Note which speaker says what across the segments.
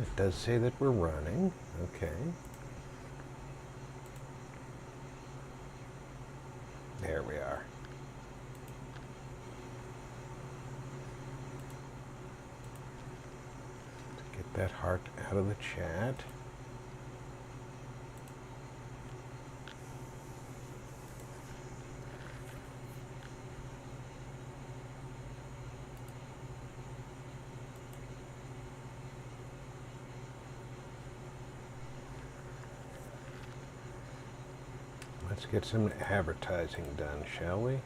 Speaker 1: it does say that we're running. Okay. There we are. Get that heart out of the chat. Let's get some advertising done, shall we?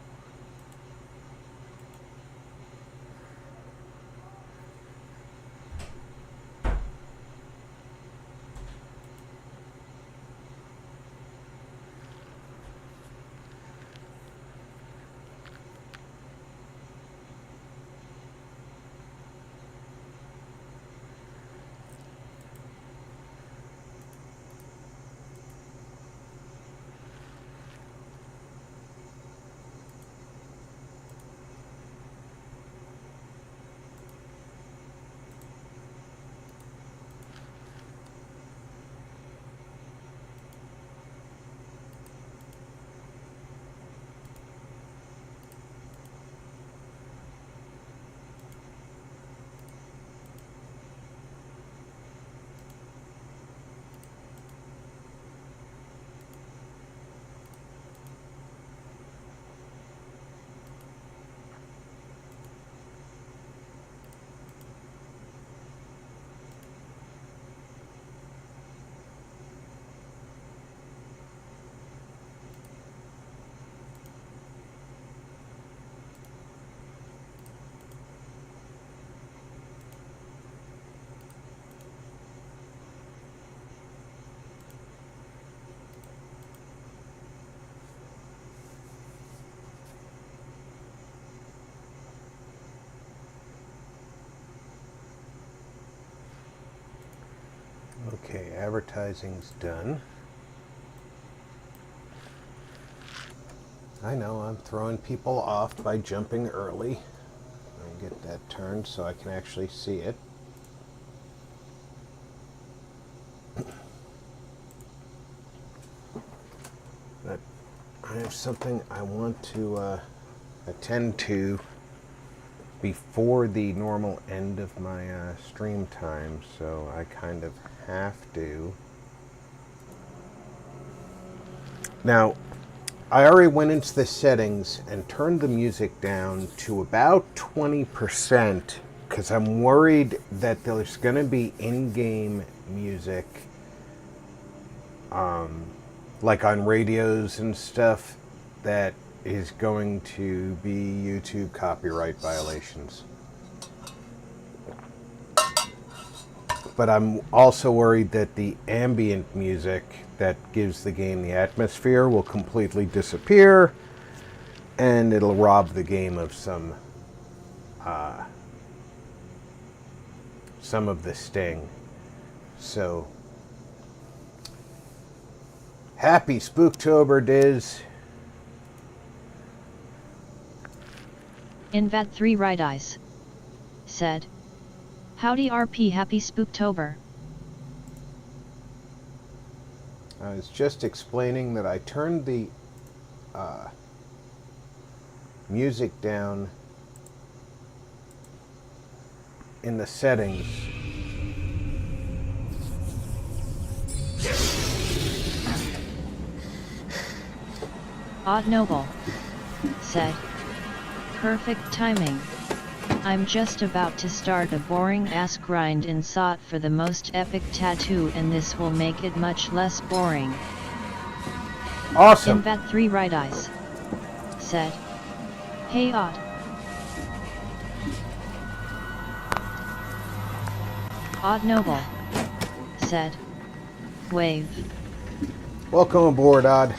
Speaker 1: Okay, advertising's done. I know I'm throwing people off by jumping early. I'll get that turned so I can actually see it. But I have something I want to attend to before the normal end of my stream time, so I kind of have to. Now, I already went into the settings and turned the music down to about 20% because I'm worried that there's going to be in-game music, like on radios and stuff, that is going to be YouTube copyright violations. But I'm also worried that the ambient music that gives the game the atmosphere will completely disappear, and it'll rob the game of some of the sting. So, happy Spooktober, Diz.
Speaker 2: Invat3 Right Eyes said, "Howdy RP, happy Spooktober."
Speaker 1: I was just explaining that I turned the music down in the settings.
Speaker 2: Odd Noble said, "Perfect timing. I'm just about to start a boring ass grind in SOT for the most epic tattoo, and this will make it much less boring."
Speaker 1: Awesome.
Speaker 2: Invat3 Right Eyes said, "Hey Odd." Odd Noble said, "Wave."
Speaker 1: Welcome aboard, Odd.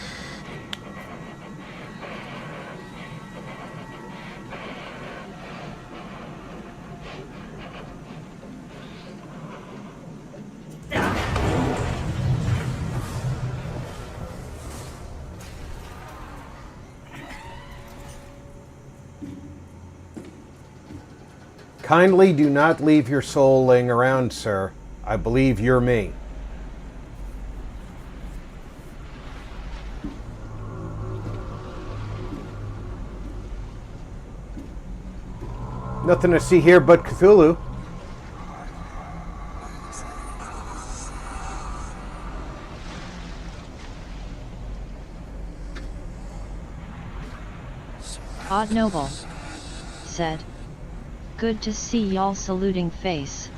Speaker 1: Kindly do not leave your soul laying around, sir. I believe you're me. Nothing to see here but Cthulhu.
Speaker 2: Odd Noble said, "Good to see y'all saluting face."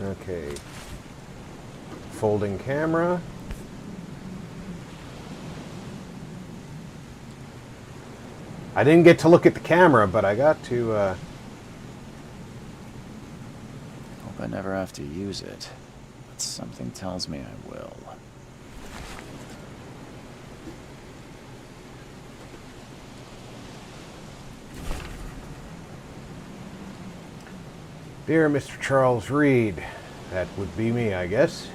Speaker 1: Okay. Folding camera. I didn't get to look at the camera, but I got to,
Speaker 3: Hope I never have to use it, but something tells me I will.
Speaker 1: Dear Mr. Charles Reed, that would be me, I guess.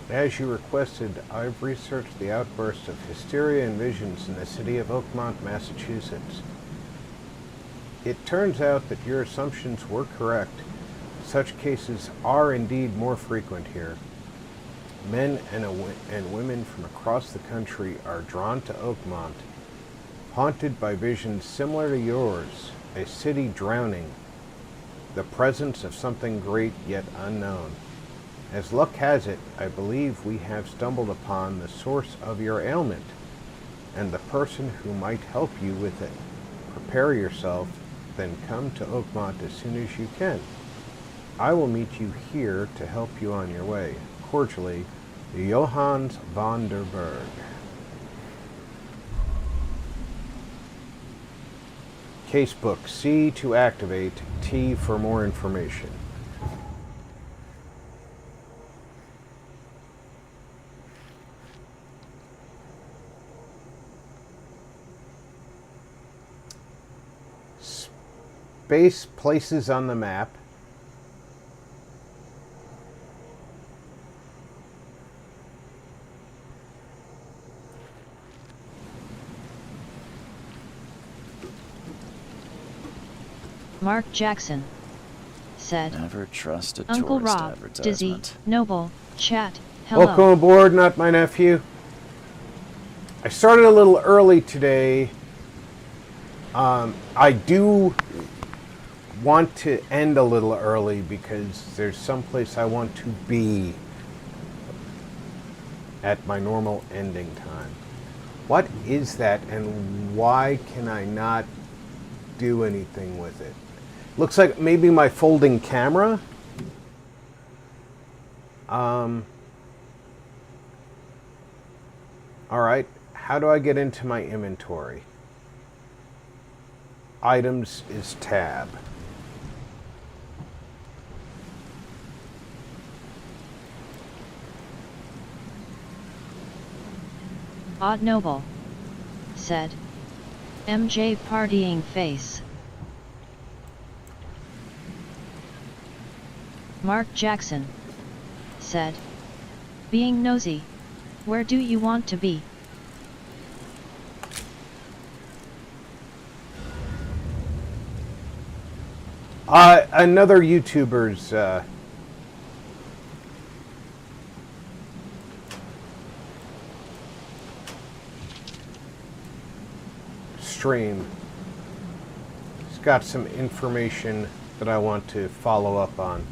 Speaker 1: As you requested, I've researched the outburst of hysteria and visions in the city of Oakmont, Massachusetts. It turns out that your assumptions were correct. Such cases are indeed more frequent here. Men and women from across the country are drawn to Oakmont, haunted by visions similar to yours, a city drowning, the presence of something great yet unknown. As luck has it, I believe we have stumbled upon the source of your ailment and the person who might help you with it. Prepare yourself, then come to Oakmont as soon as you can. I will meet you here to help you on your way. Cordially, Johannes van der Berg. Casebook, C to activate, T for more information. Space places on the map.
Speaker 2: Mark Jackson said,
Speaker 3: Never trust a
Speaker 2: "Uncle
Speaker 3: tourist
Speaker 2: Rob,
Speaker 3: advertisement.
Speaker 2: Dizzy, Noble, chat, hello."
Speaker 1: Welcome aboard, not my nephew. I started a little early today. I do want to end a little early because there's someplace I want to be at my normal ending time. What is that, and why can I not do anything with it? Looks like maybe my folding camera. All right, how do I get into my inventory? Items is tab.
Speaker 2: Odd Noble said, "MJ partying face." Mark Jackson said, "Being nosy, where do you want to be?"
Speaker 1: Another YouTuber's stream. It's got some information that I want to follow up on.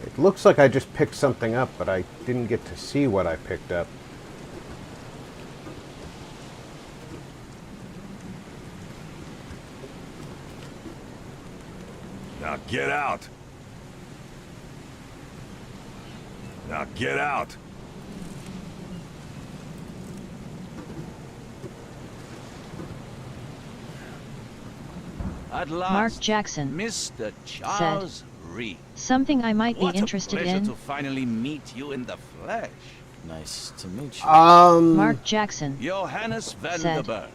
Speaker 1: It looks like I just picked something up, but I didn't get to see what I picked up.
Speaker 4: Now get out! Now get out!
Speaker 5: At last,
Speaker 2: Mark Jackson
Speaker 5: Mr. Charles Reed.
Speaker 2: something I might be
Speaker 5: What
Speaker 2: interested
Speaker 5: a pleasure
Speaker 2: in.
Speaker 5: to finally meet you in the flesh.
Speaker 3: Nice to meet you.
Speaker 2: Mark Jackson
Speaker 5: Johannes van
Speaker 2: Said,
Speaker 5: der Berg.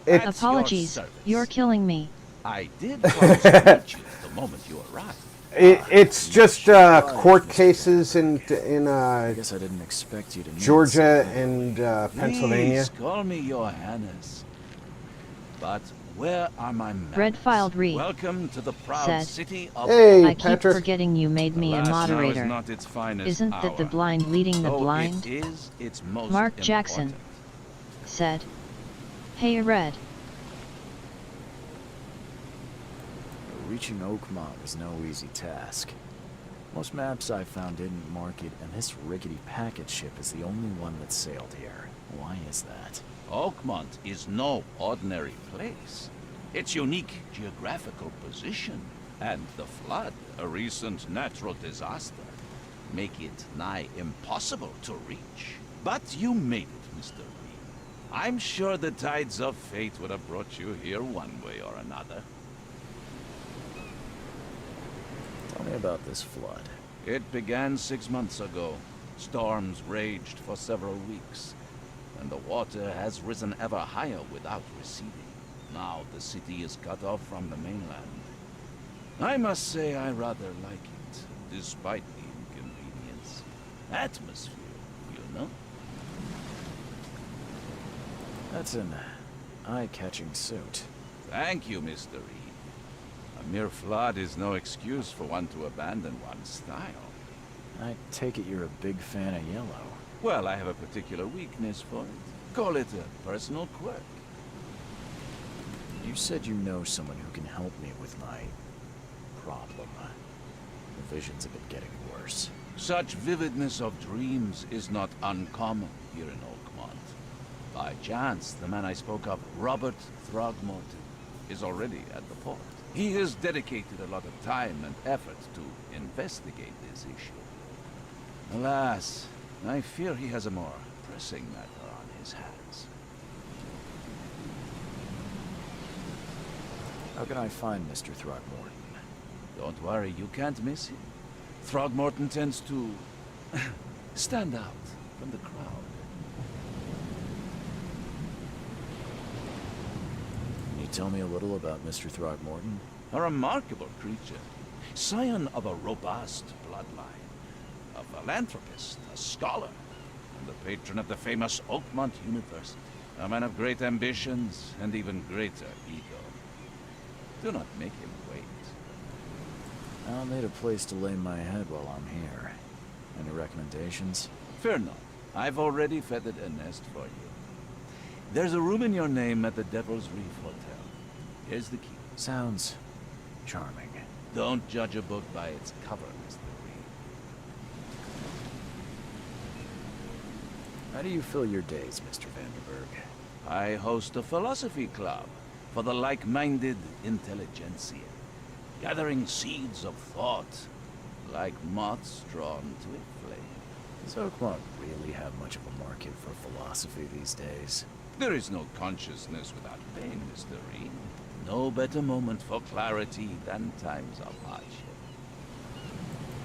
Speaker 1: It's-
Speaker 5: At your
Speaker 2: apologies,
Speaker 5: service.
Speaker 2: you're killing me.
Speaker 5: I did promise to meet you the moment you arrived.
Speaker 1: It's just court cases in
Speaker 3: I guess I didn't expect you to know
Speaker 1: Georgia
Speaker 3: something.
Speaker 1: and Pennsylvania.
Speaker 5: Please call me Johannes. But where are my manners?
Speaker 2: Bread filed Reed
Speaker 5: Welcome to the proud
Speaker 2: said,
Speaker 5: city of...
Speaker 1: Hey,
Speaker 2: I keep
Speaker 1: Patrick.
Speaker 2: forgetting you made me a
Speaker 5: Alas, now is
Speaker 2: moderator.
Speaker 5: not its finest
Speaker 2: Isn't that the
Speaker 5: hour.
Speaker 2: blind leading the
Speaker 5: Though
Speaker 2: blind?
Speaker 5: It is its most
Speaker 2: Mark
Speaker 5: important.
Speaker 2: Jackson said, hey Red,
Speaker 3: Reaching Oakmont was no easy task. Most maps I found didn't mark it, and this rickety packet ship is the only one that sailed here. Why is that?
Speaker 5: Oakmont is no ordinary place. Its unique geographical position and the flood, a recent natural disaster, make it nigh impossible to reach. But you made it, Mr. Reed. I'm sure the tides of fate would have brought you here one way or another.
Speaker 3: Tell me about this flood.
Speaker 5: It began 6 months ago. Storms raged for several weeks, and the water has risen ever higher without receding. Now the city is cut off from the mainland. I must say I rather like it, despite the inconvenience. Atmosphere, you know?
Speaker 3: That's an eye-catching suit.
Speaker 5: Thank you, Mr. Reed. A mere flood is no excuse for one to abandon one's style.
Speaker 3: I take it you're a big fan of yellow.
Speaker 5: Well, I have a particular weakness for it. Call it a personal quirk.
Speaker 3: You said you know someone who can help me with my problem. The visions have been getting worse.
Speaker 5: Such vividness of dreams is not uncommon here in Oakmont. By chance, the man I spoke of, Robert Throgmorton, is already at the port. He has dedicated a lot of time and effort to investigate this issue. Alas, I fear he has a more pressing matter on his hands.
Speaker 3: How can I find Mr. Throgmorton?
Speaker 5: Don't worry, you can't miss him. Throgmorton tends to stand out from the crowd.
Speaker 3: Can you tell me a little about Mr. Throgmorton?
Speaker 5: A remarkable creature, scion of a robust bloodline, a philanthropist, a scholar, and the patron of the famous Oakmont University. A man of great ambitions and even greater ego. Do not make him wait.
Speaker 3: I'll need a place to lay my head while I'm here. Any recommendations?
Speaker 5: Fear not. I've already feathered a nest for you. There's a room in your name at the Devil's Reef Hotel. Here's the key.
Speaker 3: Sounds charming.
Speaker 5: Don't judge a book by its cover, Mr. Reed.
Speaker 3: How do you fill your days, Mr. Vanderberg?
Speaker 5: I host a philosophy club for the like-minded intelligentsia, gathering seeds of thought like moths drawn to a flame.
Speaker 3: Does Oakmont really have much of a market for philosophy these days?
Speaker 5: There is no consciousness without pain, Mr. Reed. No better moment for clarity than times of hardship.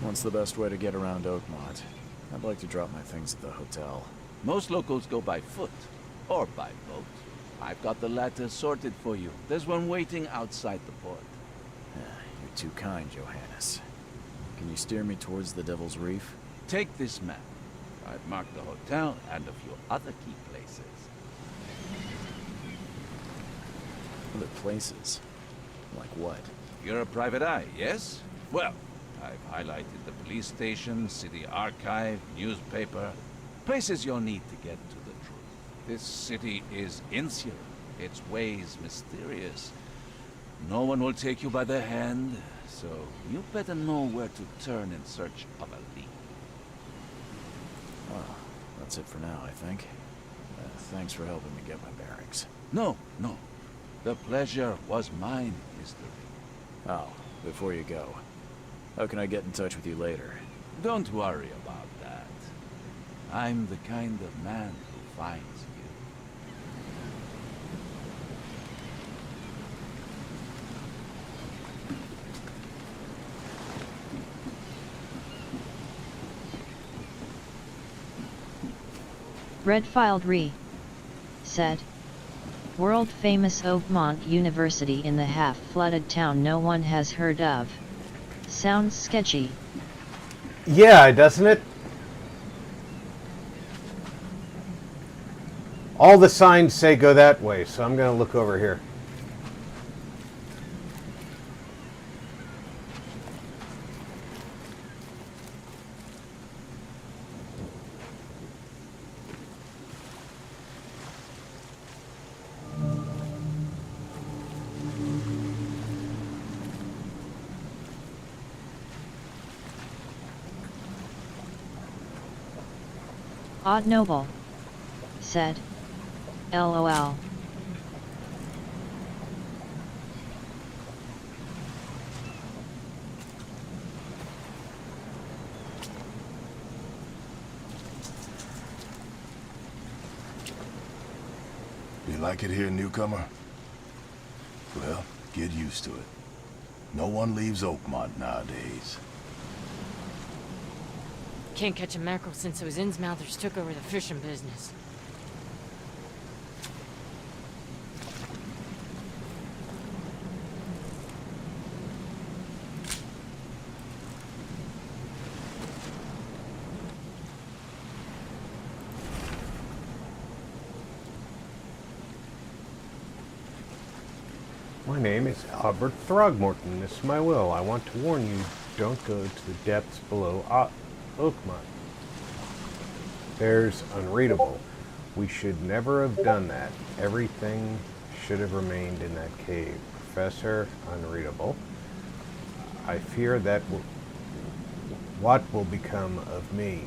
Speaker 3: What's the best way to get around Oakmont? I'd like to drop my things at the hotel.
Speaker 5: Most locals go by foot or by boat. I've got the latter sorted for you. There's one waiting outside the port.
Speaker 3: You're too kind, Johannes. Can you steer me towards the Devil's Reef?
Speaker 5: Take this map. I've marked the hotel and a few other key places.
Speaker 3: Other places? Like what?
Speaker 5: You're a private eye, yes? Well, I've highlighted the police station, city archive, newspaper, places you'll need to get to the truth. This city is insular, its ways mysterious. No one will take you by the hand, so you better know where to turn in search of a lead.
Speaker 3: Well, that's it for now, I think. Thanks for helping me get my bearings.
Speaker 5: No. The pleasure was mine, Mr. Reed.
Speaker 3: Oh, before you go, how can I get in touch with you later?
Speaker 5: Don't worry about that. I'm the kind of man who finds you.
Speaker 2: Redfield Re. said. World-famous Oakmont University in the half-flooded town no one has heard of. Sounds sketchy.
Speaker 1: Yeah, doesn't it? All the signs say go that way, so I'm going to look over here.
Speaker 2: Odd Noble. said. LOL.
Speaker 4: You like it here, newcomer? Well, get used to it. No one leaves Oakmont nowadays.
Speaker 6: Can't catch a mackerel since those Innsmouthers took over the fishing business.
Speaker 1: My name is Albert Throgmorton. This is my will. I want to warn you, don't go to the depths below Oakmont. There's unreadable. We should never have done that. Everything should have remained in that cave. Professor Unreadable. I fear that what will become of me.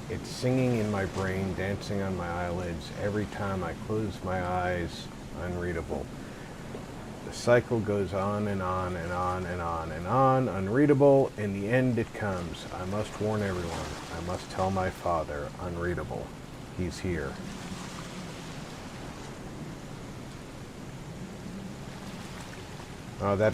Speaker 1: It's singing in my brain, dancing on my eyelids. Every time I close my eyes, unreadable. The cycle goes on and on and on and on and on, unreadable. In the end it comes. I must warn everyone. I must tell my father, unreadable. He's here. Oh, that...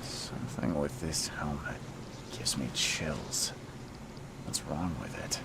Speaker 3: Something with this helmet gives me chills. What's wrong with it?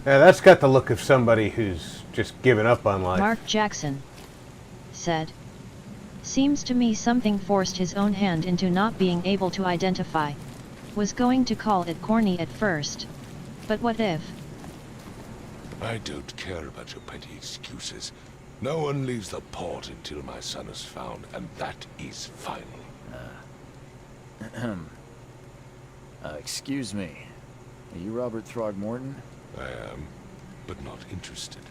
Speaker 1: Yeah, that's got the look of somebody who's just given up on life.
Speaker 2: Mark Jackson said. Seems to me something forced his own hand into not being able to identify. Was going to call it corny at first. But what if?
Speaker 7: I don't care about your petty excuses. No one leaves the port until my son is found, and that is final.
Speaker 3: Excuse me. Are you Robert Throgmorton?
Speaker 7: I am, but not interested.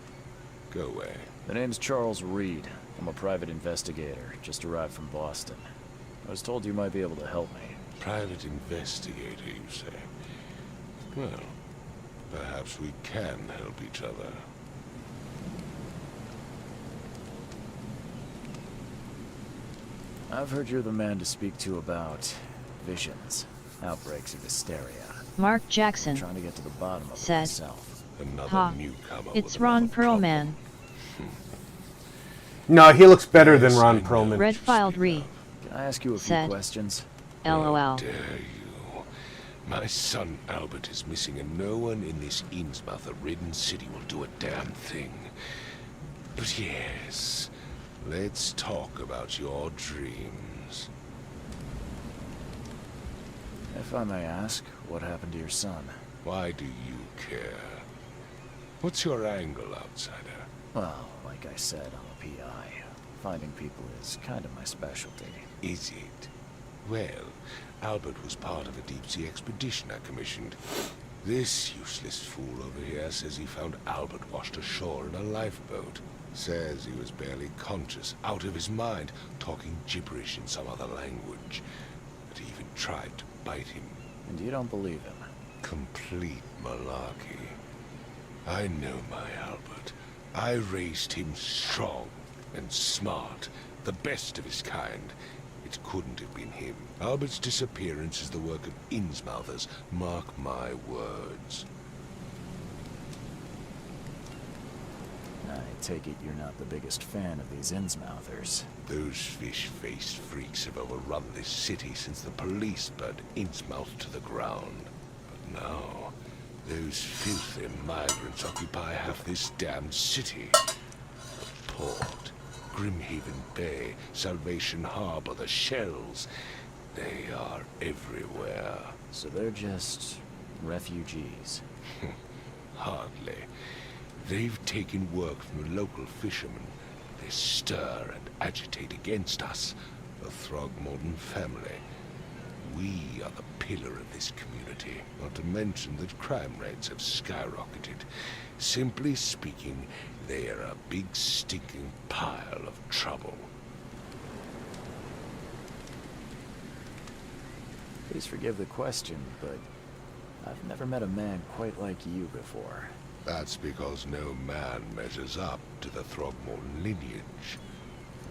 Speaker 7: Go away.
Speaker 3: The name's Charles Reed. I'm a private investigator, just arrived from Boston. I was told you might be able to help me.
Speaker 7: Private investigator, you say? Well, perhaps we can help each other.
Speaker 3: I've heard you're the man to speak to about visions, outbreaks of hysteria.
Speaker 2: Mark Jackson
Speaker 3: I'm trying to get to the bottom of it
Speaker 2: said.
Speaker 3: myself.
Speaker 7: Another
Speaker 2: Ha.
Speaker 7: newcomer.
Speaker 2: It's
Speaker 7: with
Speaker 2: Ron
Speaker 7: another problem.
Speaker 2: Perlman.
Speaker 1: No, he looks better than
Speaker 7: Yes,
Speaker 1: Ron
Speaker 7: I know.
Speaker 1: Perlman.
Speaker 2: Redfield Re.
Speaker 3: Can I ask you a few
Speaker 2: Said.
Speaker 3: questions?
Speaker 2: LOL.
Speaker 7: How dare you? My son Albert is missing, and no one in this Innsmouth-ridden city will do a damn thing. But yes, let's talk about your dreams.
Speaker 3: If I may ask, what happened to your son?
Speaker 7: Why do you care? What's your angle, outsider?
Speaker 3: Well, like I said, I'm a PI. Finding people is kind of my specialty.
Speaker 7: Is it? Well, Albert was part of a deep-sea expedition I commissioned. This useless fool over here says he found Albert washed ashore in a lifeboat. Says he was barely conscious, out of his mind, talking gibberish in some other language. But he even tried to bite him.
Speaker 3: And you don't believe him?
Speaker 7: Complete malarkey. I know my Albert. I raised him strong and smart, the best of his kind. It couldn't have been him. Albert's disappearance is the work of Innsmouthers, mark my words.
Speaker 3: I take it you're not the biggest fan of these Innsmouthers.
Speaker 7: Those fish-faced freaks have overrun this city since the police burned Innsmouth to the ground. But now, those filthy migrants occupy half this damned city. The port, Grimhaven Bay, Salvation Harbor, the shells, they are everywhere.
Speaker 3: So they're just refugees.
Speaker 7: Hardly. They've taken work from the local fishermen. They stir and agitate against us, the Throgmorton family. We are the pillar of this community, not to mention that crime rates have skyrocketed. Simply speaking, they are a big stinking pile of trouble.
Speaker 3: Please forgive the question, but I've never met a man quite like you before.
Speaker 7: That's because no man measures up to the Throgmorton lineage.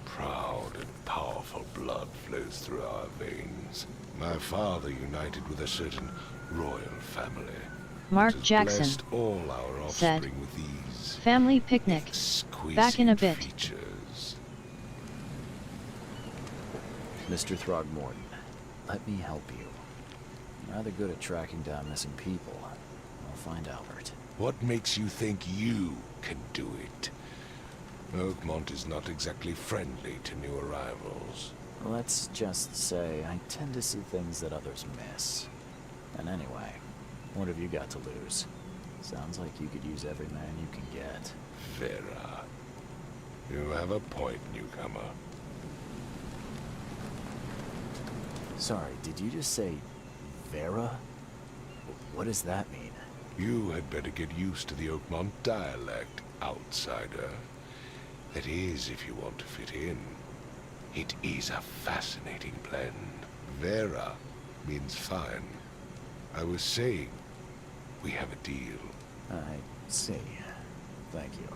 Speaker 7: Proud and powerful blood flows through our veins. My father united with a certain royal family.
Speaker 2: Mark
Speaker 7: which has
Speaker 2: Jackson
Speaker 7: blessed all our
Speaker 2: said,
Speaker 7: offspring with these
Speaker 2: family picnic.
Speaker 7: exquisite
Speaker 2: Back in a bit.
Speaker 7: features.
Speaker 3: Mr. Throgmorton, let me help you. I'm rather good at tracking down missing people. I'll find Albert.
Speaker 7: What makes you think you can do it? Oakmont is not exactly friendly to new arrivals.
Speaker 3: Let's just say I tend to see things that others miss. And anyway, what have you got to lose? Sounds like you could use every man you can get.
Speaker 7: Vera. You have a point, newcomer.
Speaker 3: Sorry, did you just say Vera? What does that mean?
Speaker 7: You had better get used to the Oakmont dialect, outsider. That is, if you want to fit in. It is a fascinating blend. Vera means fine. I was saying, we have a deal.
Speaker 3: I see. Thank you.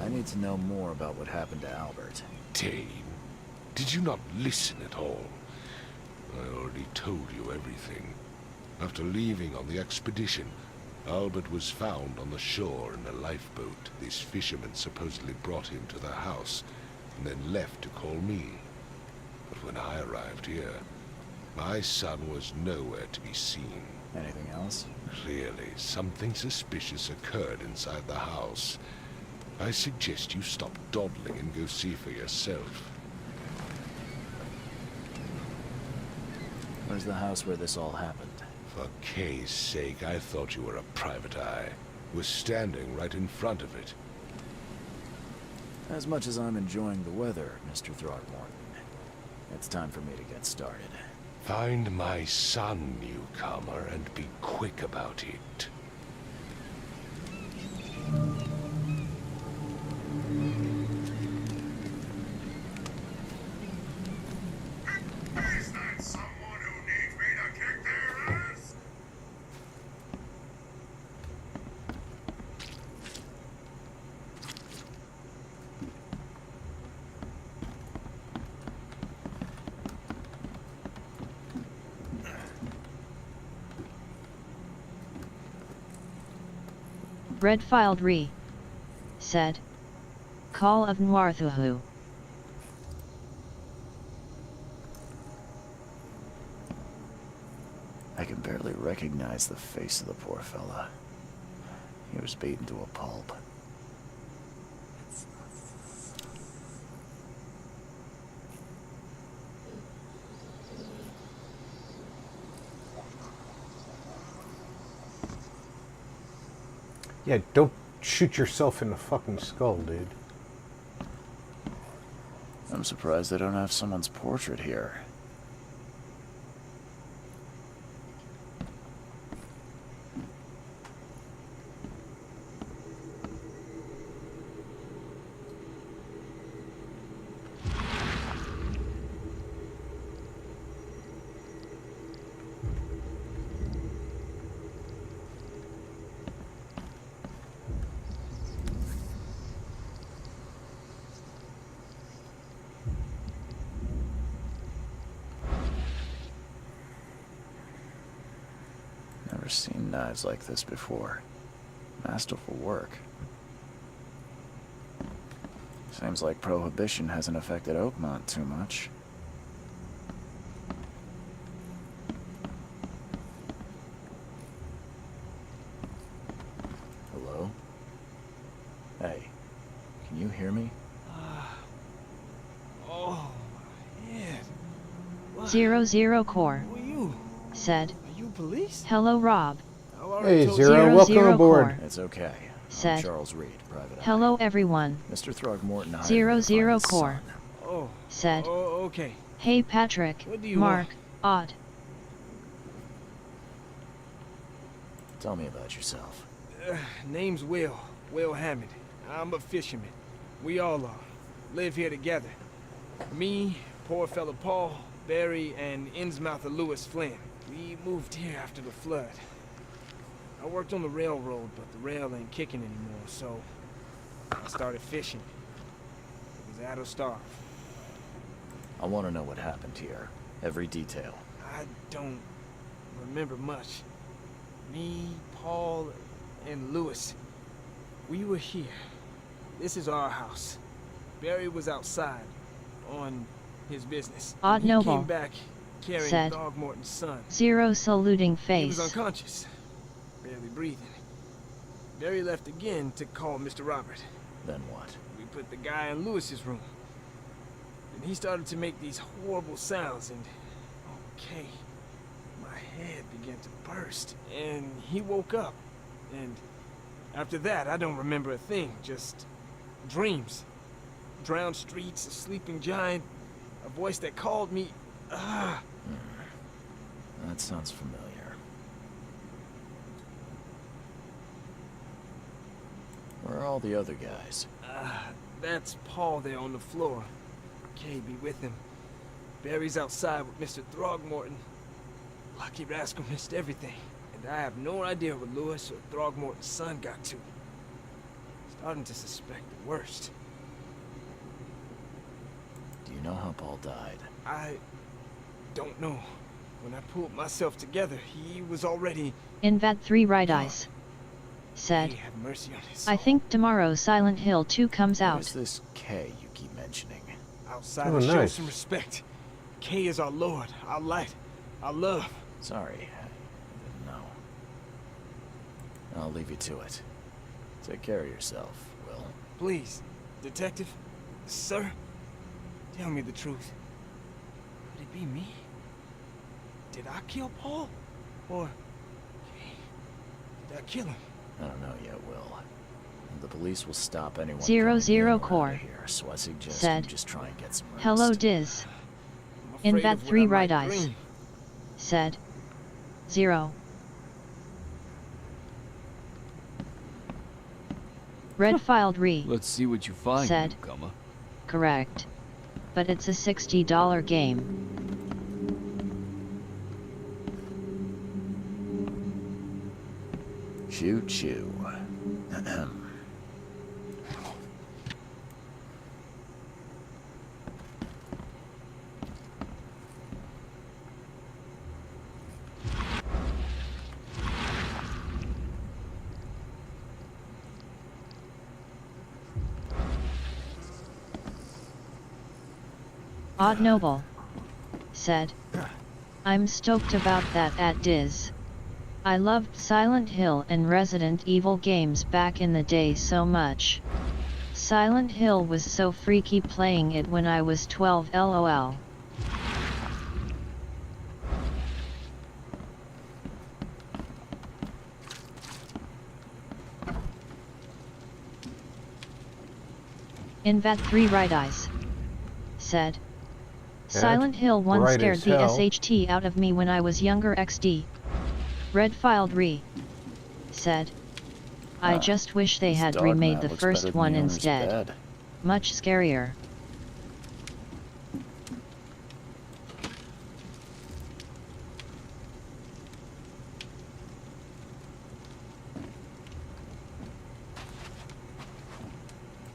Speaker 3: I need to know more about what happened to Albert.
Speaker 7: Dane, did you not listen at all? I already told you everything. After leaving on the expedition, Albert was found on the shore in a lifeboat. This fisherman supposedly brought him to the house, and then left to call me. But when I arrived here, my son was nowhere to be seen.
Speaker 3: Anything else?
Speaker 7: Clearly, something suspicious occurred inside the house. I suggest you stop dawdling and go see for yourself.
Speaker 3: Where's the house where this all happened?
Speaker 7: For Kay's sake, I thought you were a private eye. Was standing right in front of it.
Speaker 3: As much as I'm enjoying the weather, Mr. Throgmorton, it's time for me to get started.
Speaker 7: Find my son, newcomer, and be quick about it.
Speaker 8: Is that someone who needs me to kick their ass?
Speaker 2: Redfield Re. Said. Call of Nwarthuhu.
Speaker 3: I can barely recognize the face of the poor fella. He was beaten to a pulp.
Speaker 1: Yeah, don't shoot yourself in the fucking skull, dude.
Speaker 3: I'm surprised they don't have someone's portrait here. Never seen knives like this before. Masterful work. Seems like Prohibition hasn't affected Oakmont too much. Hello? Hey, can you hear me?
Speaker 9: Oh, man. What?
Speaker 2: 00 Core
Speaker 9: Who are you?
Speaker 2: said,
Speaker 9: Are you police?
Speaker 2: "Hello Rob,"
Speaker 9: I already
Speaker 1: Hey,
Speaker 9: told
Speaker 1: Zero,
Speaker 2: Zero,
Speaker 1: welcome
Speaker 2: Zero
Speaker 1: aboard.
Speaker 2: Core
Speaker 3: It's okay.
Speaker 2: said,
Speaker 3: I'm Charles Reed, Private Eye.
Speaker 2: "Hello everyone,"
Speaker 3: Mr. Throgmorton hired me
Speaker 2: 00
Speaker 3: to find his
Speaker 2: Core
Speaker 3: son.
Speaker 9: Oh,
Speaker 2: said,
Speaker 9: oh, okay.
Speaker 2: "Hey Patrick,
Speaker 9: What do you
Speaker 2: Mark, Odd."
Speaker 3: Tell me about yourself.
Speaker 9: Name's Will Hammond. I'm a fisherman. We all are. Live here together. Me, poor fella Paul, Barry, and Innsmouther Lewis Flynn. We moved here after the flood. I worked on the railroad, but the rail ain't kicking anymore, so I started fishing. It was out of starve.
Speaker 3: I want to know what happened here. Every detail.
Speaker 9: I don't remember much. Me, Paul, and Lewis. We were here. This is our house. Barry was outside, on his business.
Speaker 2: Odd
Speaker 9: He
Speaker 2: Noble
Speaker 9: came back carrying
Speaker 2: said,
Speaker 9: Throgmorton's son.
Speaker 2: Zero saluting
Speaker 9: He was
Speaker 2: face
Speaker 9: unconscious, barely breathing. Barry left again to call Mr. Robert.
Speaker 3: Then what?
Speaker 9: We put the guy in Lewis's room. And he started to make these horrible sounds and... Okay. My head began to burst. And he woke up. And after that, I don't remember a thing. Just dreams. Drowned streets, a sleeping giant, a voice that called me...
Speaker 3: That sounds familiar. Where are all the other guys?
Speaker 9: That's Paul there on the floor. Kay be with him. Barry's outside with Mr. Throgmorton. Lucky rascal missed everything. And I have no idea what Lewis or Throgmorton's son got to. Starting to suspect the worst.
Speaker 3: Do you know how Paul died?
Speaker 9: I don't know. When I pulled myself together, he was already...
Speaker 2: Invat 3 Right Eyes said,
Speaker 9: May have mercy on his soul.
Speaker 2: "I think tomorrow Silent Hill 2 comes out."
Speaker 3: Who's this K you keep mentioning?
Speaker 9: Outside
Speaker 1: Oh,
Speaker 9: show
Speaker 1: nice.
Speaker 9: some respect. Kay is our lord, our light, our love.
Speaker 3: Sorry, I didn't know. I'll leave you to it. Take care of yourself, Will.
Speaker 9: Please, detective, sir, tell me the truth. Could it be me? Did I kill Paul? Or did I kill him?
Speaker 3: I don't know yet, Will. The police will stop anyone
Speaker 2: 00
Speaker 3: coming in or out
Speaker 2: Core
Speaker 3: of here, so I suggest
Speaker 2: said,
Speaker 3: you just try and get some rest.
Speaker 2: "Hello Diz,"
Speaker 9: I'm afraid
Speaker 2: Invat
Speaker 9: of what
Speaker 2: 3
Speaker 9: I
Speaker 2: Right
Speaker 9: might
Speaker 2: Eyes
Speaker 9: dream.
Speaker 2: said, 0. Red filed re
Speaker 5: Let's see what you find,
Speaker 2: said,
Speaker 5: newcomer.
Speaker 2: "Correct. But it's a $60 game."
Speaker 3: Choo choo.
Speaker 2: Odd Noble said, "I'm stoked about that at Diz. I loved Silent Hill and Resident Evil games back in the day so much. Silent Hill was so freaky playing it when I was 12 lol." Invat 3 Right Eyes said. Silent Hill 1
Speaker 1: bright
Speaker 2: scared
Speaker 1: as
Speaker 2: the
Speaker 1: hell.
Speaker 2: SHT out of me when I was younger XD. Red filed re. Said. I just wish they
Speaker 3: This
Speaker 2: had
Speaker 3: dog
Speaker 2: remade
Speaker 3: mat
Speaker 2: the
Speaker 3: looks better
Speaker 2: first
Speaker 3: than
Speaker 2: one
Speaker 3: the owner's
Speaker 2: instead.
Speaker 3: bed.
Speaker 2: Much scarier.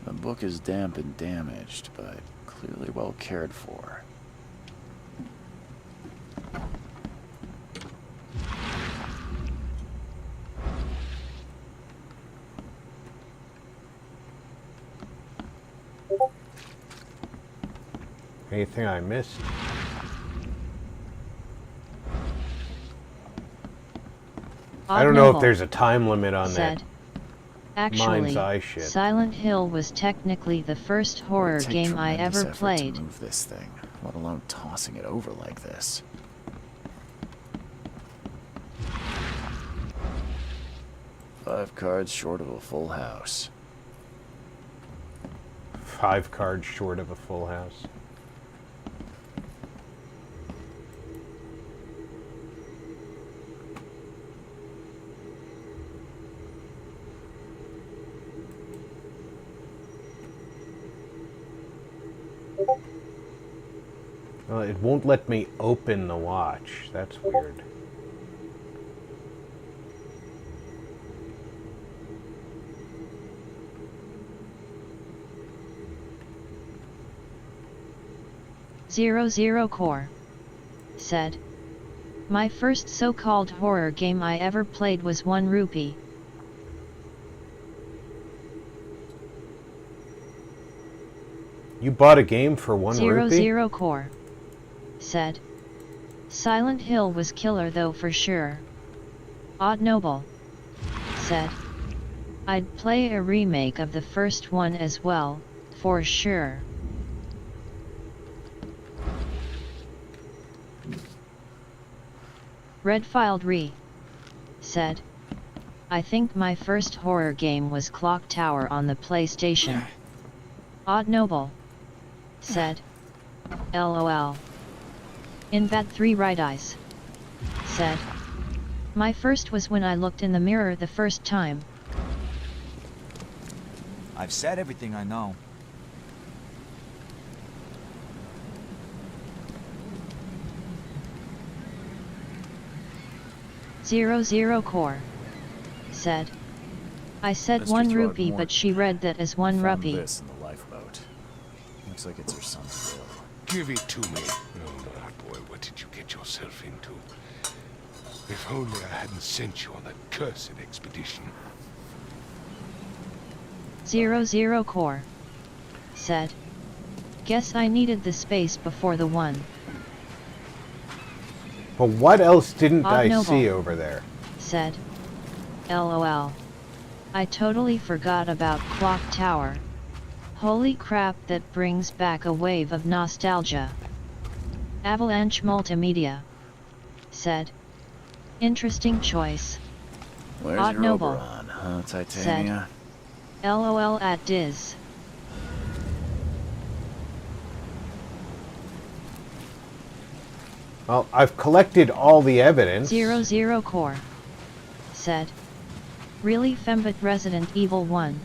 Speaker 3: The book is damp and damaged, but clearly well cared for.
Speaker 1: Anything I missed? I don't know if there's a time limit on
Speaker 2: said.
Speaker 1: that.
Speaker 2: Actually,
Speaker 1: Mind's eye shit.
Speaker 2: Silent Hill was technically the first horror
Speaker 3: It would take
Speaker 2: game I
Speaker 3: tremendous
Speaker 2: ever
Speaker 3: effort
Speaker 2: played.
Speaker 3: to move this thing, let alone tossing it over like this. Five cards short of a full house.
Speaker 1: 5 cards short of a full house. Well, it won't let me open the watch. That's weird.
Speaker 2: Zero Core. Said. My first so-called horror game I ever played was 1 rupee.
Speaker 1: You bought a game for 1 rupee?
Speaker 2: Zero Core. Said. Silent Hill was killer though for sure. Odd Noble. Said. I'd play a remake of the first one as well, for sure. Red filed re. Said. I think my first horror game was Clock Tower on the PlayStation. Odd Noble. Said. LOL. Invat 3 right eyes. Said. My first was when I looked in the mirror the first time.
Speaker 10: I've said everything I know.
Speaker 2: Zero Core. Said. I said
Speaker 3: Mr.
Speaker 2: 1 rupee but
Speaker 3: Throgmorton
Speaker 2: she read that as 1
Speaker 3: found
Speaker 2: rupee.
Speaker 3: this in the lifeboat. Looks like it's her son's will.
Speaker 7: Give it to me. Oh, my boy, what did you get yourself into? If only I hadn't sent you on that cursed expedition.
Speaker 2: Zero Core. Said. Guess I needed the space before the 1.
Speaker 1: But what else didn't
Speaker 2: Odd
Speaker 1: I
Speaker 2: Noble.
Speaker 1: see over there?
Speaker 2: Said. LOL. I totally forgot about Clock Tower. Holy crap, that brings back a wave of nostalgia. Avalanche Multimedia. Said. Interesting choice.
Speaker 3: Where's
Speaker 2: Odd
Speaker 3: your
Speaker 2: Noble.
Speaker 3: Oberon, huh, Titania?
Speaker 2: LOL at Diz.
Speaker 1: Well, I've collected all the evidence.
Speaker 2: Zero Core. Said. Really Fembot Resident Evil 1.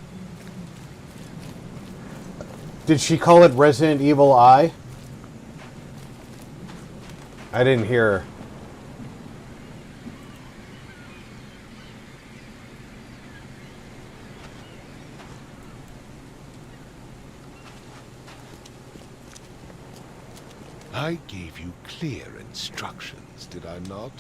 Speaker 1: Did she call it Resident Evil I? I didn't hear her.
Speaker 7: I gave you clear instructions, did I not?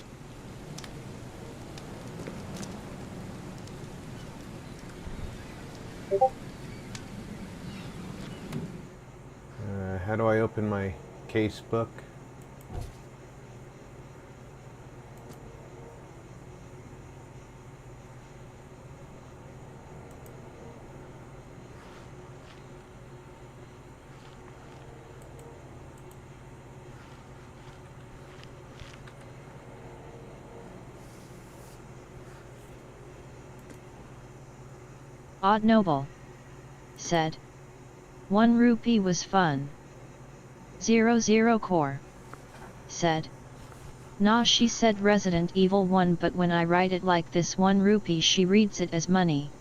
Speaker 1: How do I open my case book?
Speaker 2: Odd Noble. Said. 1 rupee was fun. 00 Core. Said. Nah, she said Resident Evil 1, but when I write it like this 1 rupee she reads it as money.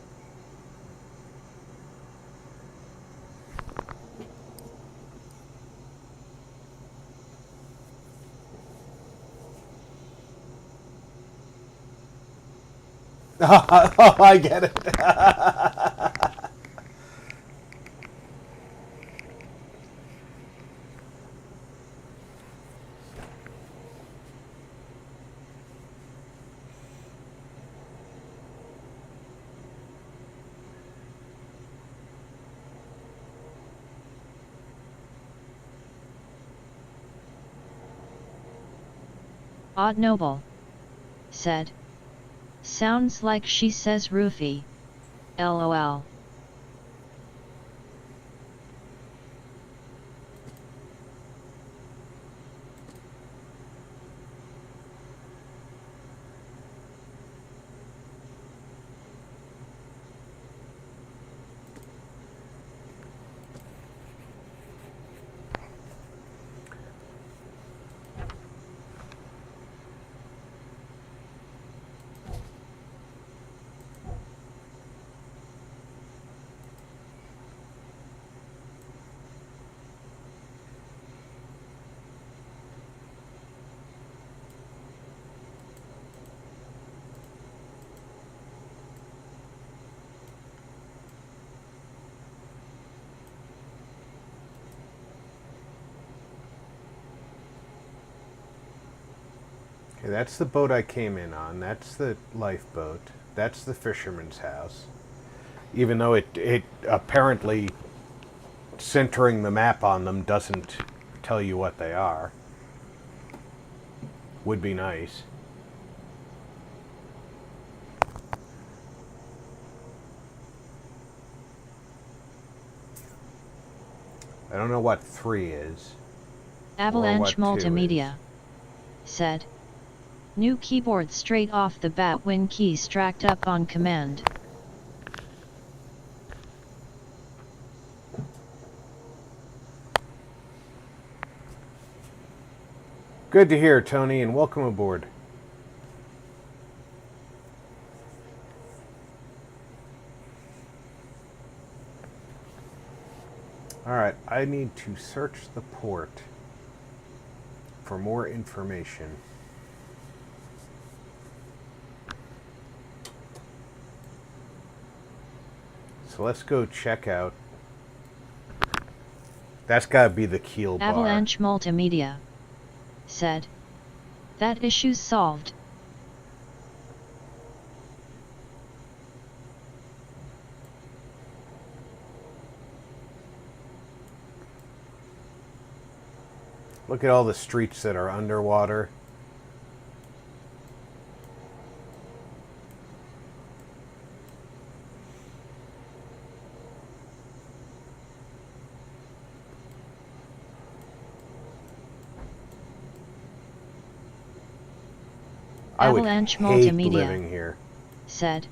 Speaker 1: Oh, I get it.
Speaker 2: Odd Noble. Said. Sounds like she says roofie. LOL. Okay, that's the boat I came in on. That's the lifeboat. That's the fisherman's house. Even though it apparently centering the map on them doesn't tell you what they are. Would be nice. I don't know what 3 is. Avalanche
Speaker 1: or what 2
Speaker 2: Multimedia.
Speaker 1: is.
Speaker 2: Said. New keyboard straight off the bat, Win key stracked up on command.
Speaker 1: Good to hear, Tony, and welcome aboard. Alright, I need to search the port for more information. So let's go check out. That's gotta be the keel bar.
Speaker 2: Avalanche Multimedia. Said. That issue's solved.
Speaker 1: Look at all the streets that are underwater.
Speaker 2: Avalanche
Speaker 1: I would hate
Speaker 2: Multimedia.
Speaker 1: living here.
Speaker 2: Said.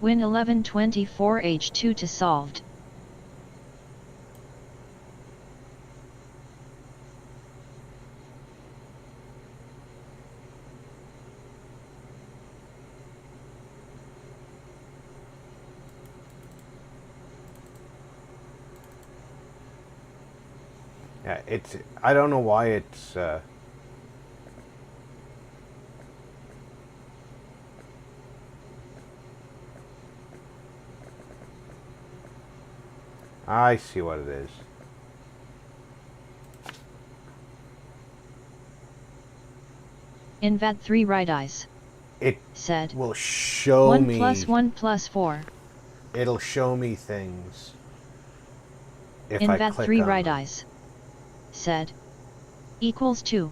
Speaker 2: Win 1124 H2 to solved.
Speaker 1: Yeah, it's. I don't know why it's. I see what it is.
Speaker 2: Invad 3 right eyes.
Speaker 1: It
Speaker 2: said.
Speaker 1: will show
Speaker 2: 1
Speaker 1: me.
Speaker 2: 1 + 4.
Speaker 1: It'll show me things. If I
Speaker 2: Invad
Speaker 1: click
Speaker 2: 3
Speaker 1: on
Speaker 2: right
Speaker 1: them.
Speaker 2: eyes. Said. Equals 2.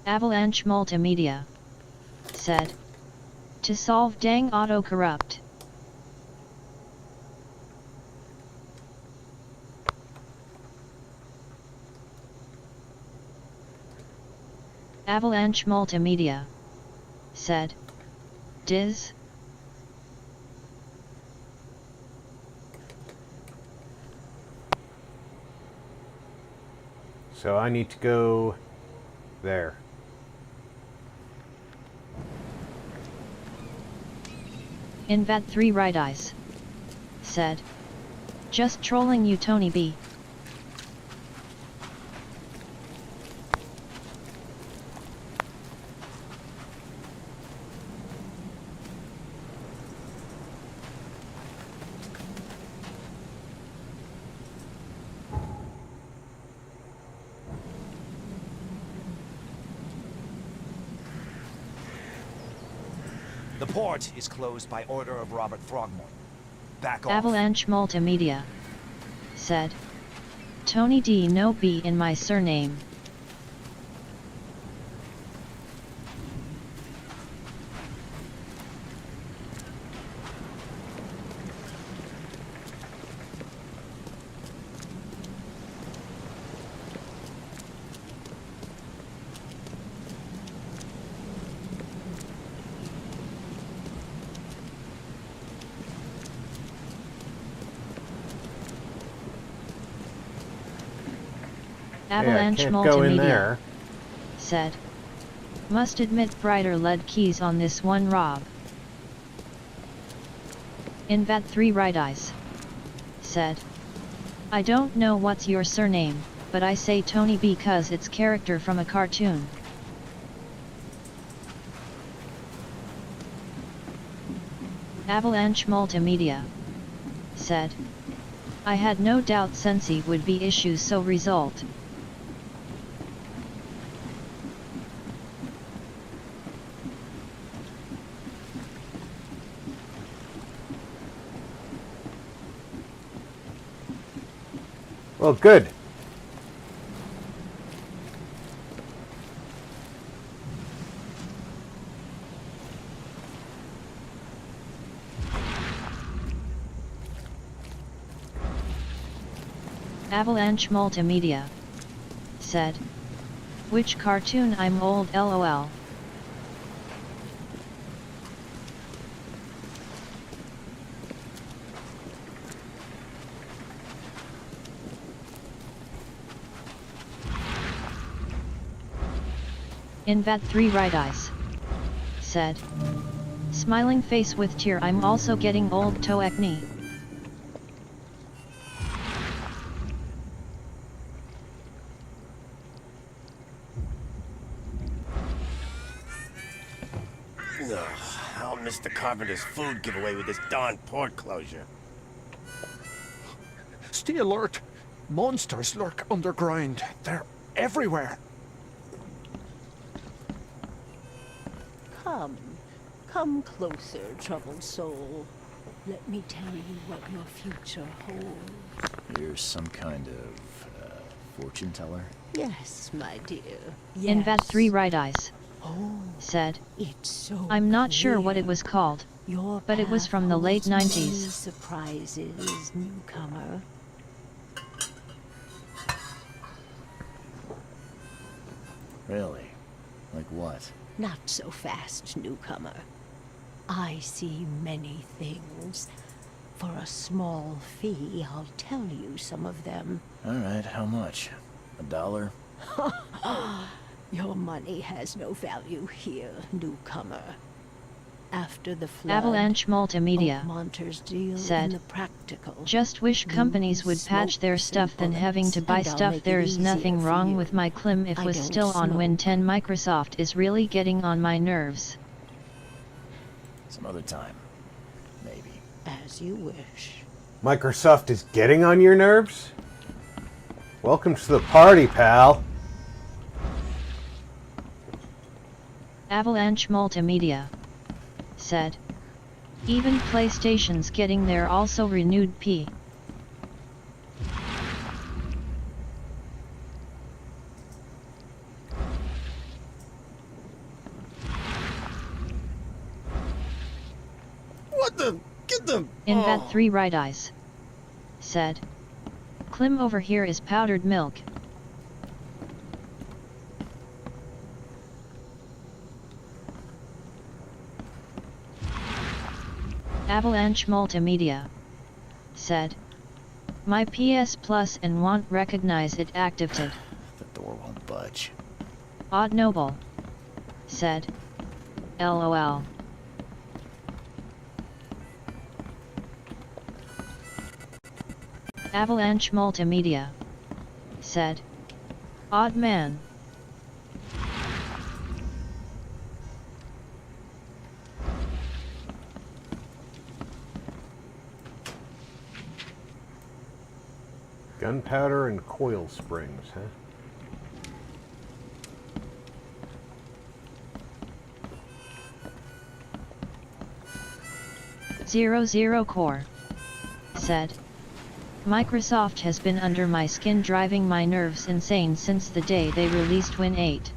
Speaker 2: Avalanche Multimedia. Said. To solve dang auto corrupt. Avalanche Multimedia. Said. Diz.
Speaker 1: So I need to go there.
Speaker 2: Invat 3 right eyes. Said. Just trolling you, Tony B.
Speaker 10: The port is closed by order of Robert Throgmorton. Back off.
Speaker 2: Avalanche Multimedia. Said. Tony D, no B in my surname. Avalanche
Speaker 1: Hey, I can't go in
Speaker 2: Multimedia.
Speaker 1: there.
Speaker 2: Said. Must admit brighter lead keys on this one, Rob. Invat 3 right eyes. Said. I don't know what's your surname, but I say Tony B cause it's character from a cartoon. Avalanche Multimedia. Said. I had no doubt Sensi would be issues so result.
Speaker 1: Well, good.
Speaker 2: Avalanche Multimedia. Said. Which cartoon? I'm old, lol. Invat 3 right eyes. Said. Smiling face with tear. I'm also getting old, toe acne.
Speaker 11: I'll miss the carpenter's food giveaway with this darn port closure.
Speaker 12: Stay alert. Monsters lurk underground. They're everywhere.
Speaker 13: Come closer, troubled soul. Let me tell you what your future holds.
Speaker 3: You're some kind of, fortune teller?
Speaker 13: Yes, my dear.
Speaker 2: Invat 3 right eyes.
Speaker 13: Oh,
Speaker 2: said.
Speaker 13: It's so
Speaker 2: I'm not sure what
Speaker 13: clear.
Speaker 2: it was called,
Speaker 13: Your
Speaker 2: but it was
Speaker 13: path
Speaker 2: from the late
Speaker 13: holds
Speaker 2: 90s.
Speaker 13: many surprises, newcomer.
Speaker 3: Really? Like what?
Speaker 13: Not so fast, newcomer. I see many things. For a small fee, I'll tell you some of them.
Speaker 3: Alright, how much? $1?
Speaker 13: Your money has no value here, newcomer. After the flood,
Speaker 2: Avalanche Multimedia.
Speaker 13: Oakmonters deal
Speaker 2: said.
Speaker 13: in the practical.
Speaker 2: Just wish companies would patch their stuff than having to buy stuff. There's nothing wrong with my Clim if was still on Win 10. Microsoft is really getting on my nerves.
Speaker 3: Some other time. Maybe.
Speaker 13: As you wish.
Speaker 1: Microsoft is getting on your nerves? Welcome to the party, pal.
Speaker 2: Avalanche Multimedia. Said. Even PlayStation's getting there. Also renewed P.
Speaker 11: What the? Get them!
Speaker 2: Invat 3 right eyes. Said. Clim over here is powdered milk. Avalanche Multimedia. Said. My PS Plus and won't recognize it activated.
Speaker 3: door won't budge.
Speaker 2: Odd Noble said, LOL. Avalanche Multimedia said, Odd Man.
Speaker 1: Gunpowder and coil springs, huh?
Speaker 2: Zero Core said, Microsoft has been under my skin, driving my nerves insane since the day they released Win 8.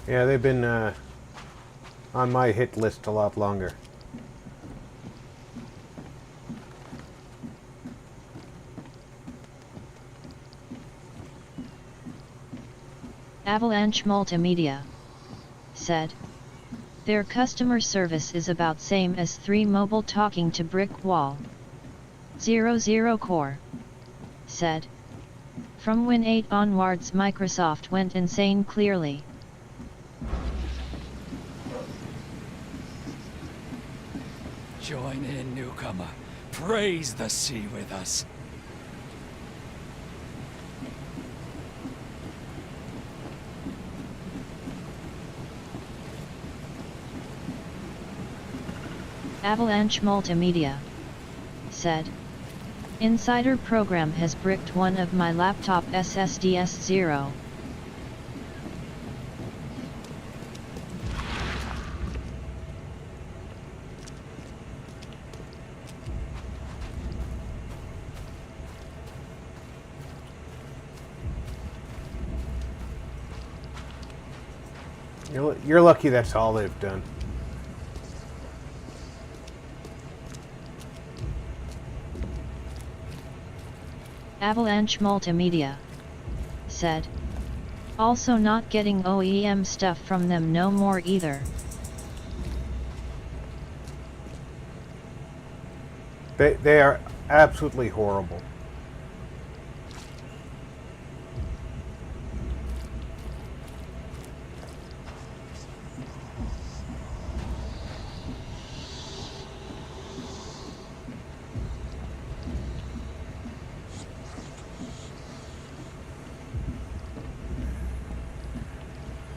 Speaker 1: Yeah, they've been on my hit list a lot longer.
Speaker 2: Avalanche Multimedia said, their customer service is about same as 3 Mobile talking to brick wall. 00 Core said, from Win 8 onwards Microsoft went insane clearly.
Speaker 14: Join in, newcomer. Praise the sea with us.
Speaker 2: Avalanche Multimedia said, Insider program has bricked one of my laptop SSDs 0.
Speaker 1: You're lucky that's all they've done.
Speaker 2: Avalanche Multimedia said, also not getting OEM stuff from them no more either.
Speaker 1: They are absolutely horrible.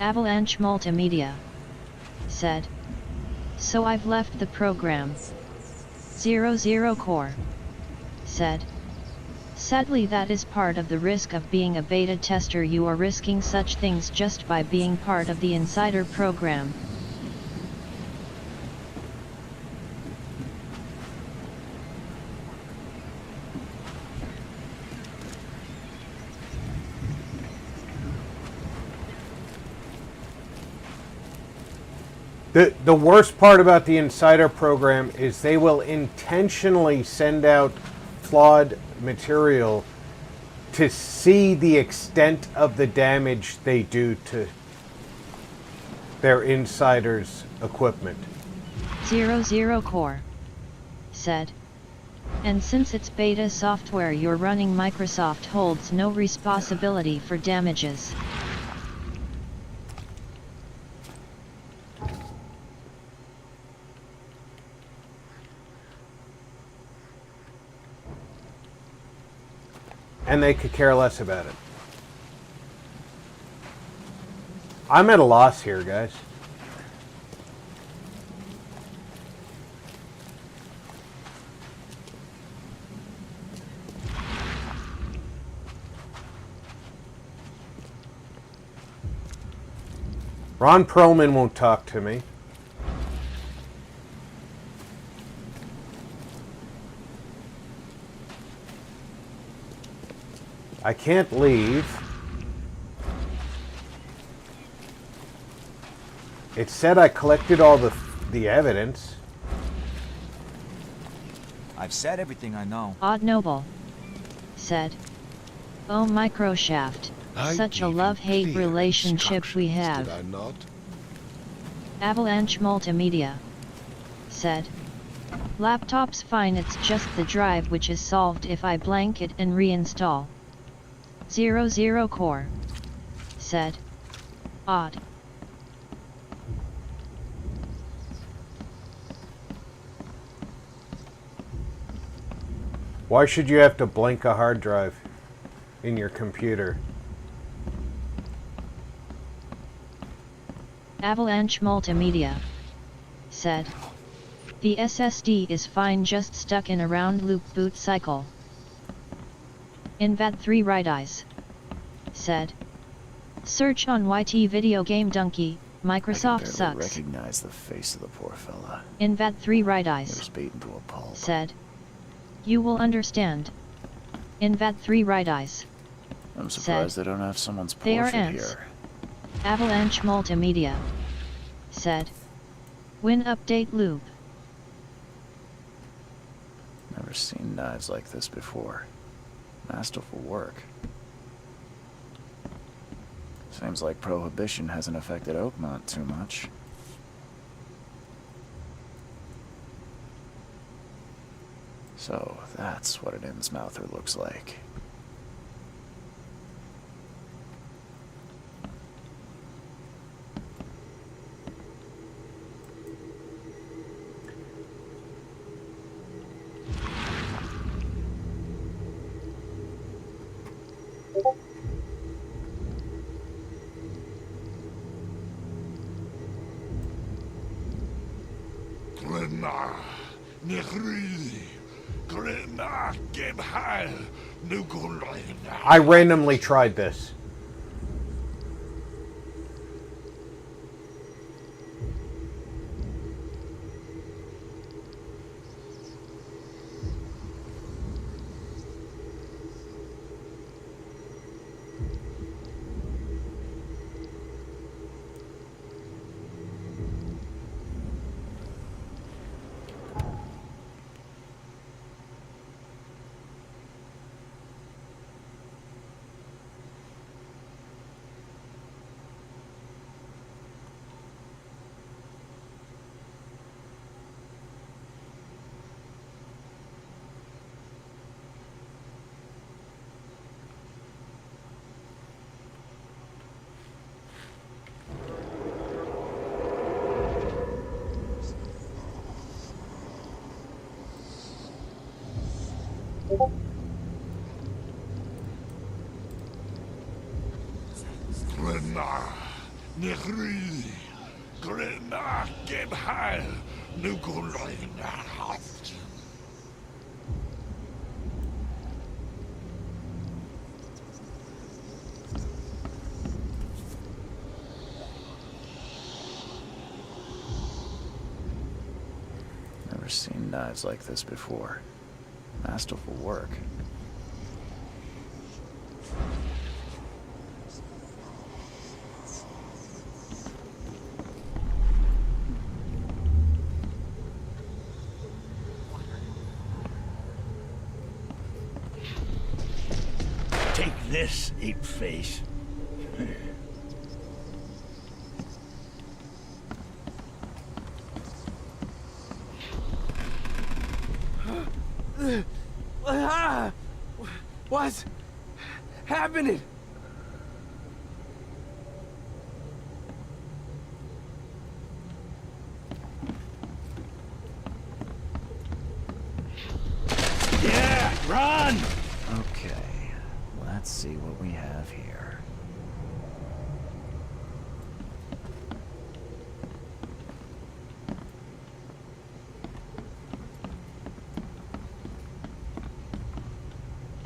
Speaker 2: Avalanche Multimedia said, so I've left the program. 00 Core said, sadly that is part of the risk of being a beta tester. You are risking such things just by being part of the insider program.
Speaker 1: The worst part about the insider program is they will intentionally send out flawed material to see the extent of the damage they do to their insiders' equipment.
Speaker 2: 00 Core said, and since it's beta software you're running, Microsoft holds no responsibility for damages.
Speaker 1: And they could care less about it. I'm at a loss here, guys. Ron Perlman won't talk to me. I can't leave. It said I collected all the evidence.
Speaker 10: I've said everything I know.
Speaker 2: Odd Noble said, "Oh, Microshaft, such a love-hate relationship we have."
Speaker 7: Did I not?
Speaker 2: Avalanche Multimedia said, "Laptop's fine, it's just the drive which is solved if I blank it and reinstall." 00 Core said, "Odd."
Speaker 1: Why should you have to blank a hard drive in your computer?
Speaker 2: Avalanche Multimedia said, "The SSD is fine, just stuck in a round loop boot cycle." Invad3 Right Eyes said, "Search on YT Video Game Donkey, Microsoft
Speaker 3: I can barely
Speaker 2: sucks."
Speaker 3: recognize the face of the poor fella.
Speaker 2: Invad3 Right
Speaker 3: He
Speaker 2: Eyes
Speaker 3: was beaten to a pulp.
Speaker 2: said, "You will understand." Invad3 Right Eyes
Speaker 3: I'm surprised
Speaker 2: said,
Speaker 3: they don't have someone's
Speaker 2: "They are
Speaker 3: portrait
Speaker 2: ants."
Speaker 3: here.
Speaker 2: Avalanche Multimedia said, "Win update loop."
Speaker 3: Never seen knives like this before. Masterful work. Seems like Prohibition hasn't affected Oakmont too much. So, that's what an Innsmouther looks like.
Speaker 1: I randomly tried this. Never seen knives like this before. Masterful work.
Speaker 11: Take this, ape face.
Speaker 9: What's happening?
Speaker 11: Yeah, run!
Speaker 3: Okay, let's see what we have here.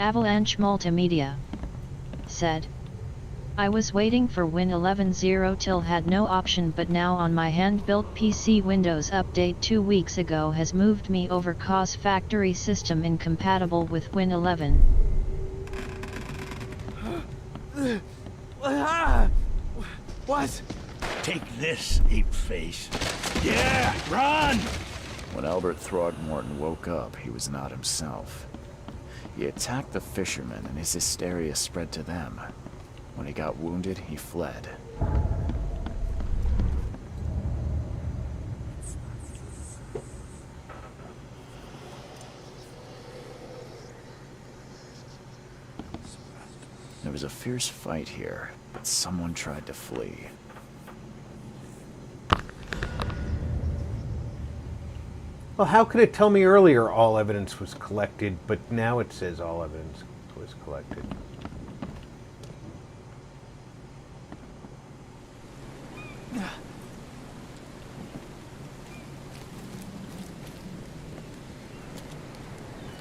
Speaker 2: Avalanche Multimedia said, "I was waiting for Win 11.0 till had no option, but now on my hand-built PC Windows update 2 weeks ago has moved me over cause factory system incompatible with Win 11.
Speaker 9: What?
Speaker 11: Take this, ape face. Yeah, run!
Speaker 3: When Albert Throgmorton woke up, he was not himself. He attacked the fishermen, and his hysteria spread to them. When he got wounded, he fled. There was a fierce fight here, but someone tried to flee.
Speaker 1: Well, how could it tell me earlier all evidence was collected, but now it says all evidence was collected?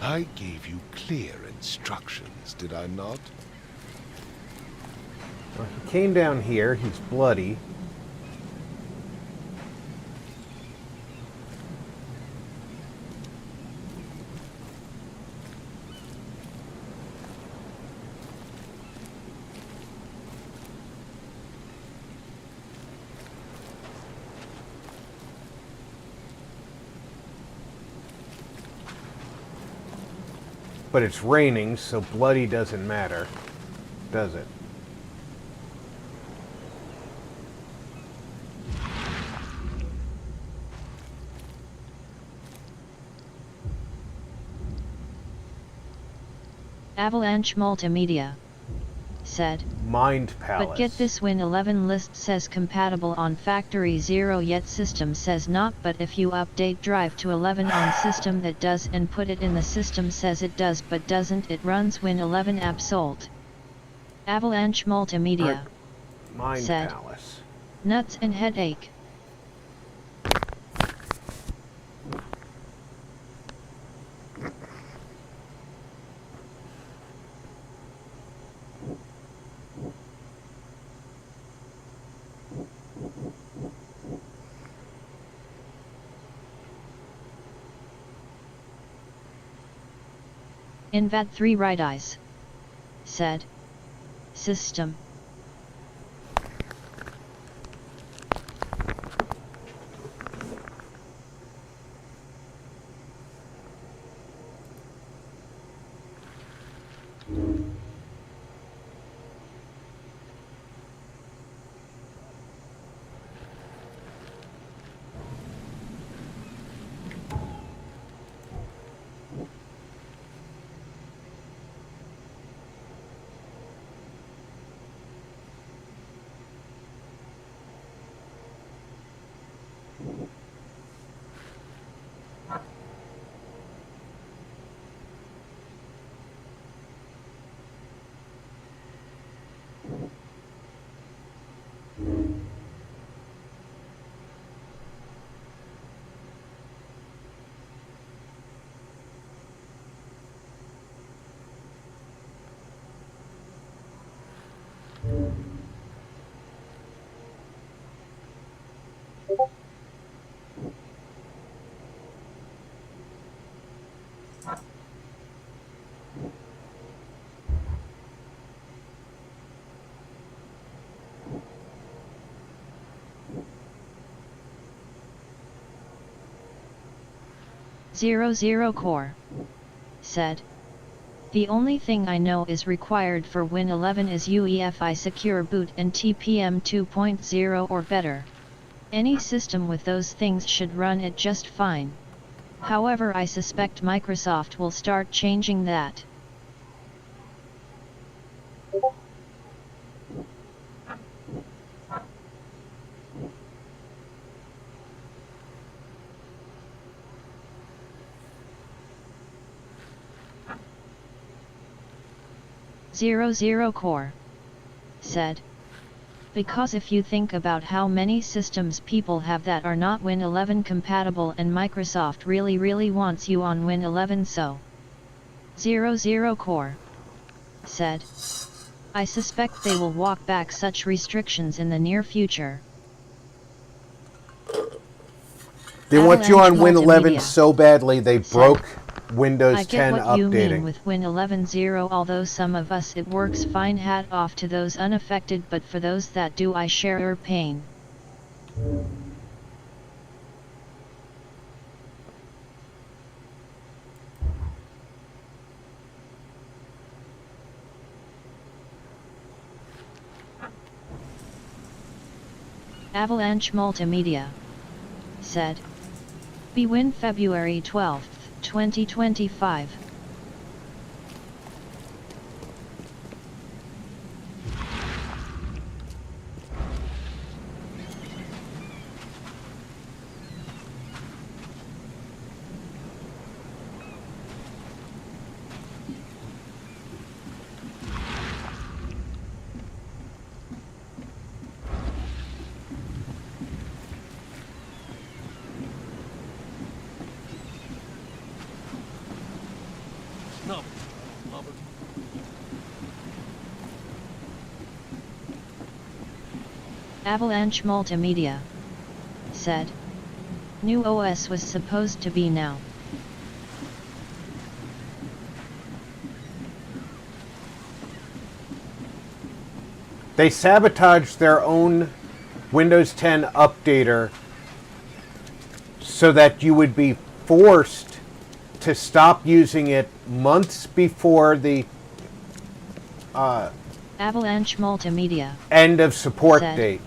Speaker 7: I gave you clear instructions, did I not?
Speaker 1: Well, he came down here, he's bloody. But it's raining, so bloody doesn't matter, does it?
Speaker 2: Avalanche Multimedia said,
Speaker 1: Mind Palace.
Speaker 2: but get this, Win 11 list says compatible on factory 0, yet system says not. But if you update drive to 11 on system that does, and put it in the system says it does but doesn't, it runs Win 11 Absolt. Avalanche Multimedia
Speaker 1: Mind
Speaker 2: said,
Speaker 1: Palace.
Speaker 2: nuts and headache. Invad 3 right eyes said, system. Zero Core said, the only thing I know is required for Win 11 is UEFI secure boot and TPM 2.0 or better. Any system with those things should run it just fine. However, I suspect Microsoft will start changing that. Zero Core said, because if you think about how many systems people have that are not Win 11 compatible, and Microsoft really wants you on Win 11, so. Zero Core said, I suspect they will walk back such restrictions in the near future.
Speaker 1: They want you on Win 11
Speaker 2: Multimedia
Speaker 1: so badly they
Speaker 2: said,
Speaker 1: broke Windows
Speaker 2: I
Speaker 1: 10
Speaker 2: get what you mean
Speaker 1: updating.
Speaker 2: with Win 11.0, although some of us it works fine. Hat off to those unaffected, but for those that do, I share your pain. Avalanche Multimedia said, Bewin February 12, 2025. Avalanche Multimedia said, new OS was supposed to be now.
Speaker 1: They sabotaged their own Windows 10 updater so that you would be forced to stop using it months before the
Speaker 2: Avalanche Multimedia
Speaker 1: end of support
Speaker 2: said,
Speaker 1: date.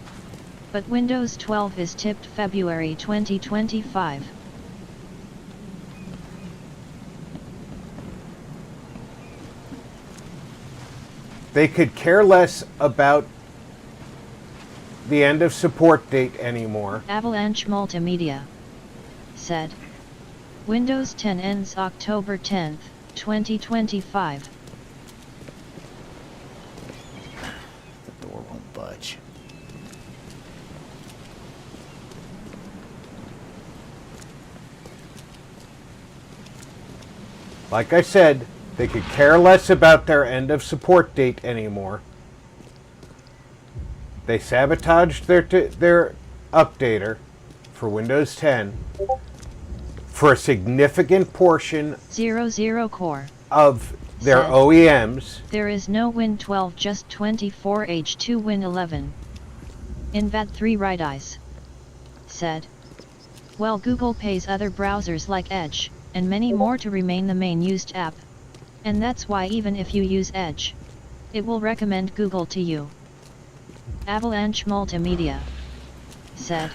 Speaker 2: But Windows 12 is tipped February 2025.
Speaker 1: They could care less about the end of support date anymore.
Speaker 2: Avalanche Multimedia said, Windows 10 ends October 10th, 2025.
Speaker 3: The door won't budge.
Speaker 1: Like I said, they could care less about their end of support date anymore. They sabotaged their updater for Windows 10 for a significant portion
Speaker 2: 00 Core
Speaker 1: of their
Speaker 2: said,
Speaker 1: OEMs.
Speaker 2: There is no Win 12, just 24H2 Win 11. Invad3 Right Eyes said, well, Google pays other browsers like Edge and many more to remain the main used app, and that's why even if you use Edge, it will recommend Google to you. Avalanche Multimedia said,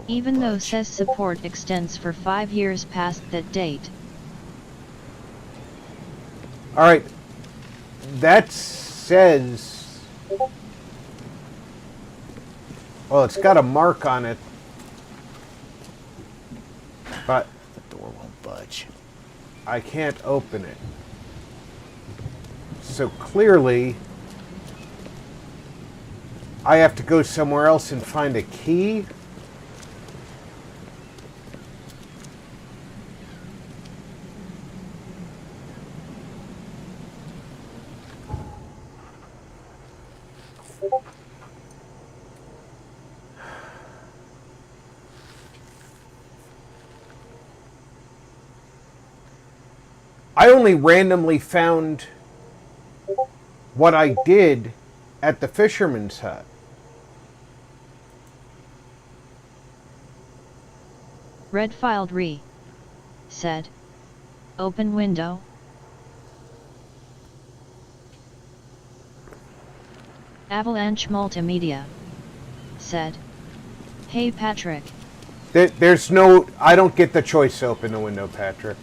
Speaker 2: even though says support extends for 5 years past that date.
Speaker 1: Alright, that says, well, it's got a mark on it, but
Speaker 3: the door won't budge.
Speaker 1: I can't open it. So clearly, I have to go somewhere else and find a key. I only randomly found what I did at the fisherman's hut.
Speaker 2: Redfiled Re said, open window. Avalanche Multimedia said, hey Patrick.
Speaker 1: There's no, I don't get the choice to open the window, Patrick.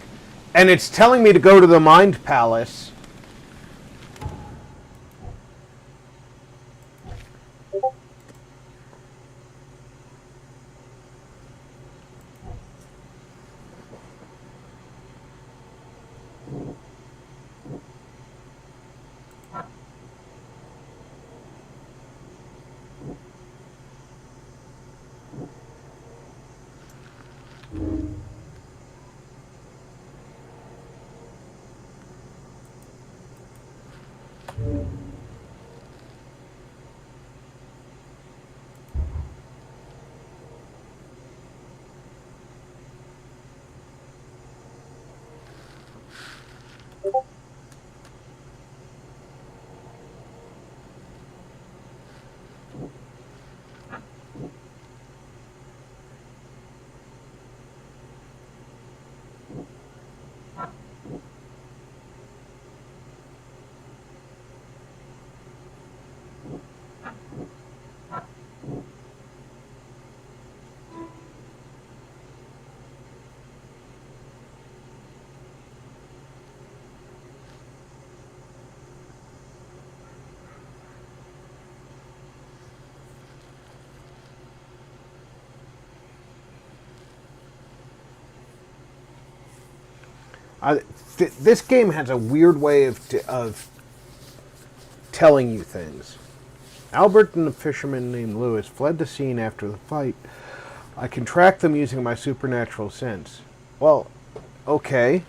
Speaker 1: And it's telling me to go to the Mind Palace. This game has a weird way of telling you things. Albert and the fisherman named Lewis fled the scene after the fight. I can track them using my supernatural sense. Well, okay.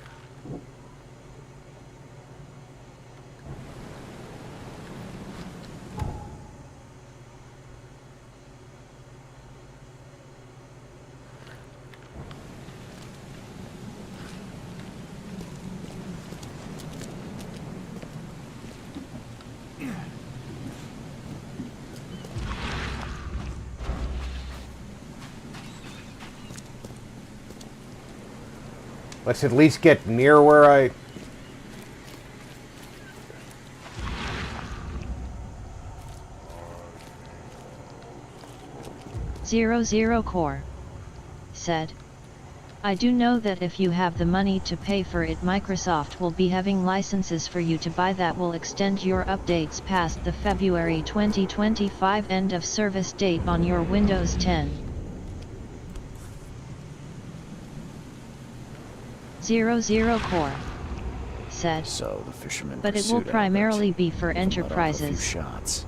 Speaker 1: Let's at least get near where I...
Speaker 2: Zero Core said, I do know that if you have the money to pay for it, Microsoft will be having licenses for you to buy that will extend your updates past the February 2025 end of service date on your Windows 10. 00 Core said,
Speaker 3: so the fisherman
Speaker 2: but it will
Speaker 3: pursued
Speaker 2: primarily
Speaker 3: Albert.
Speaker 2: be for
Speaker 3: He let off a few
Speaker 2: enterprises.
Speaker 3: shots.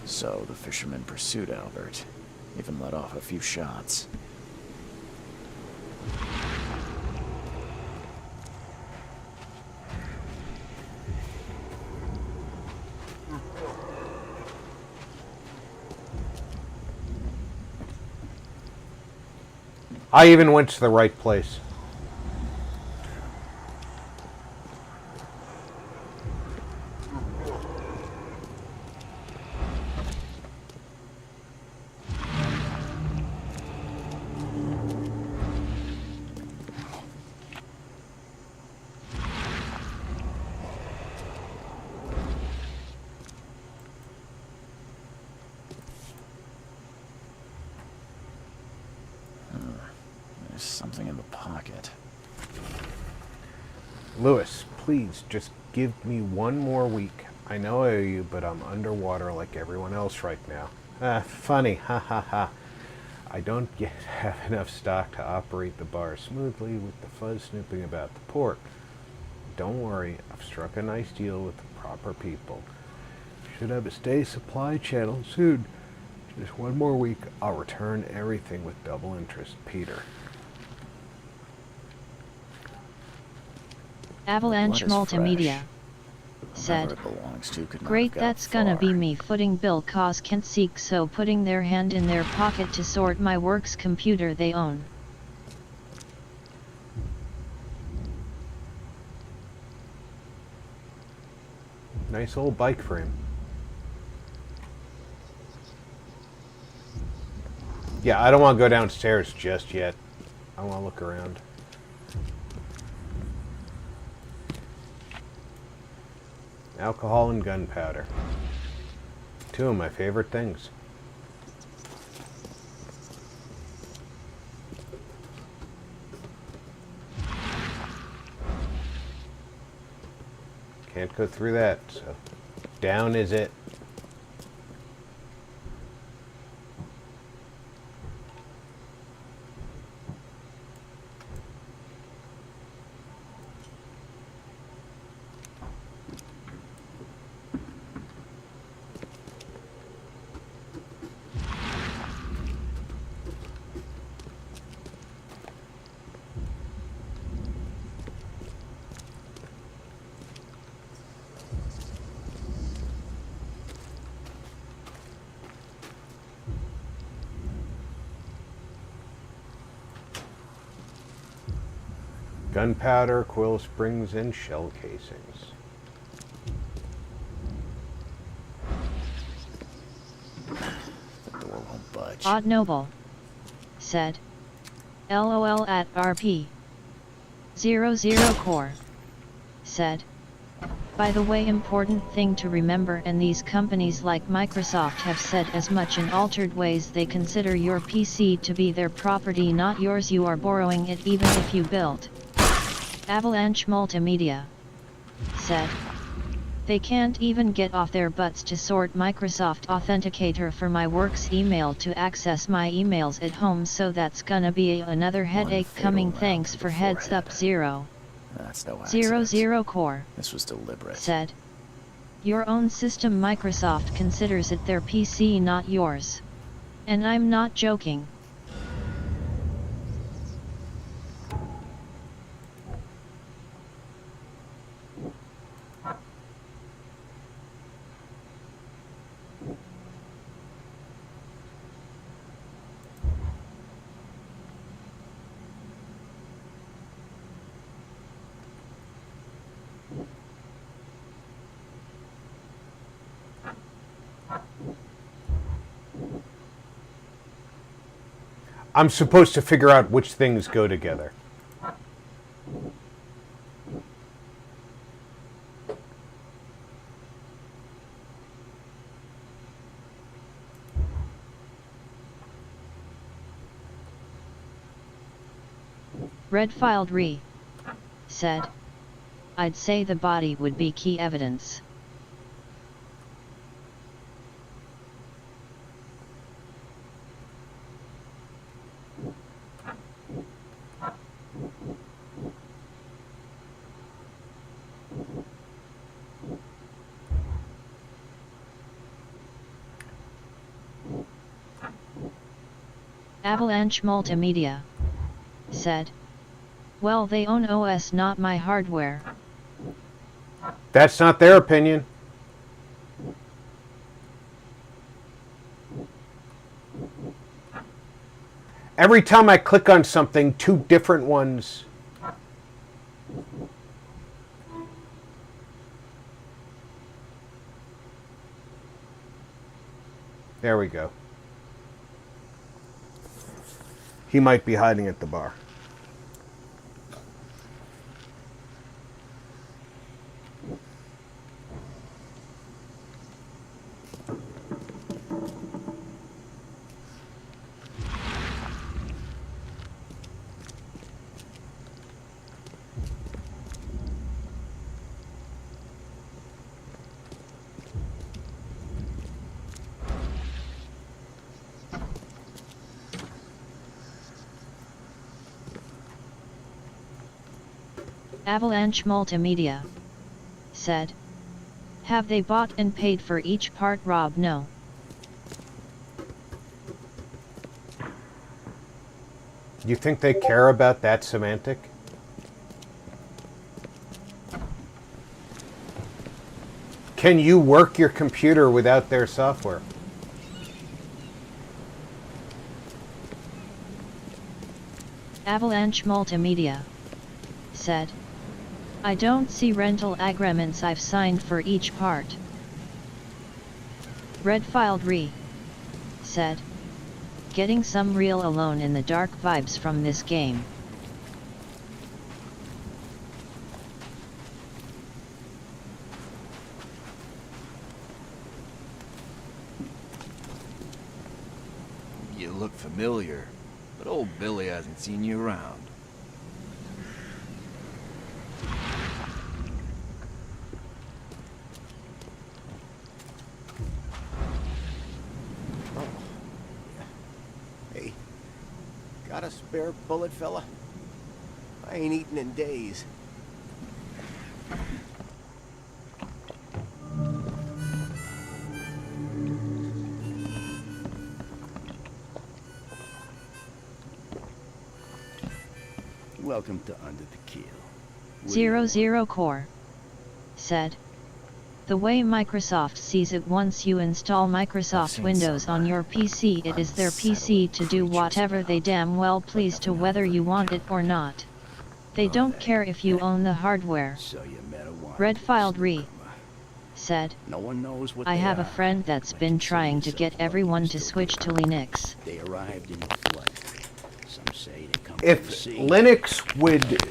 Speaker 3: So the fisherman pursued Albert, even let off a few shots.
Speaker 1: I even went to the right place.
Speaker 3: There's something in the pocket.
Speaker 1: Lewis, please, just give me one more week. I know I owe you, but I'm underwater like everyone else right now. Funny, ha ha ha. I don't yet have enough stock to operate the bar smoothly with the fuzz snooping about the port. Don't worry, I've struck a nice deal with the proper people. Should have a stay supply channel soon. Just one more week, I'll return everything with double interest. Peter.
Speaker 2: Avalanche
Speaker 3: Blood is
Speaker 2: Multimedia
Speaker 3: fresh.
Speaker 2: said,
Speaker 3: Whoever it belongs to could not
Speaker 2: great,
Speaker 3: have got
Speaker 2: that's gonna be
Speaker 3: far.
Speaker 2: me footing bill cause can't seek, so putting their hand in their pocket to sort my works computer they own.
Speaker 1: Nice old bike frame. Yeah, I don't want to go downstairs just yet. I want to look around. Alcohol and gunpowder. Two of my favorite things. Can't go through that, so down is it. Gunpowder, coil springs, and shell casings.
Speaker 3: The door won't budge.
Speaker 2: Odd Noble said, LOL at RP. 00 Core said, by the way, important thing to remember, and these companies like Microsoft have said as much in altered ways, they consider your PC to be their property, not yours. You are borrowing it even if you built. Avalanche Multimedia said, They can't even get off their butts to sort Microsoft Authenticator for my work's email to access my emails at home, so that's gonna be another headache coming. Thanks for heads up, Zero.
Speaker 3: That's no
Speaker 2: Zero
Speaker 3: accident.
Speaker 2: Core
Speaker 3: This was deliberate.
Speaker 2: said. Your own system, Microsoft considers it their PC, not yours. And I'm not joking.
Speaker 1: I'm supposed to figure out which things go together.
Speaker 2: Red filed Re said. I'd say the body would be key evidence. Avalanche Multimedia said. Well, they own OS, not my hardware.
Speaker 1: That's not their opinion. Every time I click on something, two different ones. There we go. He might be hiding at the bar.
Speaker 2: Avalanche Multimedia said. Have they bought and paid for each part, Rob? No.
Speaker 1: You think they care about that semantic? Can you work your computer without their software?
Speaker 2: Avalanche Multimedia said. I don't see rental agreements I've signed for each part. Red filed Re said. Getting some real Alone in the Dark vibes from this game.
Speaker 5: You look familiar, but old Billy hasn't seen you around.
Speaker 11: Hey, got a spare bullet, fella? I ain't eaten in days. Welcome to Under the Kill.
Speaker 2: Zero Core said. The way Microsoft sees it, once you install Microsoft Windows on your PC, it is their PC to do whatever they damn well please to, whether you want it or not. They don't care if you own the hardware. Red filed Re said.
Speaker 11: No one knows what
Speaker 2: I have a friend that's been trying to get everyone to switch to Linux.
Speaker 11: They arrived in the flood. Some say they come
Speaker 1: If Linux would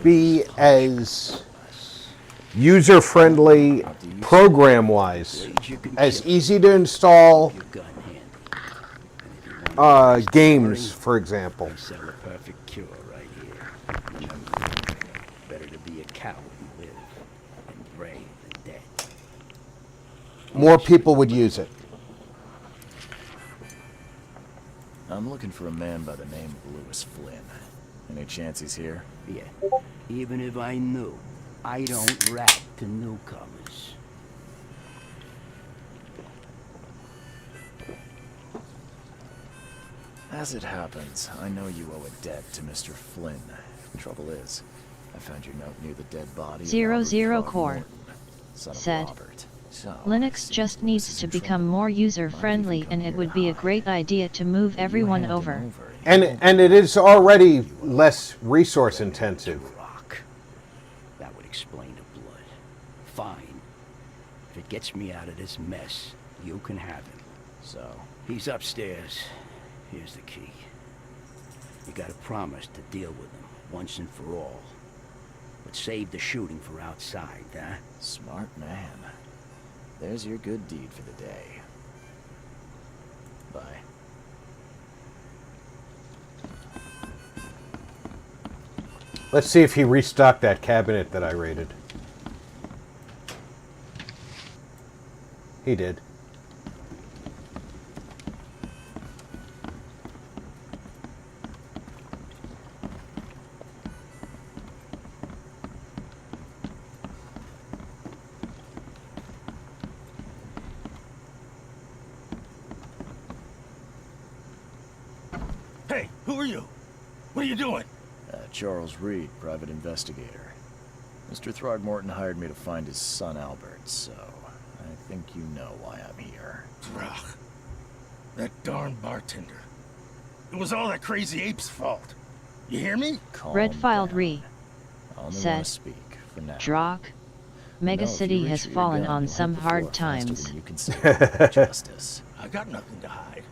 Speaker 1: be as user-friendly program-wise, as easy to install games, for example.
Speaker 11: Settle a perfect cure right here. Better to be a coward and live and brave than dead.
Speaker 1: more people would use it.
Speaker 3: I'm looking for a man by the name of Lewis Flynn. Any chance he's here?
Speaker 15: Yeah. Even if I knew, I don't rat to newcomers.
Speaker 3: As it happens, I know you owe a debt to Mr. Flynn. Trouble is, I found your note near the dead body of Albert
Speaker 2: 00 Core
Speaker 3: Throckmorton, son of
Speaker 2: said,
Speaker 3: Robert. So,
Speaker 2: Linux just needs to become more user-friendly, and it would be a great idea to move everyone over.
Speaker 1: And it is already less resource intensive.
Speaker 15: Rock. That would explain the blood. Fine. If it gets me out of this mess, you can have him.
Speaker 3: So,
Speaker 15: he's upstairs. Here's the key. You gotta promise to deal with him once and for all. But save the shooting for outside, huh?
Speaker 3: Smart man. There's your good deed for the day. Bye.
Speaker 1: Let's see if he restocked that cabinet that I raided. He did.
Speaker 11: Hey, who are you? What are you doing?
Speaker 3: Charles Reed, private investigator. Mr. Throgmorton hired me to find his son Albert, so I think you know why I'm here.
Speaker 11: Ugh. That darn bartender. It was all that crazy ape's fault. You hear me?
Speaker 2: Red Filed Re
Speaker 3: Only
Speaker 2: said,
Speaker 3: wanna speak for now.
Speaker 2: Drock, Megacity has fallen on some hard times.
Speaker 3: You consider justice.
Speaker 11: I got nothing to hide.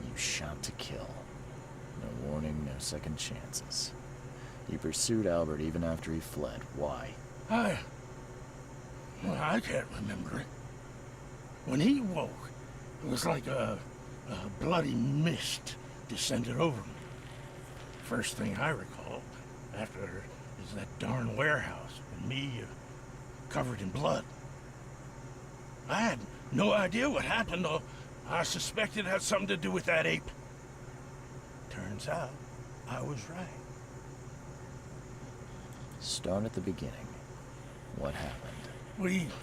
Speaker 3: You shot to kill. No warning, no second chances. You pursued Albert even after he fled. Why?
Speaker 11: I can't remember it. When he woke, it was like a bloody mist descended over me. First thing I recall after is that darn warehouse and me covered in blood. I had no idea what happened, though. I suspected it had something to do with that ape. Turns out, I was right.
Speaker 3: Start at the beginning. What happened?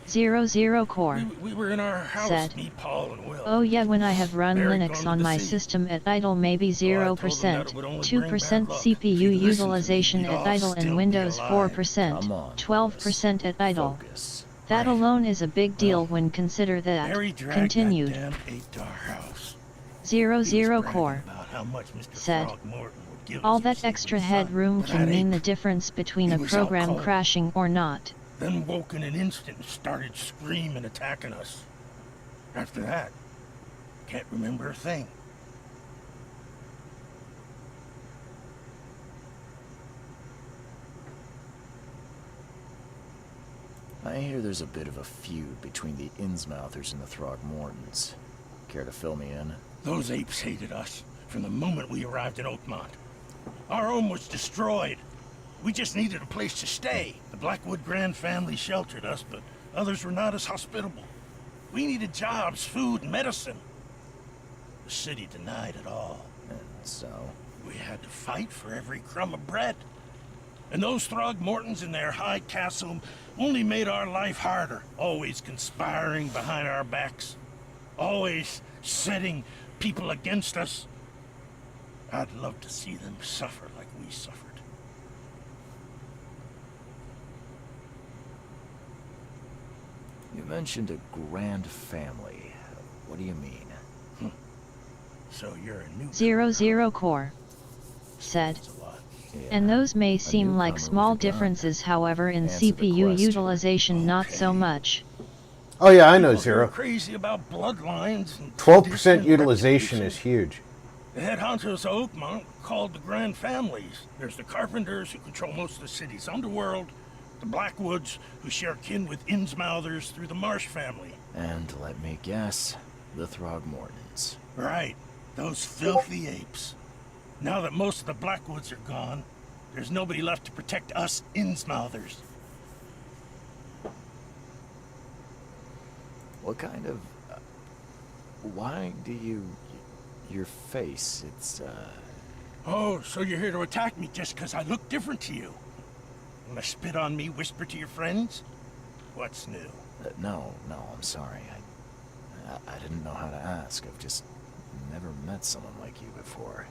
Speaker 2: 00 Core
Speaker 11: We were in our house,
Speaker 2: said,
Speaker 11: me, Paul, and Will.
Speaker 2: oh yeah, when I have run
Speaker 11: Barry
Speaker 2: Linux
Speaker 11: gone
Speaker 2: on
Speaker 11: to
Speaker 2: my
Speaker 11: sea.
Speaker 2: system at idle maybe 0%, 2% CPU utilization at idle and Windows 4%, 12% at idle. That alone is a big deal when consider that,
Speaker 11: Barry dragged
Speaker 2: continued.
Speaker 11: that damn ape to our house.
Speaker 2: 00 Core
Speaker 11: About how much Mr.
Speaker 2: said,
Speaker 11: Throgmorton would give
Speaker 2: all
Speaker 11: us
Speaker 2: that
Speaker 11: for
Speaker 2: extra
Speaker 11: saving his son.
Speaker 2: headroom
Speaker 11: But
Speaker 2: can
Speaker 11: that
Speaker 2: mean the
Speaker 11: ape,
Speaker 2: difference between
Speaker 11: he
Speaker 2: a
Speaker 11: was out
Speaker 2: program
Speaker 11: cold.
Speaker 2: crashing or not.
Speaker 11: Then woke in an instant and started screaming, attacking us. After that, can't remember a thing.
Speaker 3: I hear there's a bit of a feud between the Innsmouthers and the Throgmortons. Care to fill me in?
Speaker 11: Those apes hated us from the moment we arrived in Oakmont. Our home was destroyed. We just needed a place to stay. The Blackwood Grand family sheltered us, but others were not as hospitable. We needed jobs, food, and medicine. The city denied it all.
Speaker 3: And so?
Speaker 11: We had to fight for every crumb of bread. And those Throgmortons in their high castle only made our life harder, always conspiring behind our backs, always setting people against us. I'd love to see them suffer like we suffered.
Speaker 3: You mentioned a grand family. What do you mean?
Speaker 11: So you're a new
Speaker 2: 00 Core said, and those may seem like small differences, however in CPU utilization not so much.
Speaker 1: Oh yeah, I know
Speaker 11: People
Speaker 1: Zero.
Speaker 11: are crazy about bloodlines. And
Speaker 1: 12% utilization is huge.
Speaker 11: The head honchos of Oakmont called the Grand Families. There's the Carpenters, who control most of the city's underworld, the Blackwoods, who share kin with Innsmouthers through the Marsh family.
Speaker 3: And let me guess, the Throgmortons.
Speaker 11: Right, those filthy apes. Now that most of the Blackwoods are gone, there's nobody left to protect us Innsmouthers.
Speaker 3: What kind of... why do you... your face, it's,
Speaker 11: Oh, so you're here to attack me just because I look different to you? Wanna spit on me, whisper to your friends? What's new?
Speaker 3: No, I'm sorry. I didn't know how to ask. I've just never met someone like you before.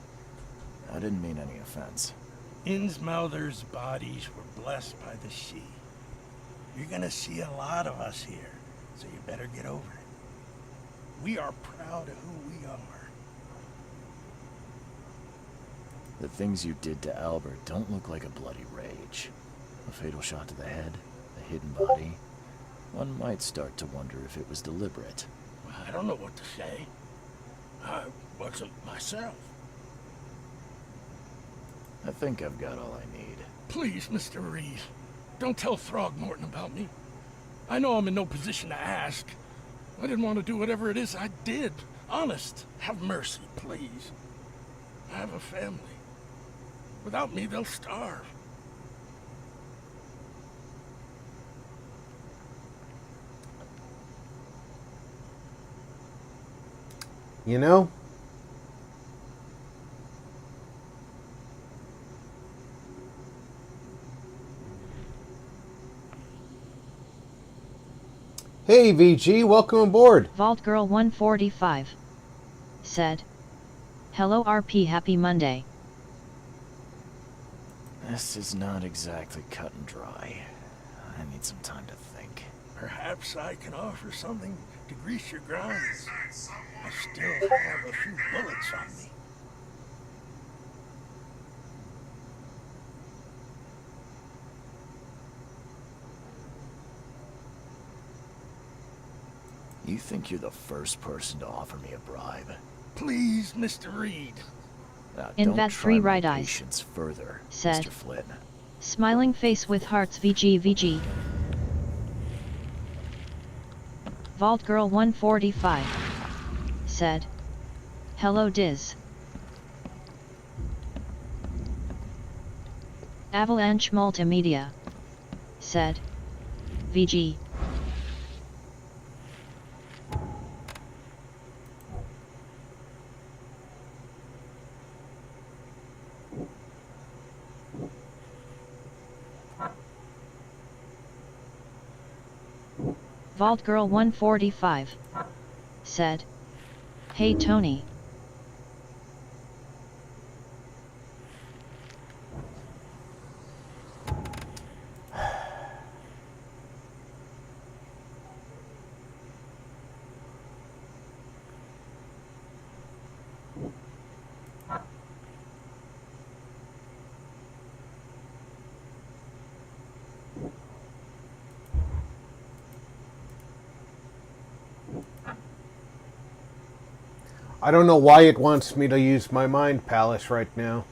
Speaker 3: I didn't mean any offense.
Speaker 11: Innsmouther's bodies were blessed by the sea. You're gonna see a lot of us here, so you better get over it. We are proud of who we are.
Speaker 3: The things you did to Albert don't look like a bloody rage. A fatal shot to the head, a hidden body. One might start to wonder if it was deliberate.
Speaker 11: I don't know what to say. I wasn't myself.
Speaker 3: I think I've got all I need.
Speaker 11: Please, Mr. Reed, don't tell Throgmorton about me. I know I'm in no position to ask. I didn't want to do whatever it is I did. Honest, have mercy, please. I have a family. Without me, they'll starve.
Speaker 1: You know, hey VG, welcome aboard.
Speaker 2: Vault Girl 145 said, "Hello RP, happy Monday."
Speaker 3: This is not exactly cut and dry. I need some time to think.
Speaker 11: Perhaps I can offer something to grease your grinds. I still have a few bullets on me.
Speaker 3: You think you're the first person to offer me a bribe?
Speaker 11: Please, Mr. Reed.
Speaker 3: Now,
Speaker 2: In
Speaker 3: don't
Speaker 2: that
Speaker 3: try
Speaker 2: three
Speaker 3: my
Speaker 2: right eyes,
Speaker 3: patience further,
Speaker 2: said,
Speaker 3: Mr. Flynn.
Speaker 2: smiling face with hearts VG. Vault Girl 145 said, "Hello Diz." Avalanche Multimedia said, VG. Vault Girl 145 said, "Hey Tony."
Speaker 1: I don't know why it wants me to use my mind palace right now.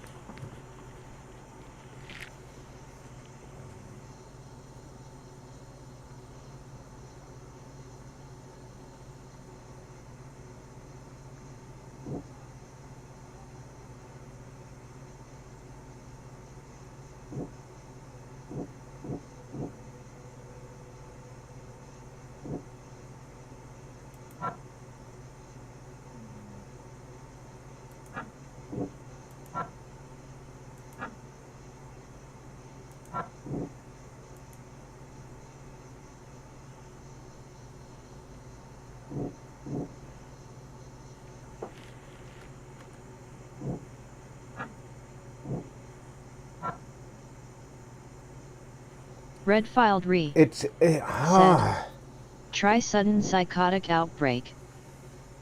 Speaker 2: Red filed re.
Speaker 1: Said,
Speaker 2: try sudden psychotic outbreak.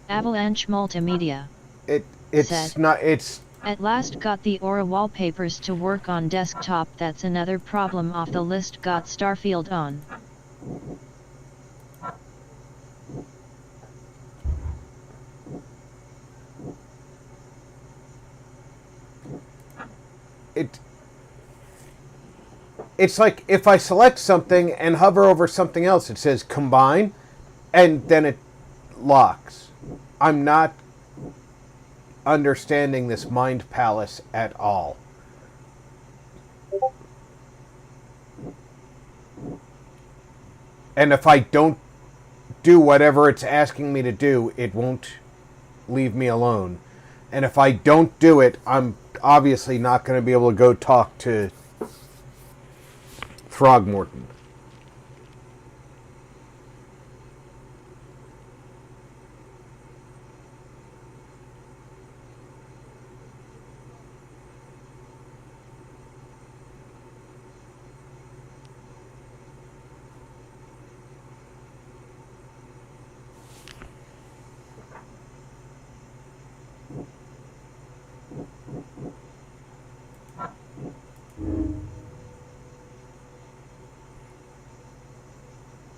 Speaker 2: Avalanche Multimedia.
Speaker 1: It's
Speaker 2: said,
Speaker 1: not. It's.
Speaker 2: At last got the Aura wallpapers to work on desktop. That's another problem off the list. Got Starfield on.
Speaker 1: It's like if I select something and hover over something else, it says combine, and then it locks. I'm not understanding this mind palace at all. And if I don't do whatever it's asking me to do, it won't leave me alone. And if I don't do it, I'm obviously not going to be able to go talk to Throgmorton.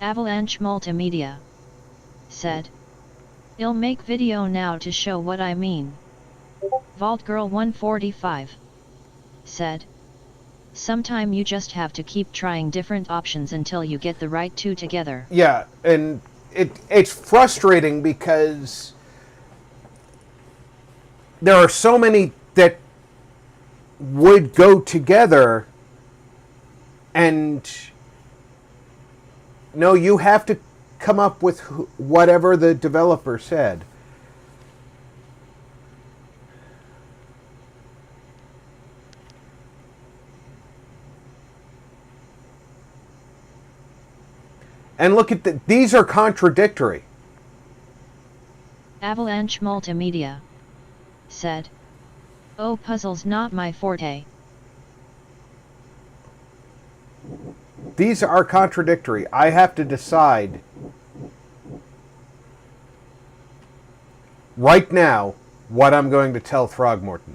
Speaker 2: Avalanche Multimedia said, "I'll make video now to show what I mean." Vault Girl 145 said, "Sometime you just have to keep trying different options until you get the right two together."
Speaker 1: Yeah, and it's frustrating because there are so many that would go together, and no, you have to come up with whatever the developer said. And look at these are contradictory.
Speaker 2: Avalanche Multimedia said, "Oh, puzzles not my forte."
Speaker 1: These are contradictory. I have to decide right now what I'm going to tell Throgmorton.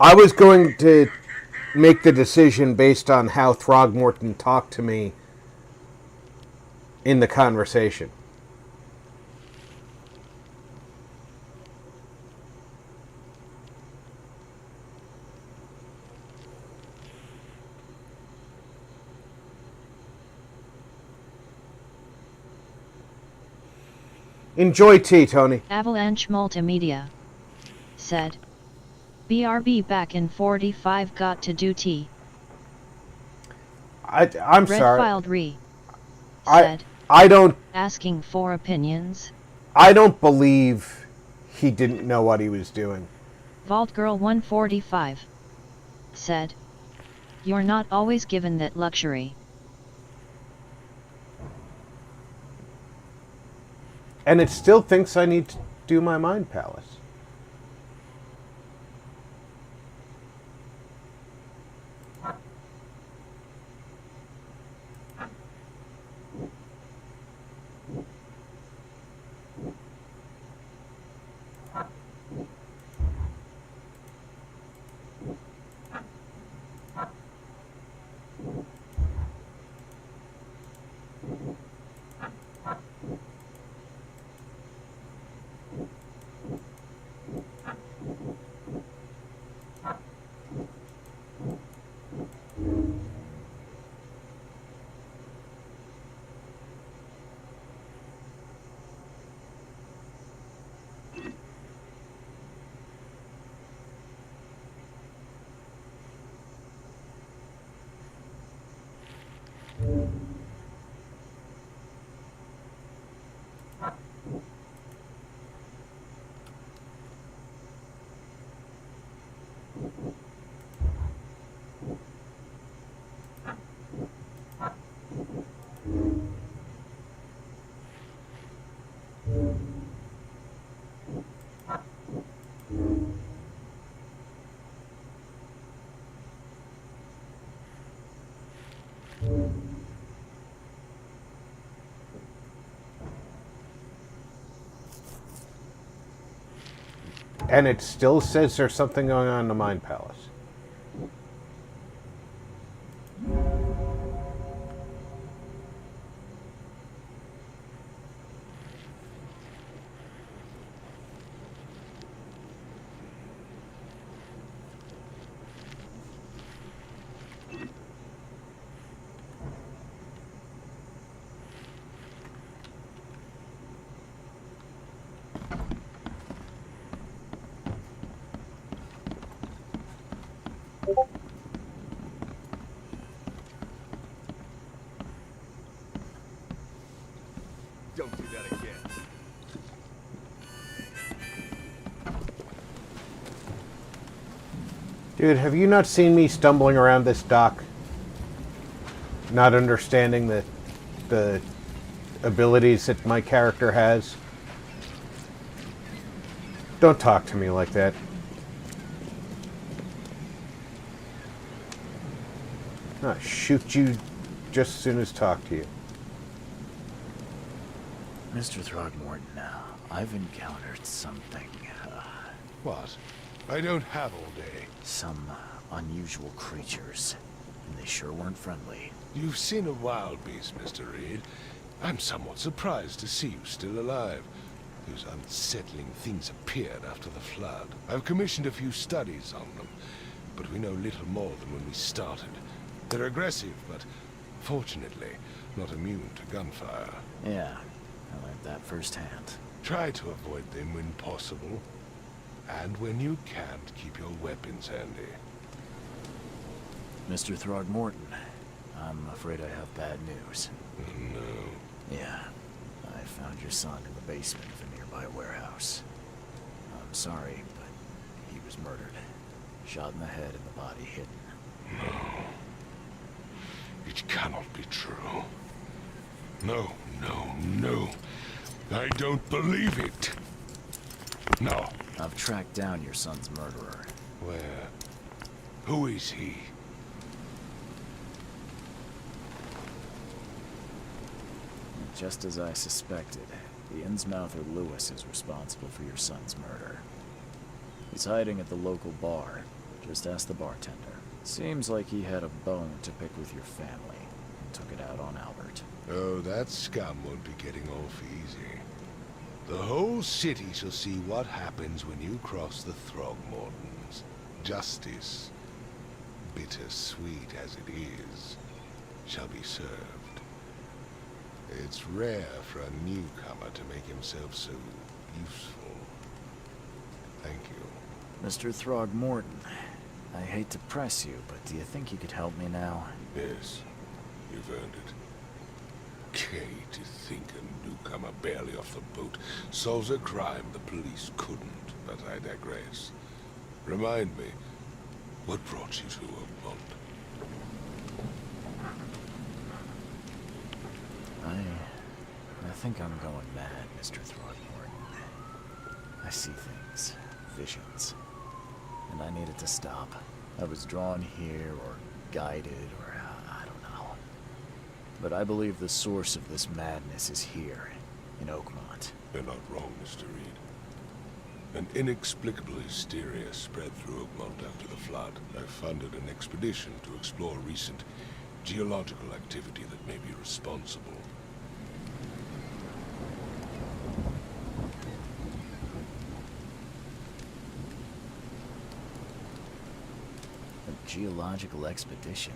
Speaker 1: I was going to make the decision based on how Throgmorton talked to me in the conversation. Enjoy tea, Tony.
Speaker 2: Avalanche Multimedia said, "BRB back in 45 got to do tea."
Speaker 1: I'm sorry.
Speaker 2: Red-filed Re said,
Speaker 1: I don't...
Speaker 2: asking for opinions.
Speaker 1: I don't believe he didn't know what he was doing.
Speaker 2: Vault Girl 145 said, "You're not always given that luxury."
Speaker 1: And it still thinks I need to do my Mind Palace. And it still says there's something going on in the Mind Palace.
Speaker 9: Don't do that again.
Speaker 1: Dude, have you not seen me stumbling around this dock? Not understanding the abilities that my character has? Don't talk to me like that. I'll shoot you just as soon as talk to you.
Speaker 3: Mr. Throgmorton, I've encountered something.
Speaker 7: What? I don't have all day.
Speaker 3: Some unusual creatures. And they sure weren't friendly.
Speaker 7: You've seen a wild beast, Mr. Reed. I'm somewhat surprised to see you still alive. Those unsettling things appeared after the flood. I've commissioned a few studies on them, but we know little more than when we started. They're aggressive, but fortunately not immune to gunfire.
Speaker 3: Yeah, I learned that firsthand.
Speaker 7: Try to avoid them when possible. And when you can't, keep your weapons handy.
Speaker 3: Mr. Throgmorton, I'm afraid I have bad news.
Speaker 7: No.
Speaker 3: Yeah, I found your son in the basement of a nearby warehouse. I'm sorry, but he was murdered. Shot in the head and the body hidden.
Speaker 7: No. It cannot be true. No, no, no. I don't believe it. No.
Speaker 3: I've tracked down your son's murderer.
Speaker 7: Where? Who is he?
Speaker 3: Just as I suspected, the Innsmouther Lewis is responsible for your son's murder. He's hiding at the local bar. Just ask the bartender. Seems like he had a bone to pick with your family, and took it out on Albert.
Speaker 7: Oh, that scum won't be getting off easy. The whole city shall see what happens when you cross the Throgmortons. Justice, bittersweet as it is, shall be served. It's rare for a newcomer to make himself so useful. Thank you.
Speaker 3: Mr. Throgmorton, I hate to press you, but do you think you could help me now?
Speaker 7: Yes, you've earned it. Okay, to think a newcomer barely off the boat solves a crime the police couldn't, but I digress. Remind me, what brought you to Oakmont?
Speaker 3: I think I'm going mad, Mr. Throgmorton. I see things, visions, and I needed to stop. I was drawn here, or guided, or I don't know. But I believe the source of this madness is here, in Oakmont.
Speaker 7: You're not wrong, Mr. Reed. An inexplicable hysteria spread through Oakmont after the flood. I funded an expedition to explore recent geological activity that may be responsible.
Speaker 3: A geological expedition?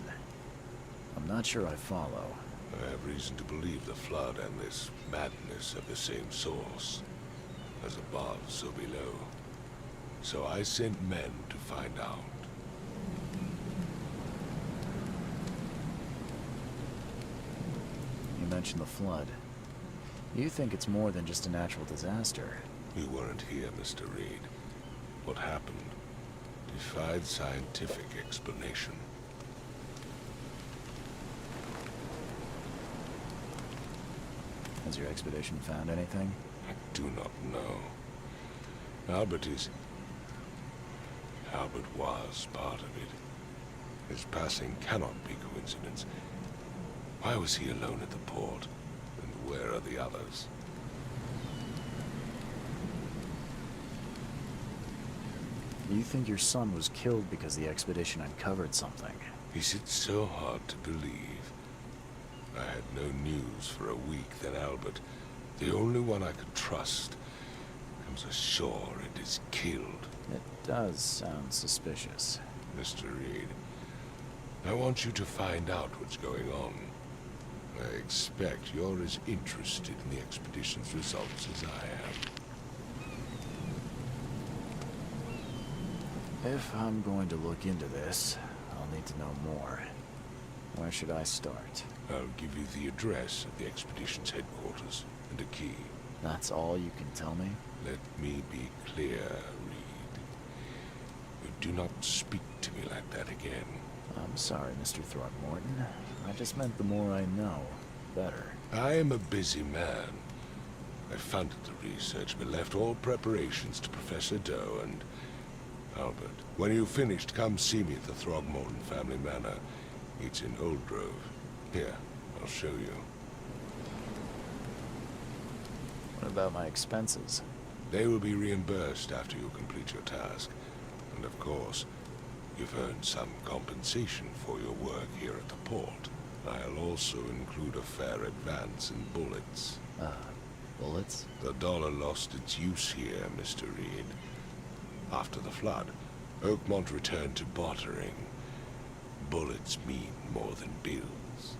Speaker 3: I'm not sure I follow.
Speaker 7: I have reason to believe the flood and this madness have the same source. As above, so below. So I sent men to find out.
Speaker 3: You mentioned the flood. You think it's more than just a natural disaster?
Speaker 7: You weren't here, Mr. Reed. What happened defied scientific explanation.
Speaker 3: Has your expedition found anything?
Speaker 7: I do not know. Albert was part of it. His passing cannot be coincidence. Why was he alone at the port? And where are the others?
Speaker 3: You think your son was killed because the expedition uncovered something?
Speaker 7: Is it so hard to believe? I had no news for a week, then Albert, the only one I could trust, comes ashore and is killed.
Speaker 3: It does sound suspicious.
Speaker 7: Mr. Reed, I want you to find out what's going on. I expect you're as interested in the expedition's results as I am.
Speaker 3: If I'm going to look into this, I'll need to know more. Where should I start?
Speaker 7: I'll give you the address of the expedition's headquarters and a key.
Speaker 3: That's all you can tell me?
Speaker 7: Let me be clear, Reed. Do not speak to me like that again.
Speaker 3: I'm sorry, Mr. Throckmorton. I just meant the more I know, better.
Speaker 7: I am a busy man. I funded the research, but left all preparations to Professor Doe and Albert. When you've finished, come see me at the Throgmorton family manor. It's in Old Grove. Here, I'll show you.
Speaker 3: What about my expenses?
Speaker 7: They will be reimbursed after you complete your task. And of course, you've earned some compensation for your work here at the port. I'll also include a fair advance in bullets.
Speaker 3: Bullets?
Speaker 7: The dollar lost its use here, Mr. Reed. After the flood, Oakmont returned to bartering. Bullets mean more than bills.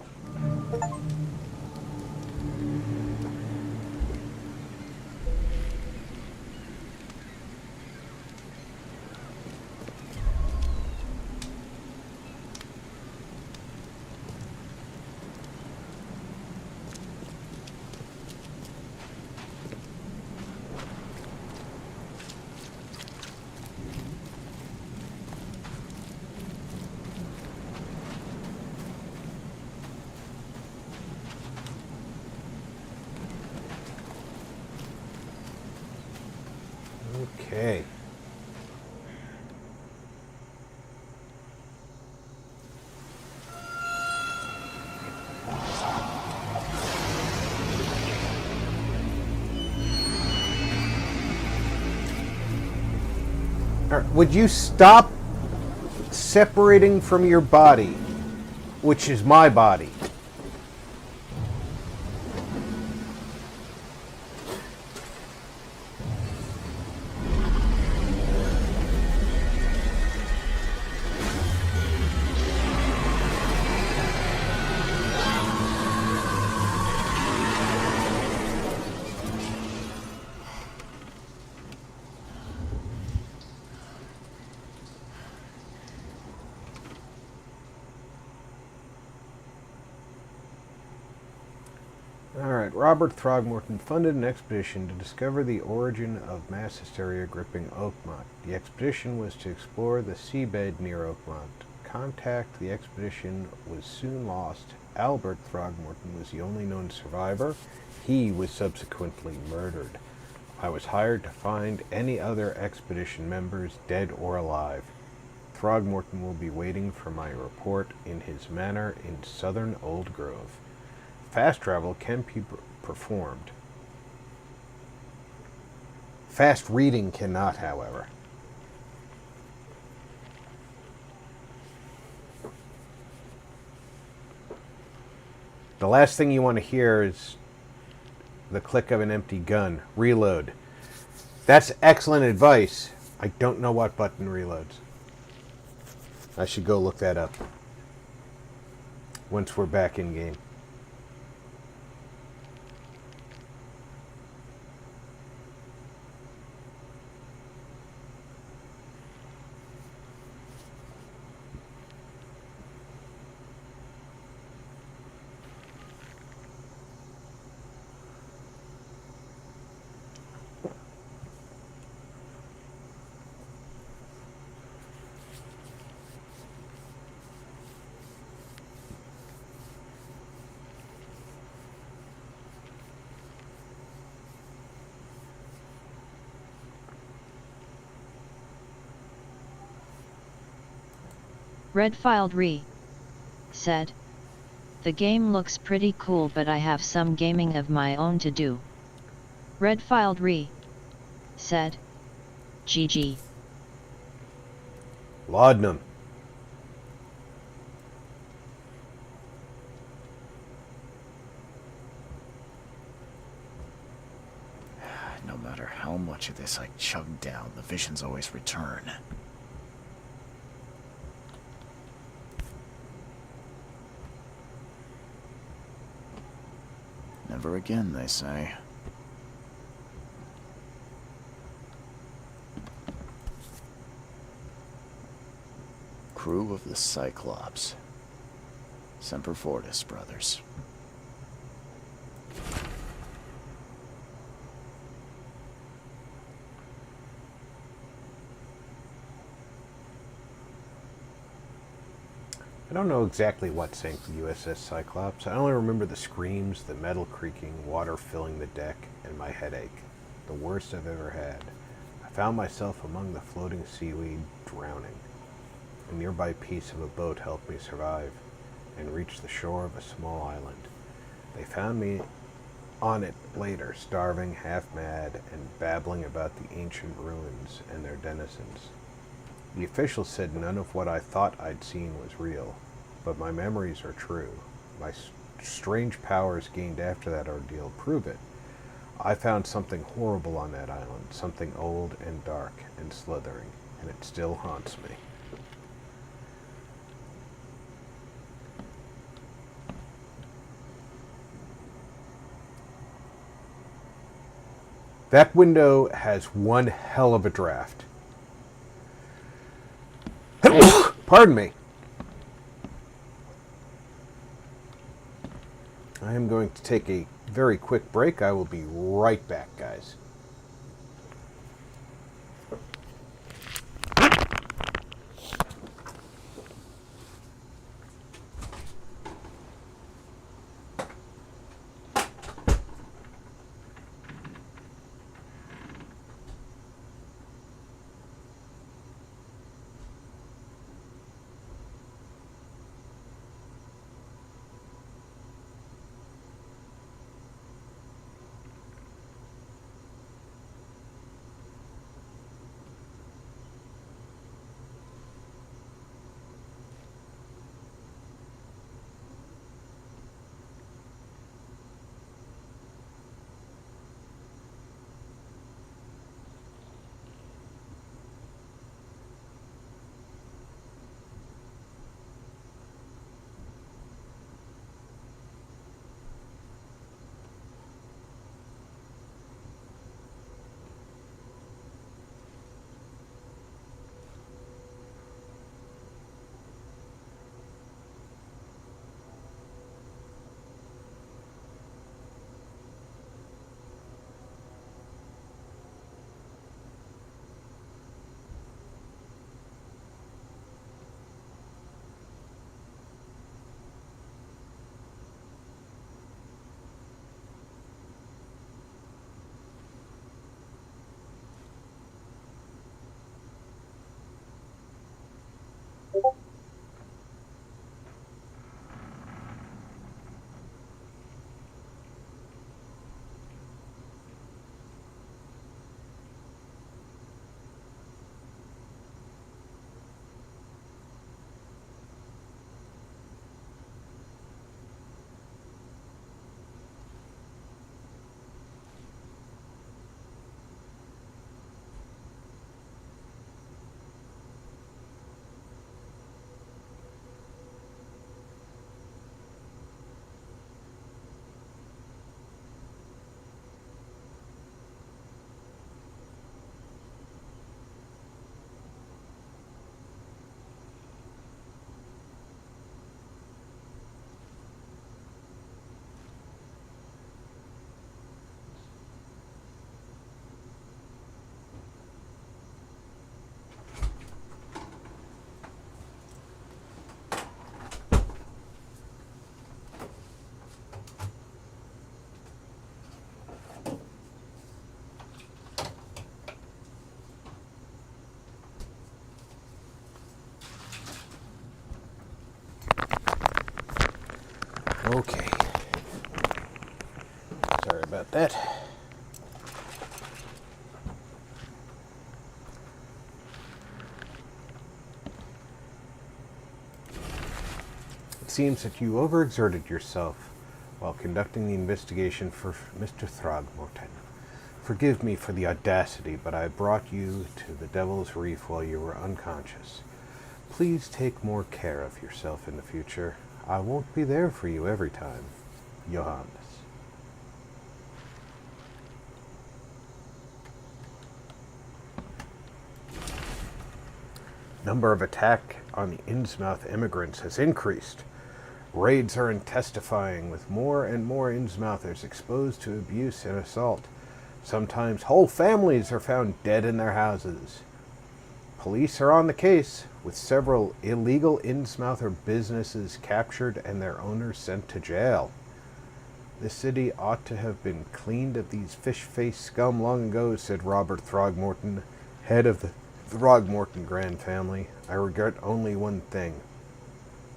Speaker 1: Okay. All right, would you stop separating from your body, which is my body? Alright, Robert Throgmorton funded an expedition to discover the origin of mass hysteria gripping Oakmont. The expedition was to explore the seabed near Oakmont. Contact the expedition was soon lost. Albert Throgmorton was the only known survivor. He was subsequently murdered. I was hired to find any other expedition members, dead or alive. Throgmorton will be waiting for my report in his manor in southern Old Grove. Fast travel can be performed. Fast reading cannot, however. The last thing you want to hear is the click of an empty gun. Reload. That's excellent advice. I don't know what button reloads. I should go look that up once we're back in game.
Speaker 2: Redfiled Re said, "The game looks pretty cool, but I have some gaming of my own to do." Redfiled Re said, "GG."
Speaker 1: Laudanum.
Speaker 3: No matter how much of this I chug down, the visions always return. Never again, they say. Crew of the Cyclops. Semper Fortis, brothers.
Speaker 1: I don't know exactly what sank the USS Cyclops. I only remember the screams, the metal creaking, water filling the deck, and my headache. The worst I've ever had. I found myself among the floating seaweed, drowning. A nearby piece of a boat helped me survive and reach the shore of a small island. They found me on it later, starving, half-mad, and babbling about the ancient ruins and their denizens. The officials said none of what I thought I'd seen was real, but my memories are true. My strange powers gained after that ordeal prove it. I found something horrible on that island, something old and dark and slithering, and it still haunts me. That window has one hell of a draft. Pardon me. I am going to take a very quick break. I will be right back, guys. Okay. Sorry about that. It seems that you overexerted yourself while conducting the investigation for Mr. Throgmorton. Forgive me for the audacity, but I brought you to the Devil's Reef while you were unconscious. Please take more care of yourself in the future. I won't be there for you every time. Johannes. Number of attack on the Innsmouth immigrants has increased. Raids are intensifying, with more and more Innsmouthers exposed to abuse and assault. Sometimes whole families are found dead in their houses. Police are on the case, with several illegal Innsmouther businesses captured and their owners sent to jail. The city ought to have been cleaned of these fish-faced scum long ago, said Robert Throgmorton, head of the Throgmorton Grand family. I regret only one thing.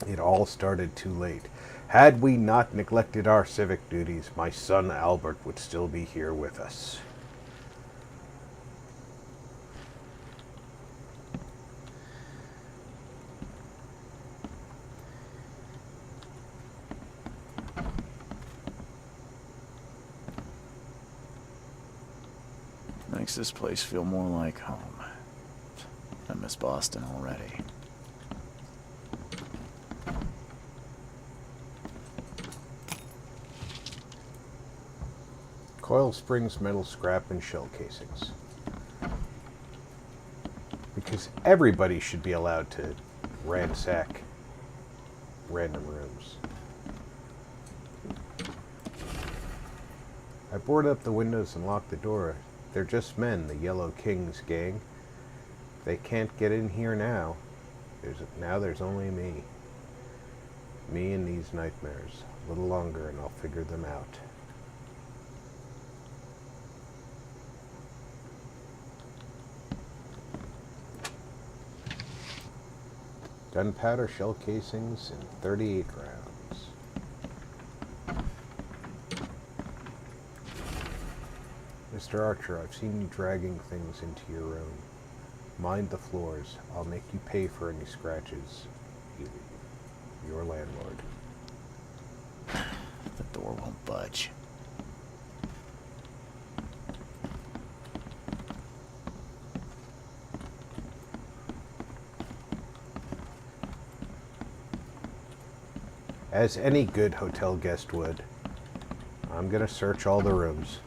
Speaker 1: It all started too late. Had we not neglected our civic duties, my son Albert would still be here with us.
Speaker 3: Makes this place feel more like home. I miss Boston already.
Speaker 1: Coil springs, metal scrap, and shell casings. Because everybody should be allowed to ransack random rooms. I boarded up the windows and locked the door. They're just men, the Yellow Kings gang. They can't get in here now. There's only me. Me and these nightmares. A little longer and I'll figure them out. Gunpowder, shell casings, and 38 rounds. Mr. Archer, I've seen you dragging things into your room. Mind the floors. I'll make you pay for any scratches. Your landlord.
Speaker 3: The door won't budge.
Speaker 1: As any good hotel guest would, I'm gonna search all the rooms.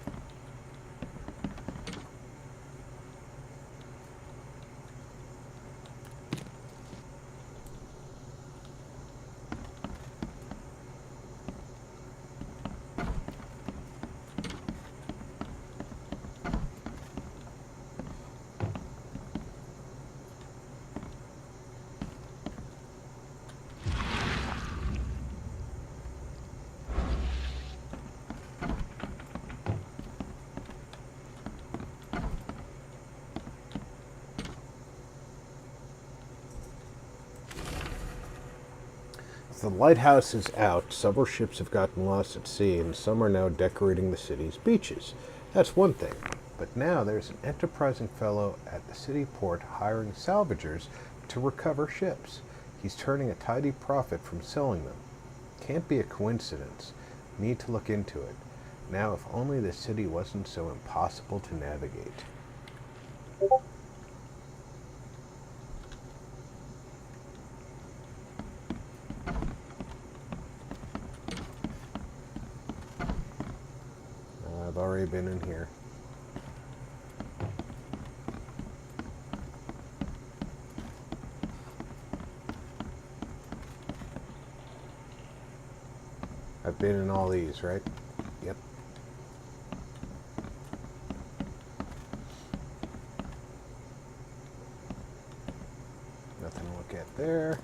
Speaker 1: The lighthouse is out, several ships have gotten lost at sea, and some are now decorating the city's beaches. That's one thing. But now there's an enterprising fellow at the city port hiring salvagers to recover ships. He's turning a tidy profit from selling them. Can't be a coincidence. Need to look into it. Now, if only the city wasn't so impossible to navigate. I've already been in here. I've been in all these, right? Yep. Nothing to look at there.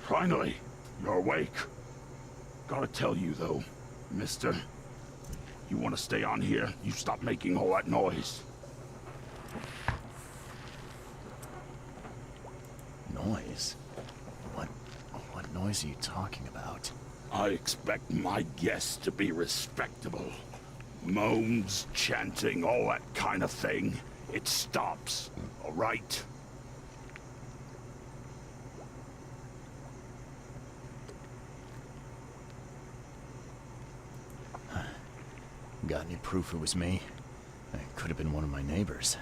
Speaker 11: Finally, you're awake. Gotta tell you though, mister. You want to stay on here, you stop making all that noise.
Speaker 3: Noise? What noise are you talking about?
Speaker 11: I expect my guests to be respectable. Moans, chanting, all that kind of thing. It stops, all right?
Speaker 3: Got any proof it was me? It could have been one of my neighbors.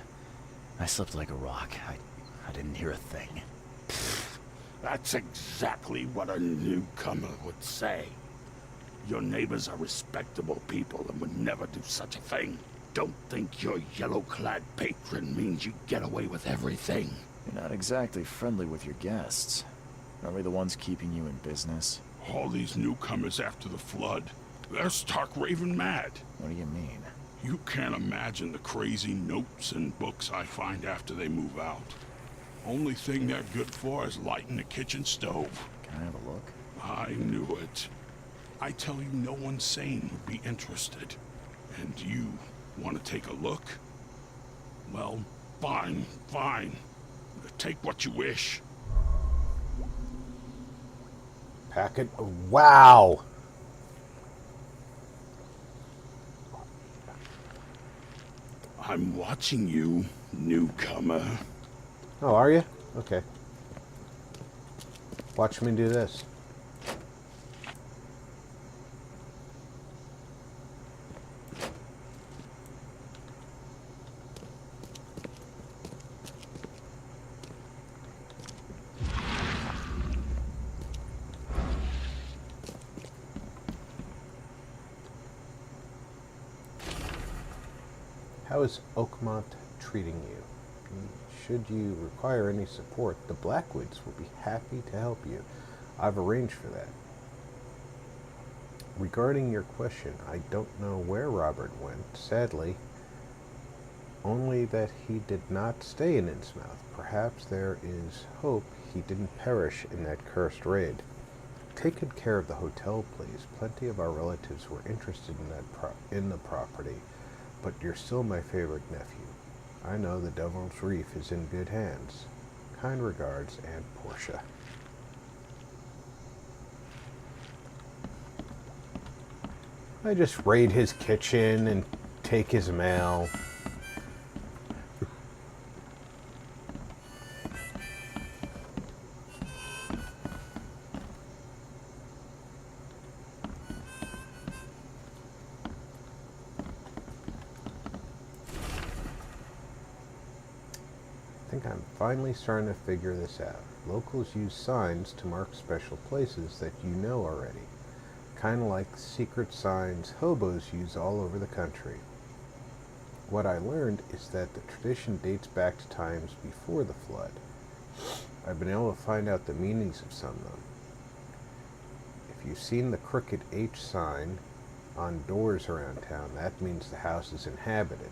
Speaker 3: I slept like a rock. I didn't hear a thing.
Speaker 11: That's exactly what a newcomer would say. Your neighbors are respectable people and would never do such a thing. Don't think your yellow-clad patron means you get away with everything.
Speaker 3: You're not exactly friendly with your guests. Are we the ones keeping you in business?
Speaker 11: All these newcomers after the flood, they're stark raving mad.
Speaker 3: What do you mean?
Speaker 11: You can't imagine the crazy notes and books I find after they move out. Only thing they're good for is lighting the kitchen stove.
Speaker 3: Can I have a look?
Speaker 11: I knew it. I tell you, no one sane would be interested. And you want to take a look? Well, fine, fine. Take what you wish.
Speaker 1: Packet. Wow.
Speaker 11: I'm watching you, newcomer.
Speaker 1: Oh, are you? Okay. Watch me do this. How is Oakmont treating you? Should you require any support, the Blackwoods will be happy to help you. I've arranged for that. Regarding your question, I don't know where Robert went, sadly. Only that he did not stay in Innsmouth. Perhaps there is hope he didn't perish in that cursed raid. Take good care of the hotel, please. Plenty of our relatives were interested in the property, but you're still my favorite nephew. I know the Devil's Reef is in good hands. Kind regards, Aunt Portia. I just raid his kitchen and take his mail. I think I'm finally starting to figure this out. Locals use signs to mark special places that you know already. Kind of like secret signs hobos use all over the country. What I learned is that the tradition dates back to times before the flood. I've been able to find out the meanings of some of them. If you've seen the crooked H sign on doors around town, that means the house is inhabited.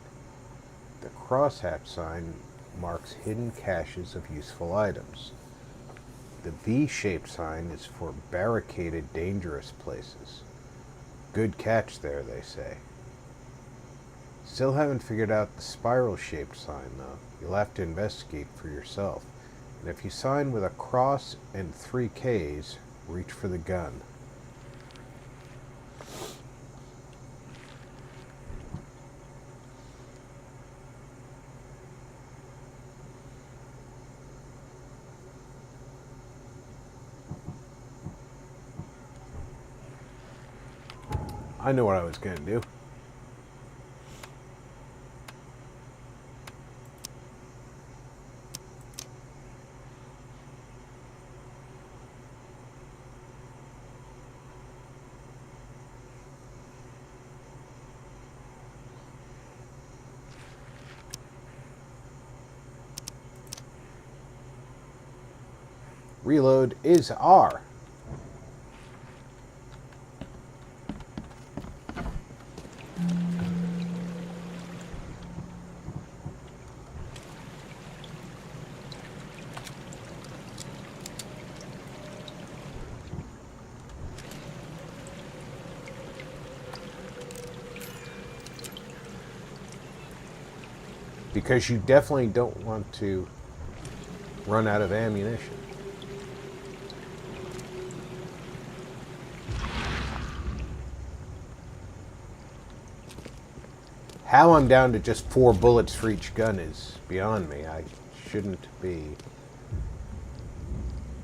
Speaker 1: The crosshatch sign marks hidden caches of useful items. The V-shaped sign is for barricaded, dangerous places. Good catch there, they say. Still haven't figured out the spiral-shaped sign, though. You'll have to investigate for yourself. And if you sign with a cross and 3 Ks, reach for the gun. I knew what I was going to do. Reload is R. Because you definitely don't want to run out of ammunition. How I'm down to just 4 bullets for each gun is beyond me. I shouldn't be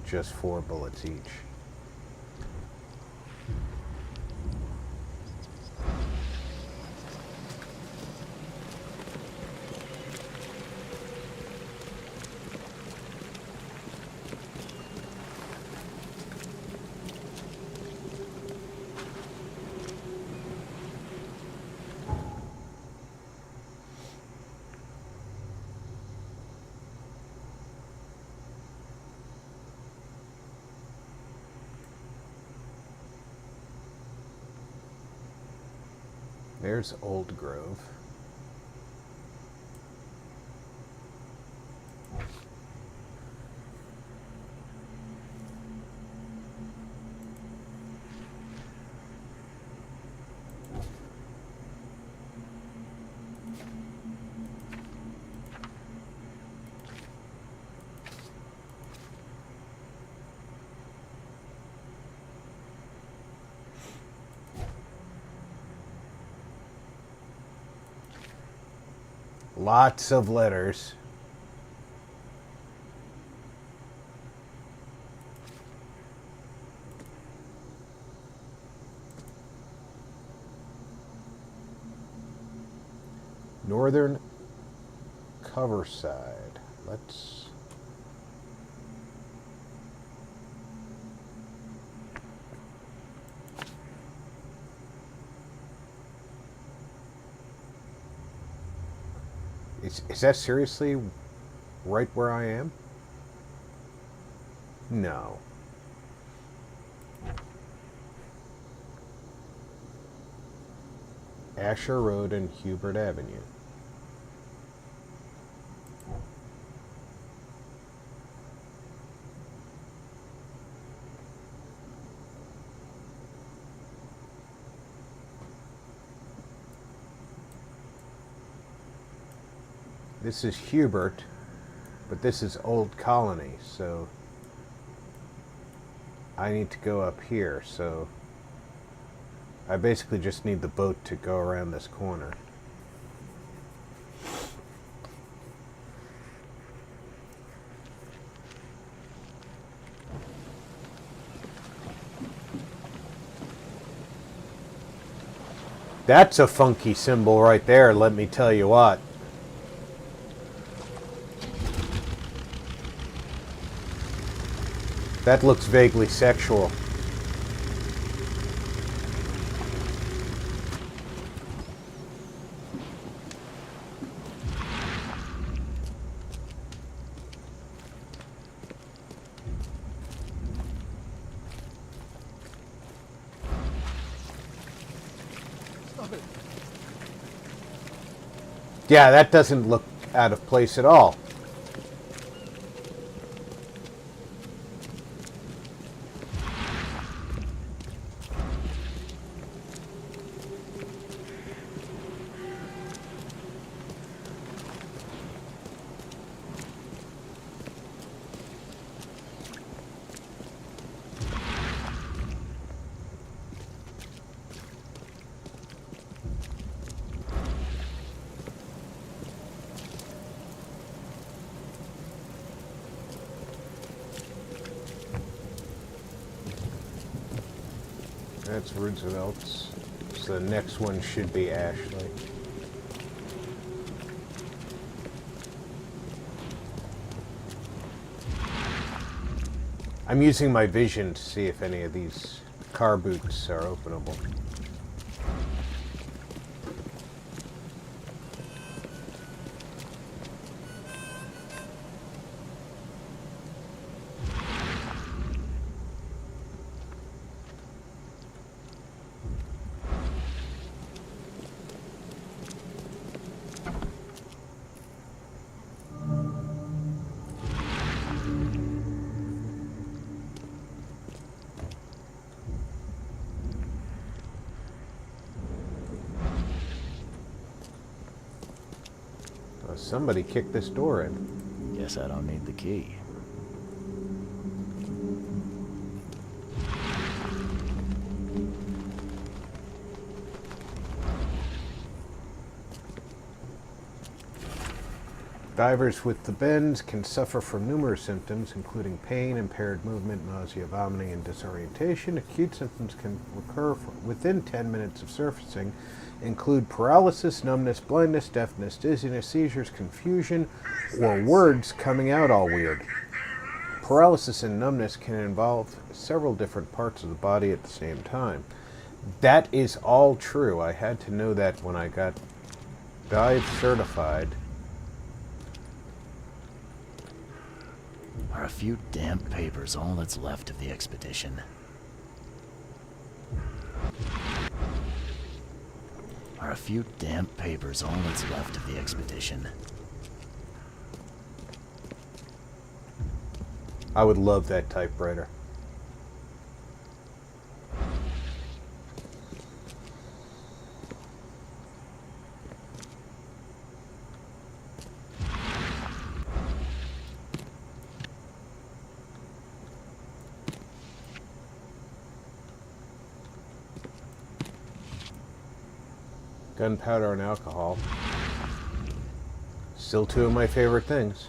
Speaker 1: just 4 bullets each. There's Old Grove. Lots of letters. Northern Coverside. Let's... Is that seriously right where I am? No. Asher Road and Hubert Avenue. This is Hubert, but this is Old Colony, so I need to go up here, so I basically just need the boat to go around this corner. That's a funky symbol right there, let me tell you what. That looks vaguely sexual. Yeah, that doesn't look out of place at all. That's Roosevelt's. So the next one should be Ashley. I'm using my vision to see if any of these car boots are openable. Somebody kicked this door in.
Speaker 3: Guess I don't need the key.
Speaker 1: Divers with the bends can suffer from numerous symptoms, including pain, impaired movement, nausea, vomiting, and disorientation. Acute symptoms can recur within 10 minutes of surfacing, include paralysis, numbness, blindness, deafness, dizziness, seizures, confusion, or words coming out all weird. Paralysis and numbness can involve several different parts of the body at the same time. That is all true. I had to know that when I got dive certified.
Speaker 3: Are a few damp papers all that's left of the expedition? Are a few damp papers all that's left of the expedition?
Speaker 1: I would love that typewriter. Gunpowder and alcohol. Still two of my favorite things.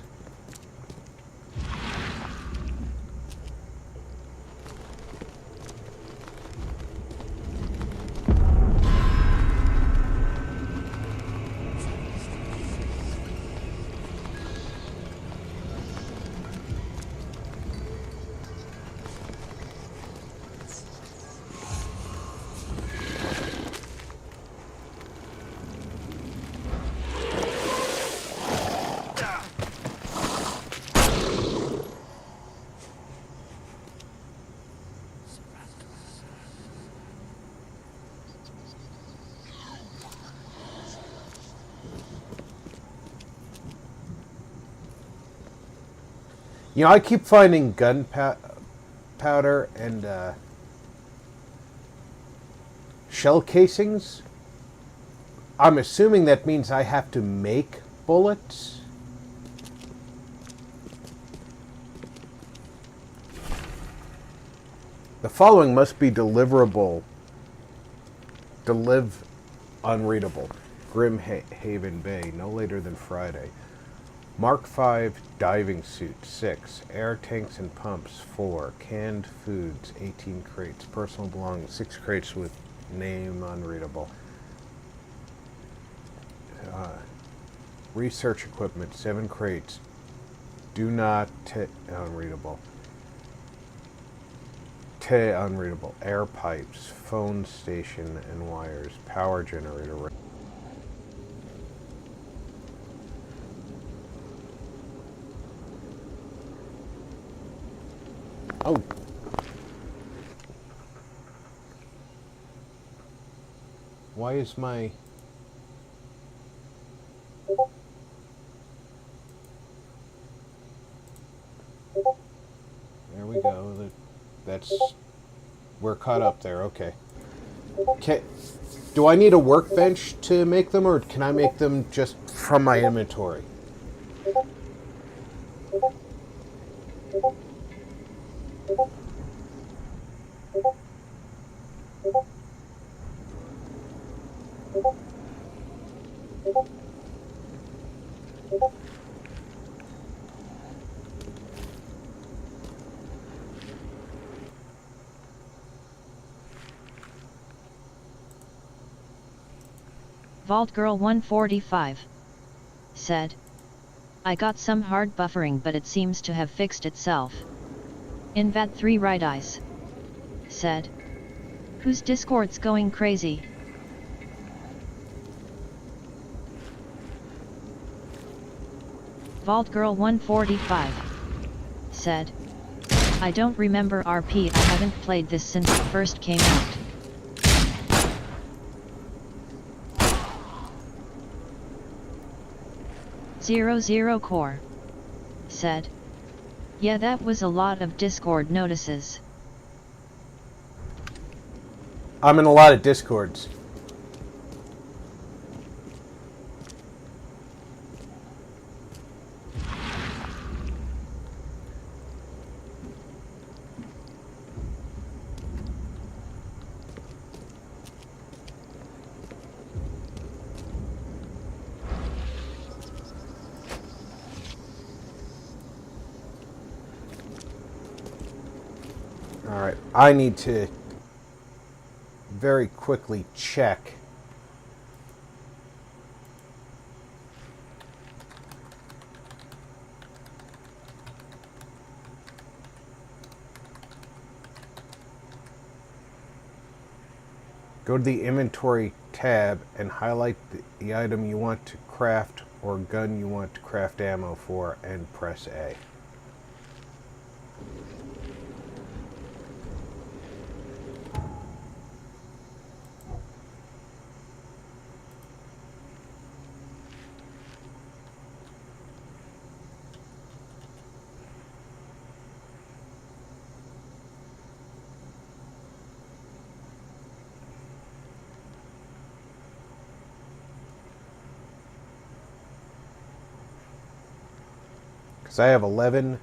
Speaker 1: You know, I keep finding gunpowder and shell casings. I'm assuming that means I have to make bullets. The following must be deliverable. Unreadable. Grimhaven Bay, no later than Friday. Mark 5 diving suit 6, air tanks and pumps 4, canned foods 18 crates, personal belongings 6 crates with name unreadable. Research equipment 7 crates, do not unreadable. Unreadable. Air pipes, phone station and wires, power generator. Oh. Why is my... There we go. That's... We're caught up there. Okay. Do I need a workbench to make them, or can I make them just from my inventory?
Speaker 2: Vault Girl 145 said, I got some hard buffering but it seems to have fixed itself. Invat 3 Right Eyes said, whose Discord's going crazy? Vault Girl 145 said, I don't remember RP, I haven't played this since it first came out. Zero Core said, yeah, that was a lot of Discord notices.
Speaker 1: I'm in a lot of Discords. Alright, I need to very quickly check. Go to the inventory tab and highlight the item you want to craft or gun you want to craft ammo for and press A. Because I have 11.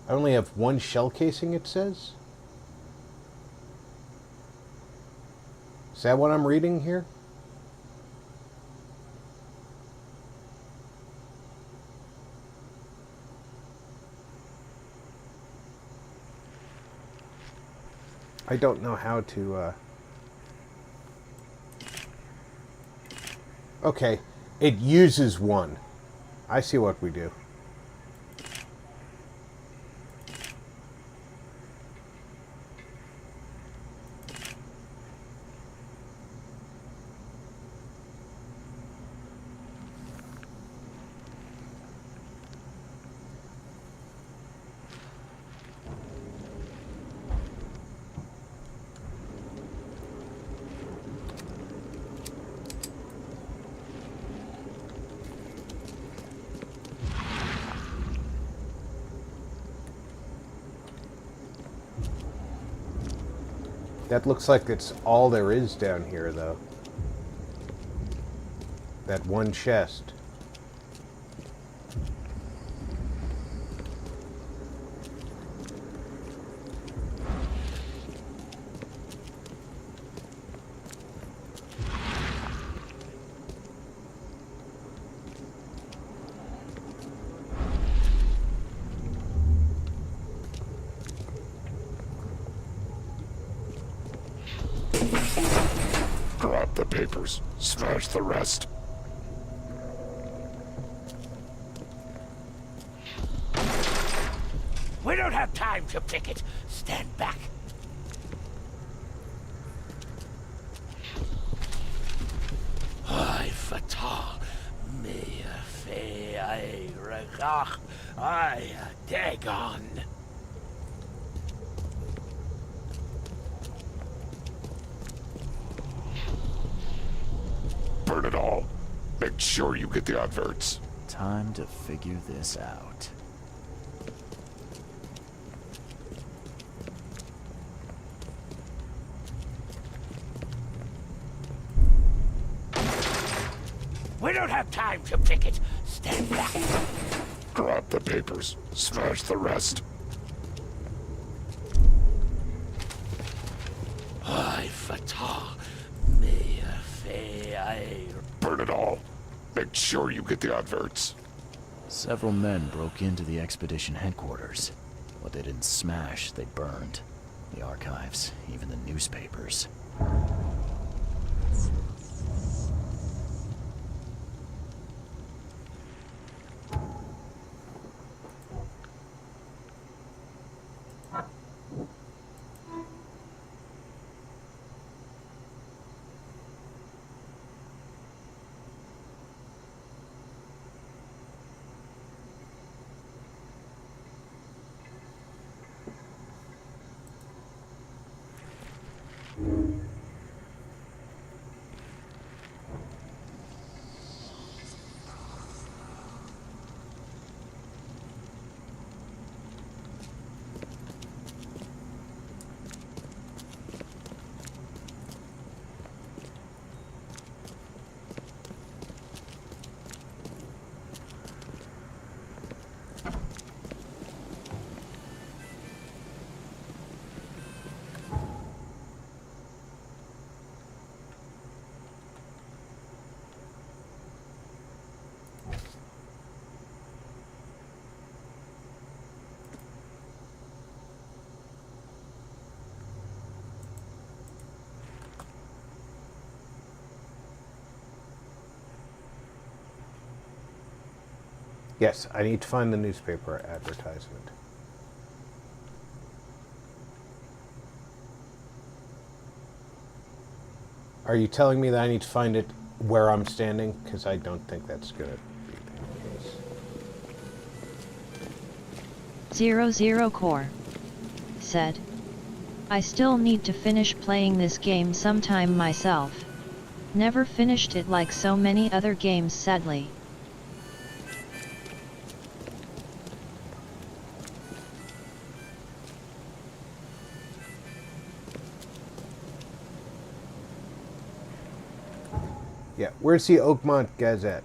Speaker 1: I only have one shell casing, it says. Is that what I'm reading here? I don't know how to, Okay, it uses one. I see what we do. That looks like it's all there is down here, though. That one chest.
Speaker 7: Grab the papers, smash the rest.
Speaker 15: We don't have time to picket. Stand back. I fatal. Me fe I regach. I dagon.
Speaker 7: Burn it all. Make sure you get the adverts.
Speaker 3: Time to figure this out.
Speaker 15: We don't have time to picket. Stand back.
Speaker 7: Grab the papers, smash the rest.
Speaker 15: I fatal. Me fe I.
Speaker 7: Burn it all. Make sure you get the adverts.
Speaker 3: Several men broke into the expedition headquarters. What they didn't smash, they burned. The archives, even the newspapers.
Speaker 1: Yes, I need to find the newspaper advertisement. Are you telling me that I need to find it where I'm standing? Because I don't think that's going to be the case.
Speaker 2: 00 Core said, I still need to finish playing this game sometime myself. Never finished it like so many other games, sadly.
Speaker 1: Yeah, where's the Oakmont Gazette?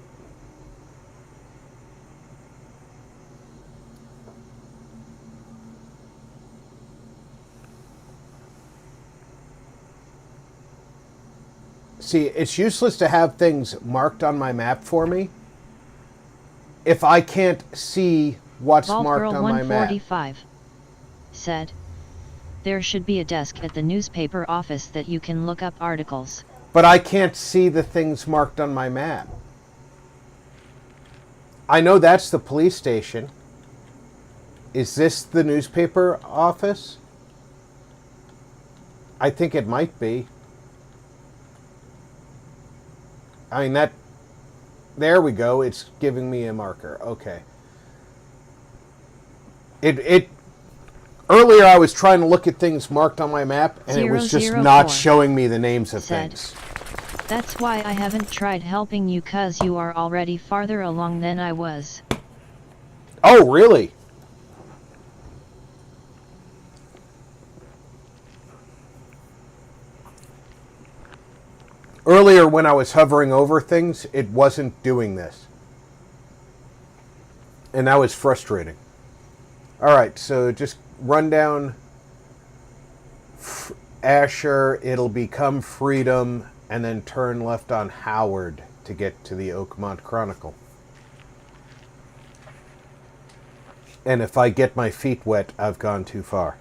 Speaker 1: See, it's useless to have things marked on my map for me if I can't see what's
Speaker 2: Vault
Speaker 1: marked
Speaker 2: Girl
Speaker 1: on my map.
Speaker 2: 145 said, there should be a desk at the newspaper office that you can look up articles.
Speaker 1: But I can't see the things marked on my map. I know that's the police station. Is this the newspaper office? I think it might be. I mean, that... There we go. It's giving me a marker. Okay. Earlier I was trying to look at things marked on my map, and it was just not showing me the names of things.
Speaker 2: That's why I haven't tried helping you, cause you are already farther along than I was.
Speaker 1: Oh, really? Earlier when I was hovering over things, it wasn't doing this. And that was frustrating. Alright, so just run down Asher, it'll become Freedom, and then turn left on Howard to get to the Oakmont Chronicle. And if I get my feet wet, I've gone too far.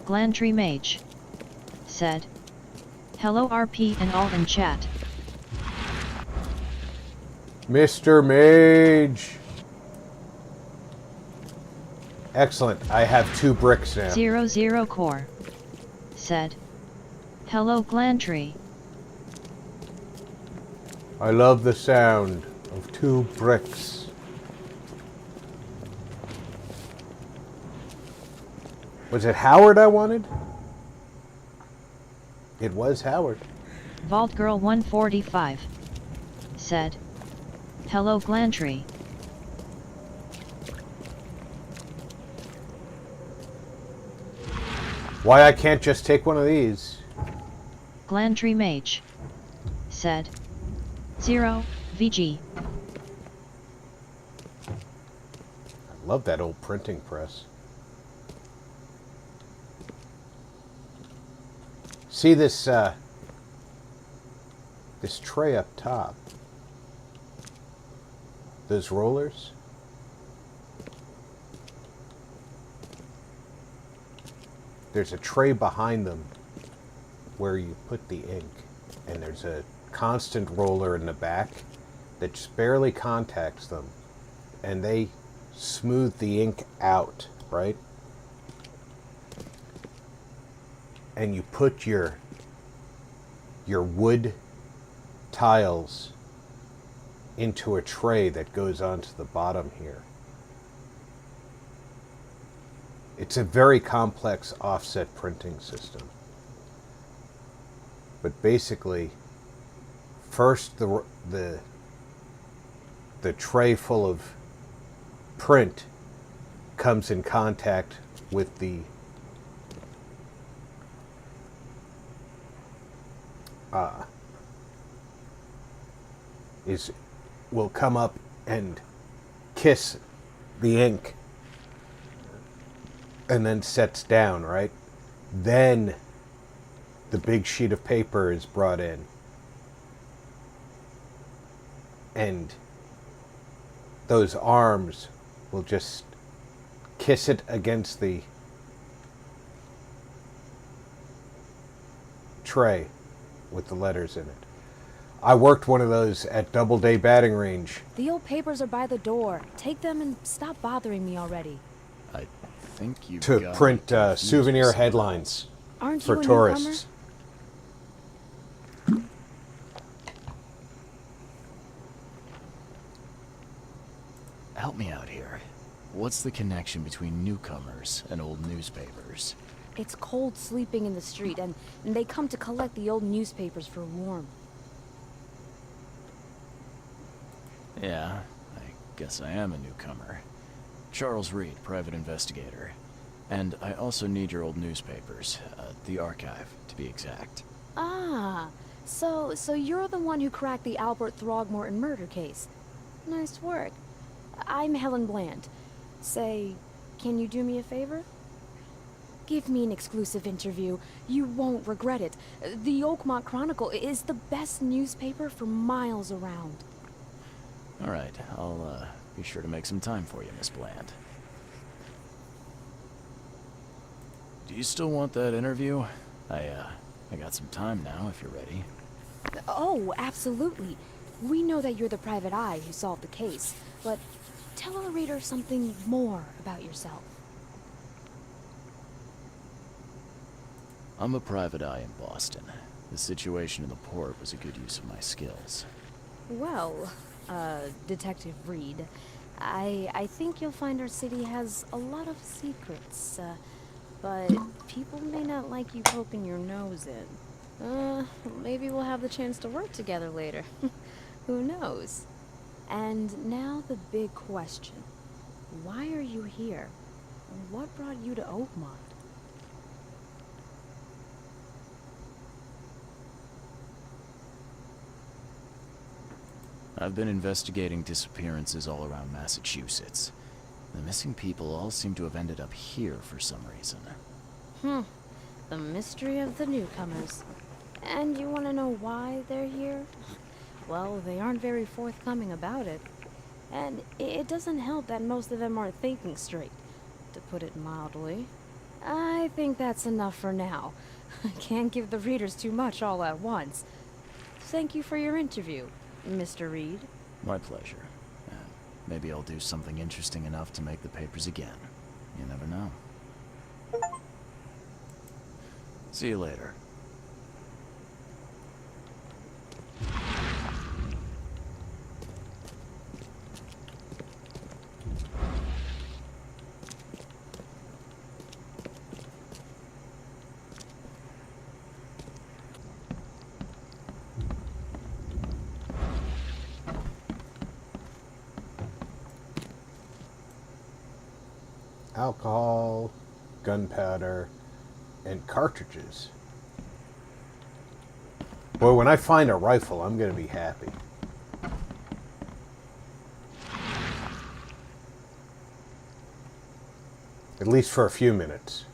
Speaker 2: Glandry Mage said, hello RP and all in chat.
Speaker 1: Mr. Mage. Excellent. I have 2 bricks now.
Speaker 2: 00 Core said, hello Glandry.
Speaker 1: I love the sound of 2 bricks. Was it Howard I wanted? It was Howard.
Speaker 2: Vault Girl 145 said, hello Glandry.
Speaker 1: Why I can't just take one of these?
Speaker 2: Glandry Mage said, 0 VG.
Speaker 1: I love that old printing press. See this this tray up top? Those rollers? There's a tray behind them where you put the ink, and there's a constant roller in the back that just barely contacts them, and they smooth the ink out, right? And you put your wood tiles into a tray that goes onto the bottom here. It's a very complex offset printing system. But basically, first the tray full of print comes in contact with the will come up and kiss the ink and then sets down, right? Then the big sheet of paper is brought in. and those arms will just kiss it against the tray with the letters in it. I worked one of those at Doubleday Batting Range.
Speaker 16: The old papers are by the door. Take them and stop bothering me already.
Speaker 3: I think you
Speaker 1: to print souvenir headlines
Speaker 16: Aren't
Speaker 1: for
Speaker 16: you a
Speaker 1: tourists.
Speaker 3: Help me out here. What's the connection between newcomers and old newspapers?
Speaker 16: It's cold sleeping in the street, and they come to collect the old newspapers for warmth.
Speaker 3: Yeah, I guess I am a newcomer. Charles Reed, private investigator. And I also need your old newspapers. The archive, to be exact.
Speaker 16: Ah, so you're the one who cracked the Albert Throgmorton murder case. Nice work. I'm Helen Bland. Say, can you do me a favor? Give me an exclusive interview. You won't regret it. The Oakmont Chronicle is the best newspaper for miles around.
Speaker 3: All right, I'll be sure to make some time for you, Miss Bland. Do you still want that interview? I got some time now, if you're ready.
Speaker 16: Oh, absolutely. We know that you're the private eye who solved the case, but tell the reader something more about yourself.
Speaker 3: I'm a private eye in Boston. The situation in the port was a good use of my skills.
Speaker 16: Well, Detective Reed, I think you'll find our city has a lot of secrets, but people may not like you poking your nose in. Maybe we'll have the chance to work together later. Who knows? And now the big question. Why are you here? What brought you to Oakmont?
Speaker 3: I've been investigating disappearances all around Massachusetts. The missing people all seem to have ended up here for some reason.
Speaker 16: The mystery of the newcomers. And you want to know why they're here? Well, they aren't very forthcoming about it. And it doesn't help that most of them aren't thinking straight, to put it mildly. I think that's enough for now. I can't give the readers too much all at once. Thank you for your interview, Mr. Reed.
Speaker 3: My pleasure. Maybe I'll do something interesting enough to make the papers again. You never know. See you later.
Speaker 1: Alcohol, gunpowder, and cartridges. Boy, when I find a rifle, I'm going to be happy. At least for a few minutes.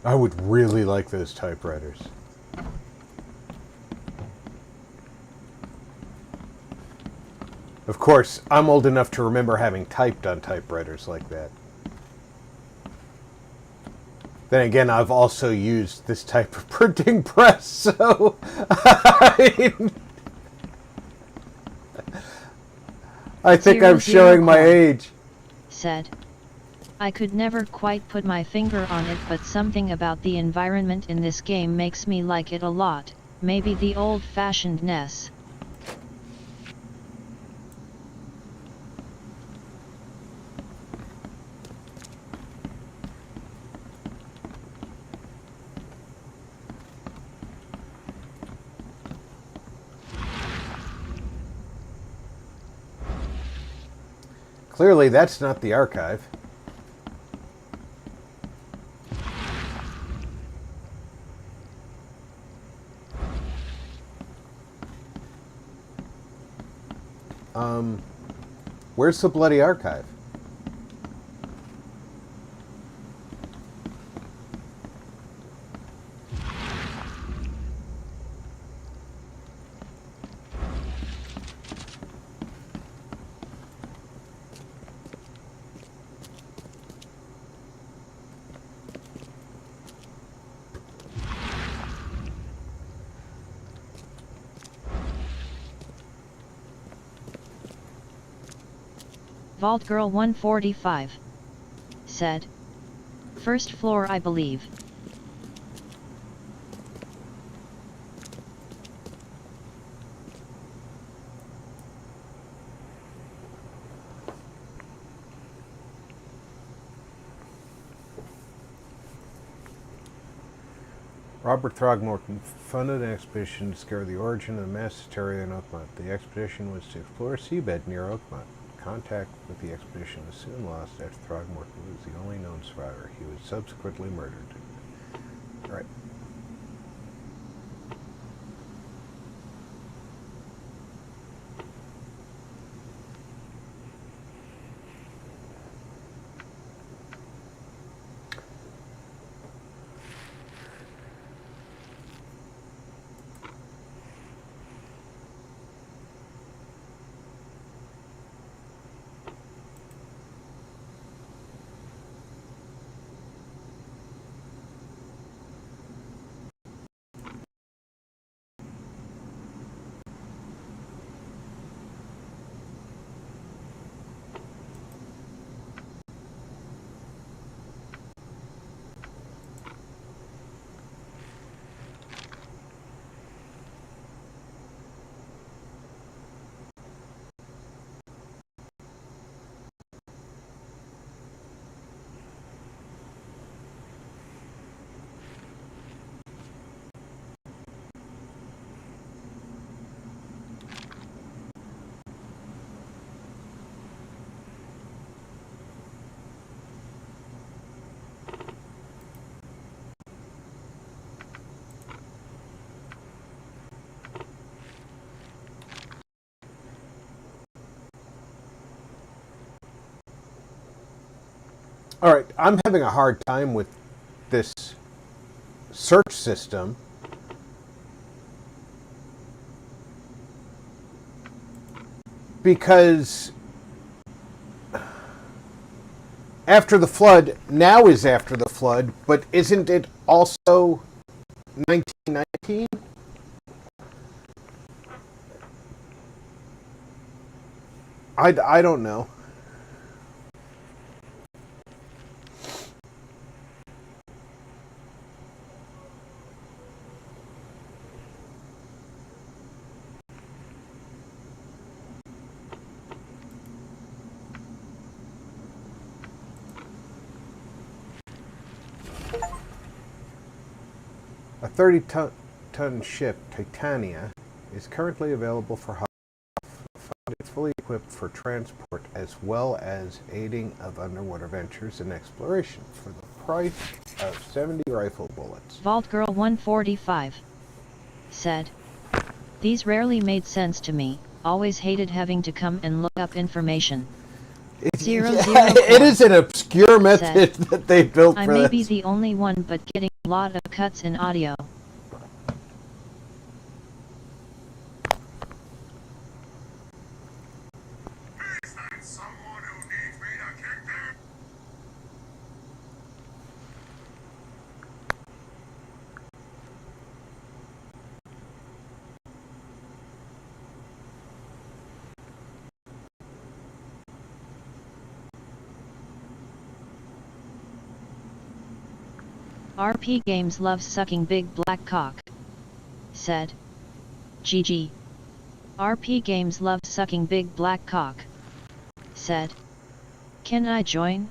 Speaker 1: I would really like those typewriters. Of course, I'm old enough to remember having typed on typewriters like that. Then again, I've also used this type of printing press, so I think I'm showing my age.
Speaker 2: Said. I could never quite put my finger on it, but something about the environment in this game makes me like it a lot. Maybe the old-fashionedness.
Speaker 1: Clearly, that's not the archive. Where's the bloody archive?
Speaker 2: Vault Girl 145 said. First floor, I believe.
Speaker 1: Robert Throgmorton funded an expedition to discover the origin of the mass hysteria in Oakmont. The expedition was to explore a seabed near Oakmont. Contact with the expedition was soon lost after Throgmorton was the only known survivor. He was subsequently murdered. All right. All right, I'm having a hard time with this search system because after the flood, now is after the flood, but isn't it also 1919? I don't know. A 30-ton ship, Titania, is currently available for hire. It's fully equipped for transport as well as aiding of underwater ventures and exploration for the price of 70 rifle bullets.
Speaker 2: Vault Girl 145 said. These rarely made sense to me. Always hated having to come and look up information.
Speaker 1: It is an obscure method that they built for
Speaker 2: I may be the only one, but getting a lot of cuts in audio.
Speaker 8: Is that someone who needs me to kick their...
Speaker 2: RP Games loves sucking big black cock, said. GG. RP Games loves sucking big black cock, said. Can I join?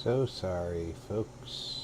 Speaker 1: So sorry, folks.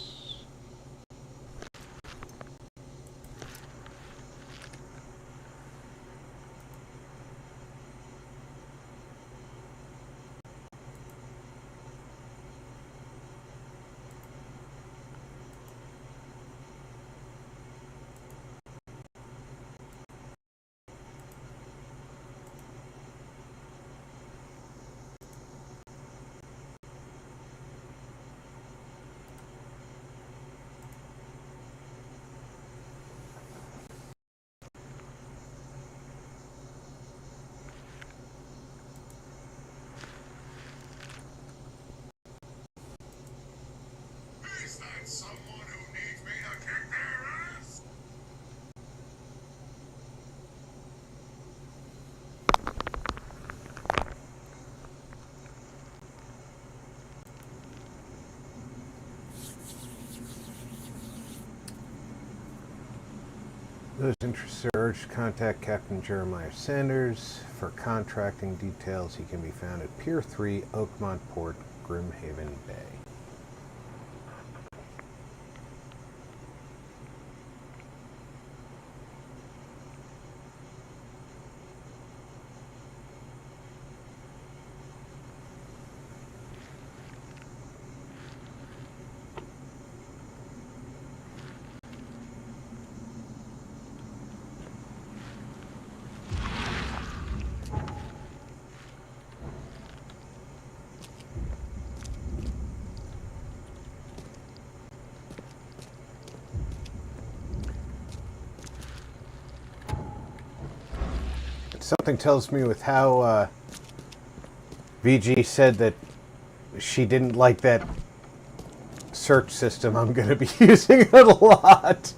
Speaker 1: Those interested are urged to contact Captain Jeremiah Sanders for contracting details. He can be found at Pier 3, Oakmont Port, Grimhaven Bay. Something tells me with how VG said that she didn't like that search system, I'm going to be using it a lot.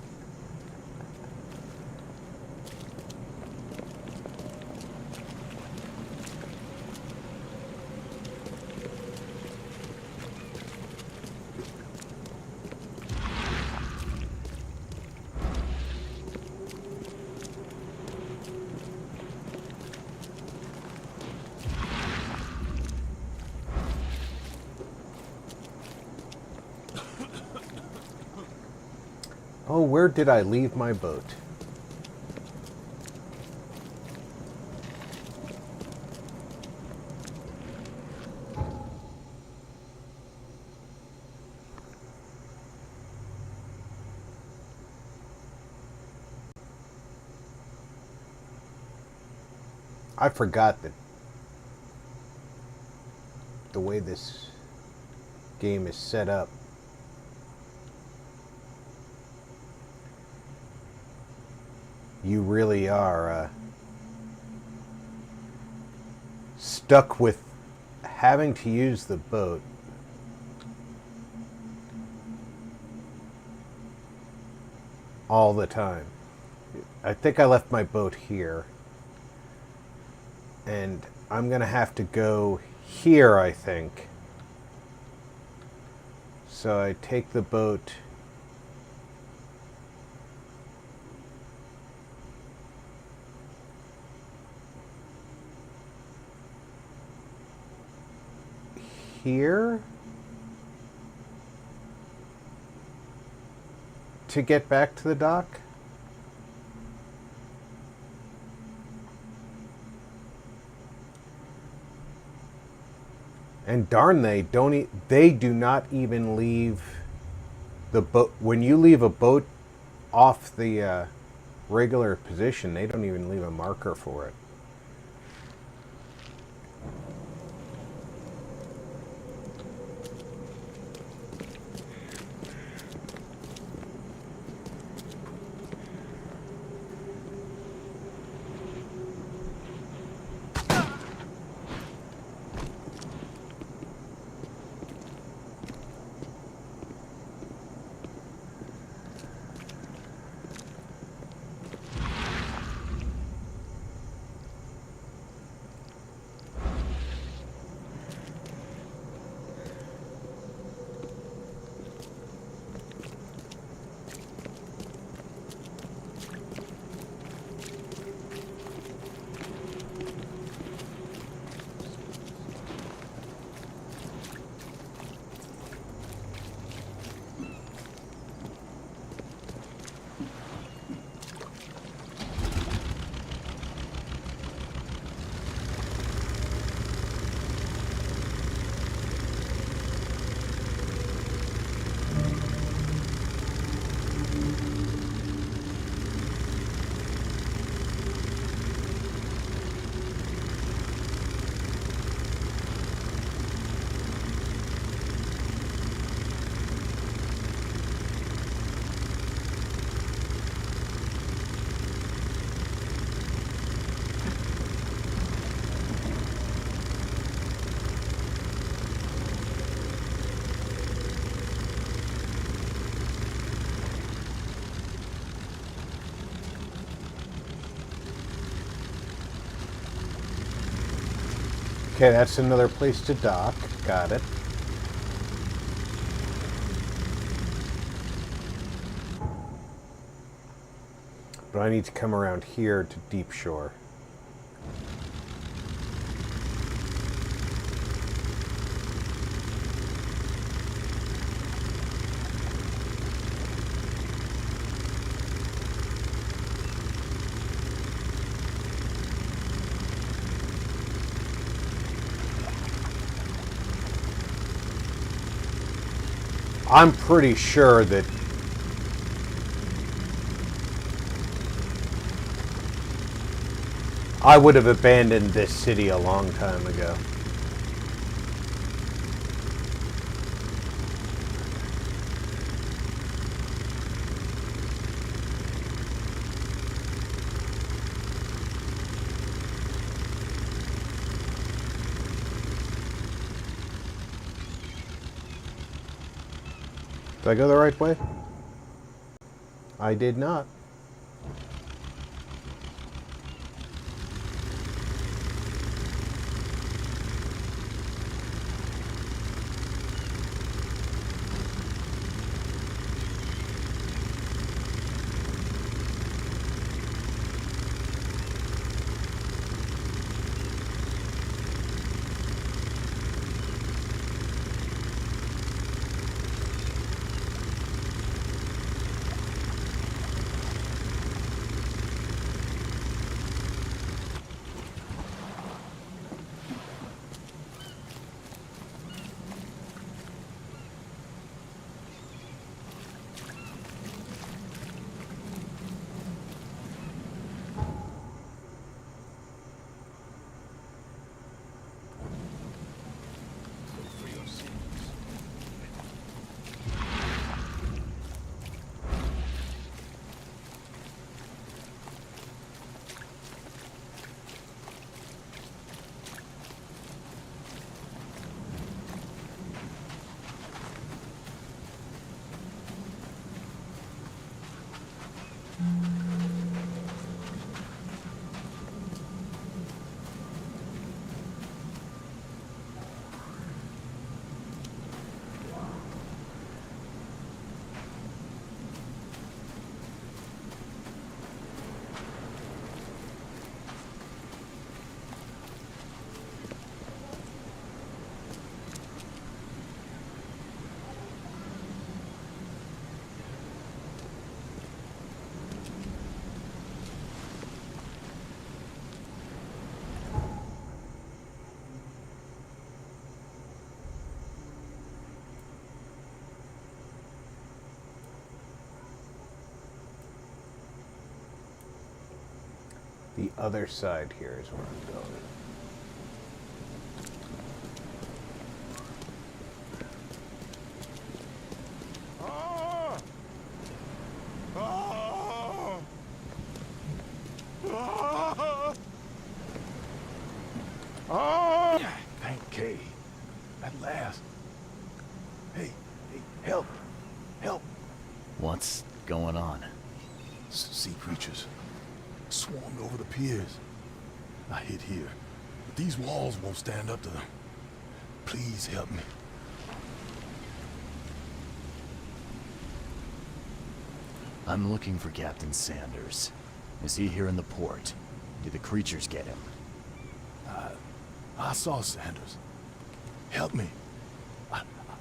Speaker 1: Oh, where did I leave my boat? I forgot that the way this game is set up, you really are stuck with having to use the boat all the time. I think I left my boat here, and I'm gonna have to go here, I think. So I take the boat here to get back to the dock. And darn, they do not even leave the boat. When you leave a boat off the regular position, they don't even leave a marker for it. Okay, that's another place to dock. Got it. But I need to come around here to Deep Shore. I'm pretty sure that I would have abandoned this city a long time ago. Did I go the right way? I did not. The other side here is where I'm going.
Speaker 4: Thank Kay. At last. Hey, help. Help.
Speaker 3: What's going on?
Speaker 4: Sea creatures. Swarmed over the piers. I hid here, but these walls won't stand up to them. Please help me.
Speaker 3: I'm looking for Captain Sanders. Is he here in the port? Did the creatures get him?
Speaker 4: I saw Sanders. Help me.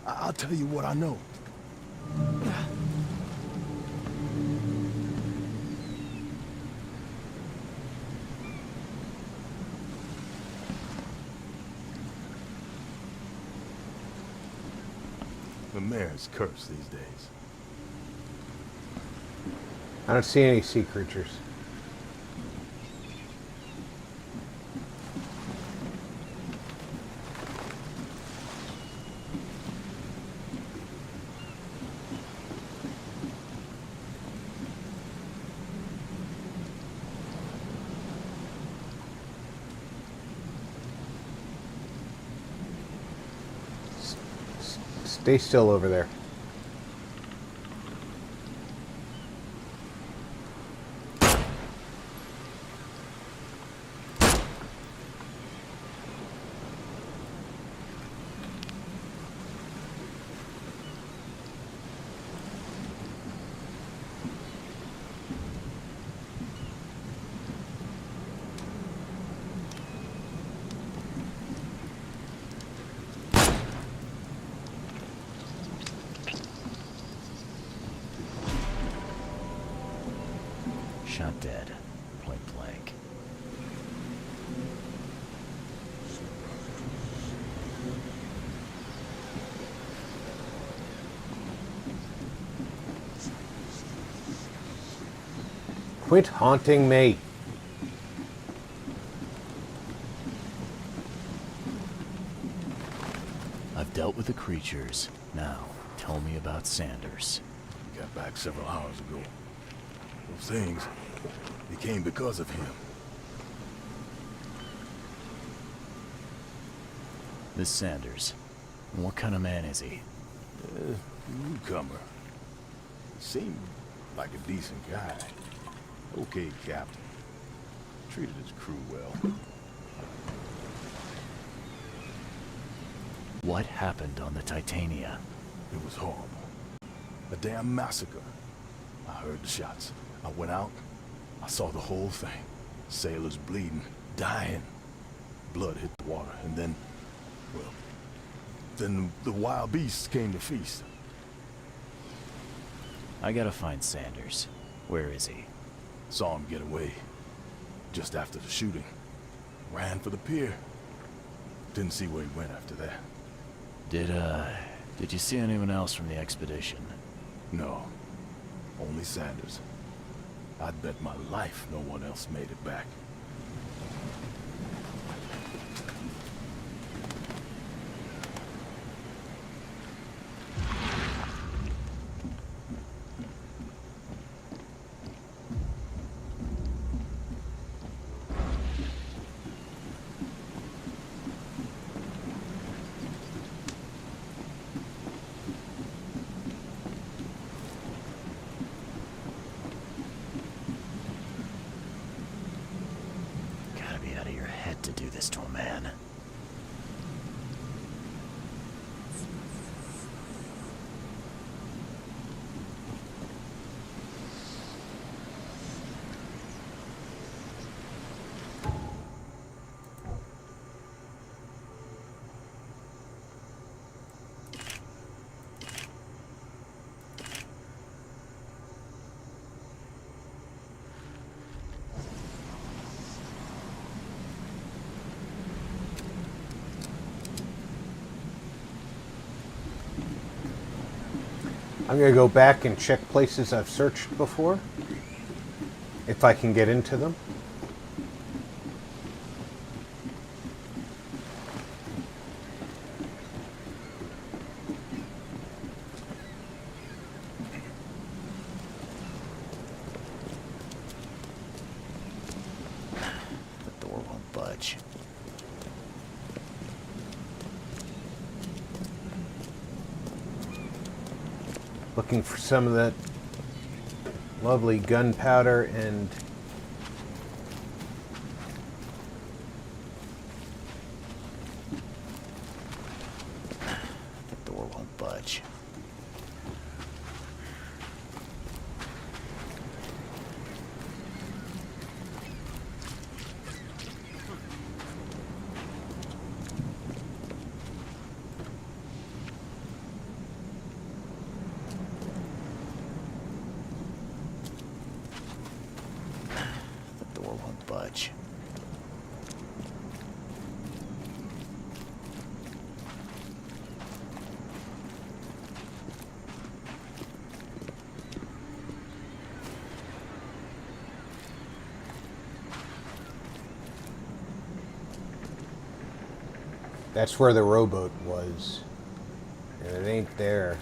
Speaker 4: I'll tell you what I know. The mayor's cursed these days.
Speaker 1: I don't see any sea creatures. Stay still over there.
Speaker 3: shot dead. Point blank.
Speaker 1: Quit haunting me.
Speaker 3: I've dealt with the creatures. Now, tell me about Sanders.
Speaker 4: He got back several hours ago. Those things, they came because of him.
Speaker 3: This Sanders, what kind of man is he?
Speaker 4: Newcomer. He seemed like a decent guy. Okay, Captain. Treated his crew well.
Speaker 3: What happened on the Titania?
Speaker 4: It was horrible. A damn massacre. I heard the shots. I went out. I saw the whole thing. Sailors bleeding, dying. Blood hit the water, and then, well, then the wild beasts came to feast.
Speaker 3: I gotta find Sanders. Where is he?
Speaker 4: Saw him get away. Just after the shooting. Ran for the pier. Didn't see where he went after that.
Speaker 3: Did you see anyone else from the expedition?
Speaker 4: No. Only Sanders. I'd bet my life no one else made it back.
Speaker 3: Gotta be out of your head to do this to a man.
Speaker 1: I'm going to go back and check places I've searched before, if I can get into them.
Speaker 3: The door won't budge.
Speaker 1: Looking for some of that lovely gunpowder and
Speaker 3: The door won't budge. The door won't budge.
Speaker 1: that's where the rowboat was. And it ain't there.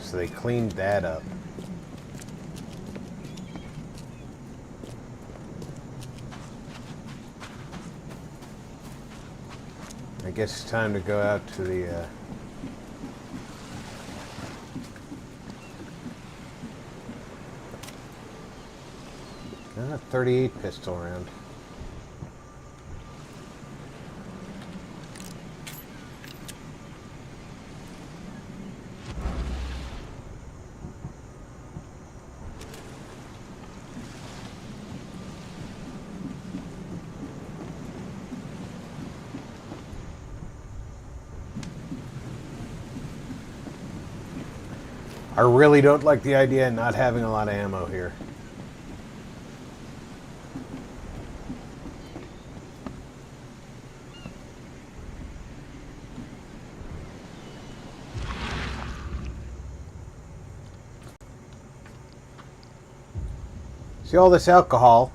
Speaker 1: So they cleaned that up. I guess it's time to go out to the 38 pistol round. I really don't like the idea of not having a lot of ammo here. See all this alcohol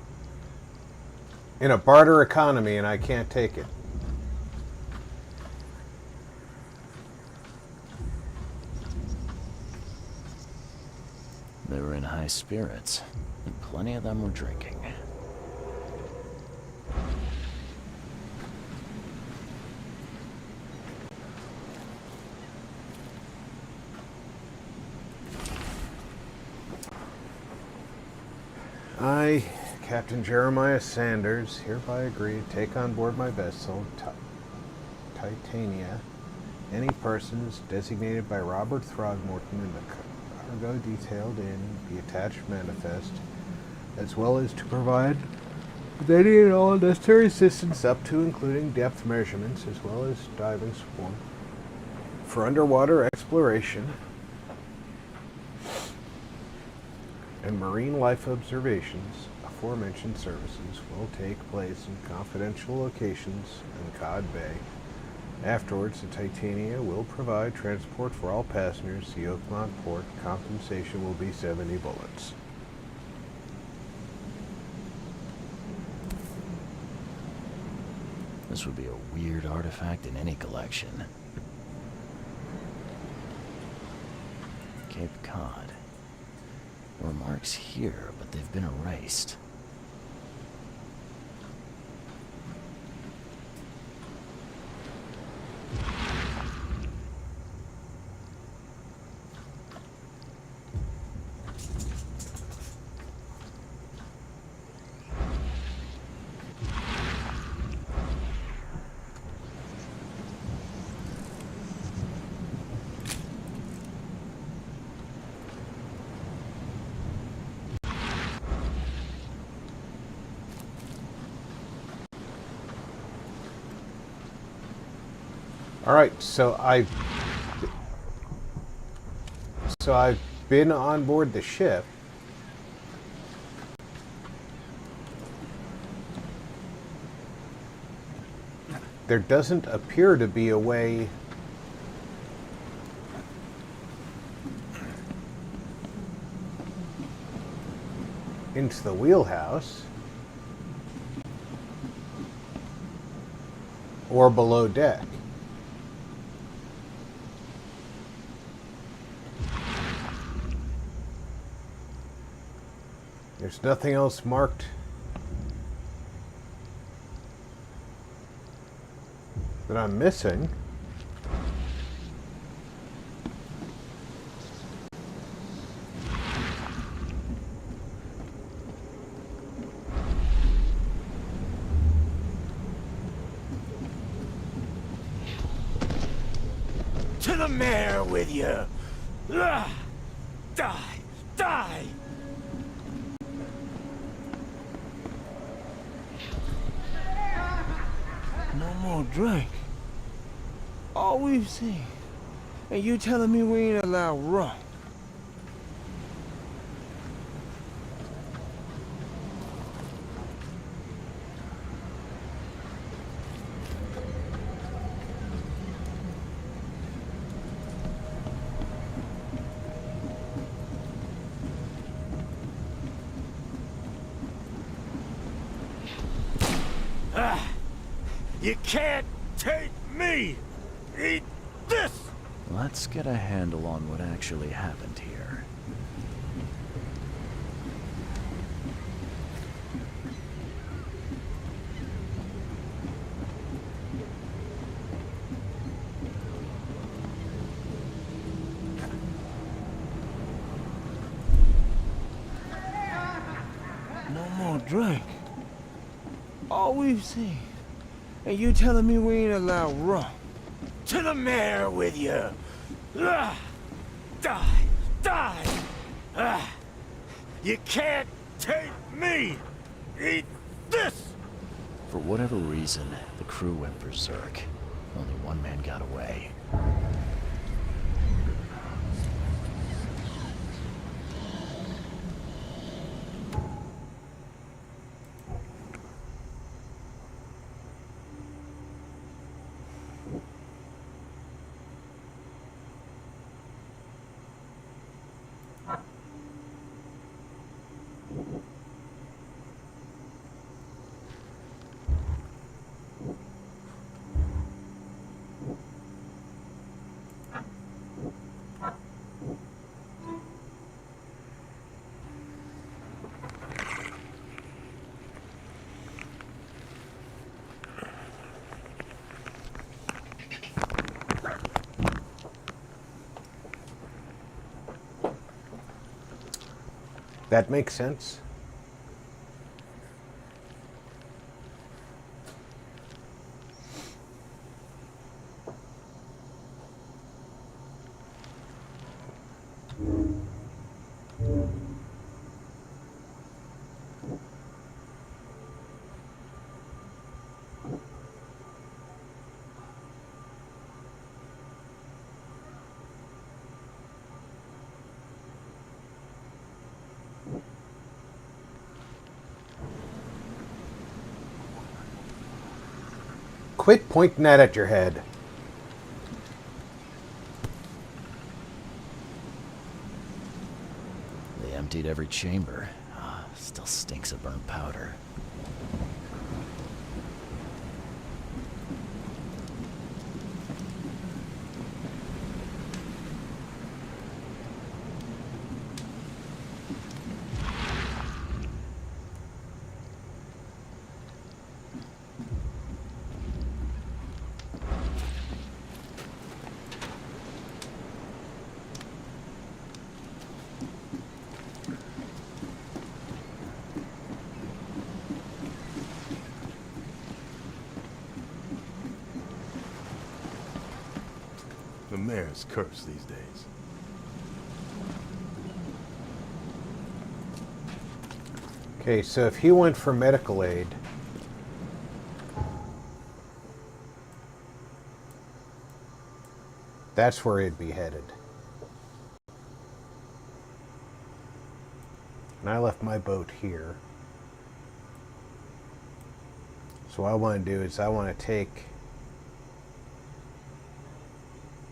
Speaker 1: in a barter economy, and I can't take it.
Speaker 3: They were in high spirits, and plenty of them were drinking.
Speaker 1: I, Captain Jeremiah Sanders, hereby agree to take on board my vessel, Titania, any persons designated by Robert Throgmorton in the cargo detailed in the attached manifest, as well as to provide with any and all necessary assistance up to including depth measurements, as well as diving support for underwater exploration and marine life observations. Aforementioned services will take place in confidential locations in Cod Bay. Afterwards, the Titania will provide transport for all passengers to the Oakmont port. Compensation will be 70 bullets.
Speaker 3: This would be a weird artifact in any collection. Cape Cod. There were marks here, but they've been erased.
Speaker 1: All right, so I've been on board the ship. There doesn't appear to be a way into the wheelhouse or below deck. There's nothing else marked that I'm missing.
Speaker 10: To the mare with you! Die! Die!
Speaker 9: No more drink. All we've seen. And you telling me we ain't allowed rum?
Speaker 10: You can't take me! Eat this!
Speaker 3: Let's get a handle on what actually happened here.
Speaker 9: No more drink. All we've seen. And you telling me we ain't allowed rum?
Speaker 10: To the mare with you! Die! Die! You can't take me! Eat this!
Speaker 3: For whatever reason, the crew went berserk. Only one man got away.
Speaker 1: That makes sense. Quit pointing that at your head.
Speaker 3: They emptied every chamber. Still stinks of burnt powder.
Speaker 4: The mayor's cursed these days.
Speaker 1: Okay, so if he went for medical aid, that's where he'd be headed. And I left my boat here. So what I want to do is I want to take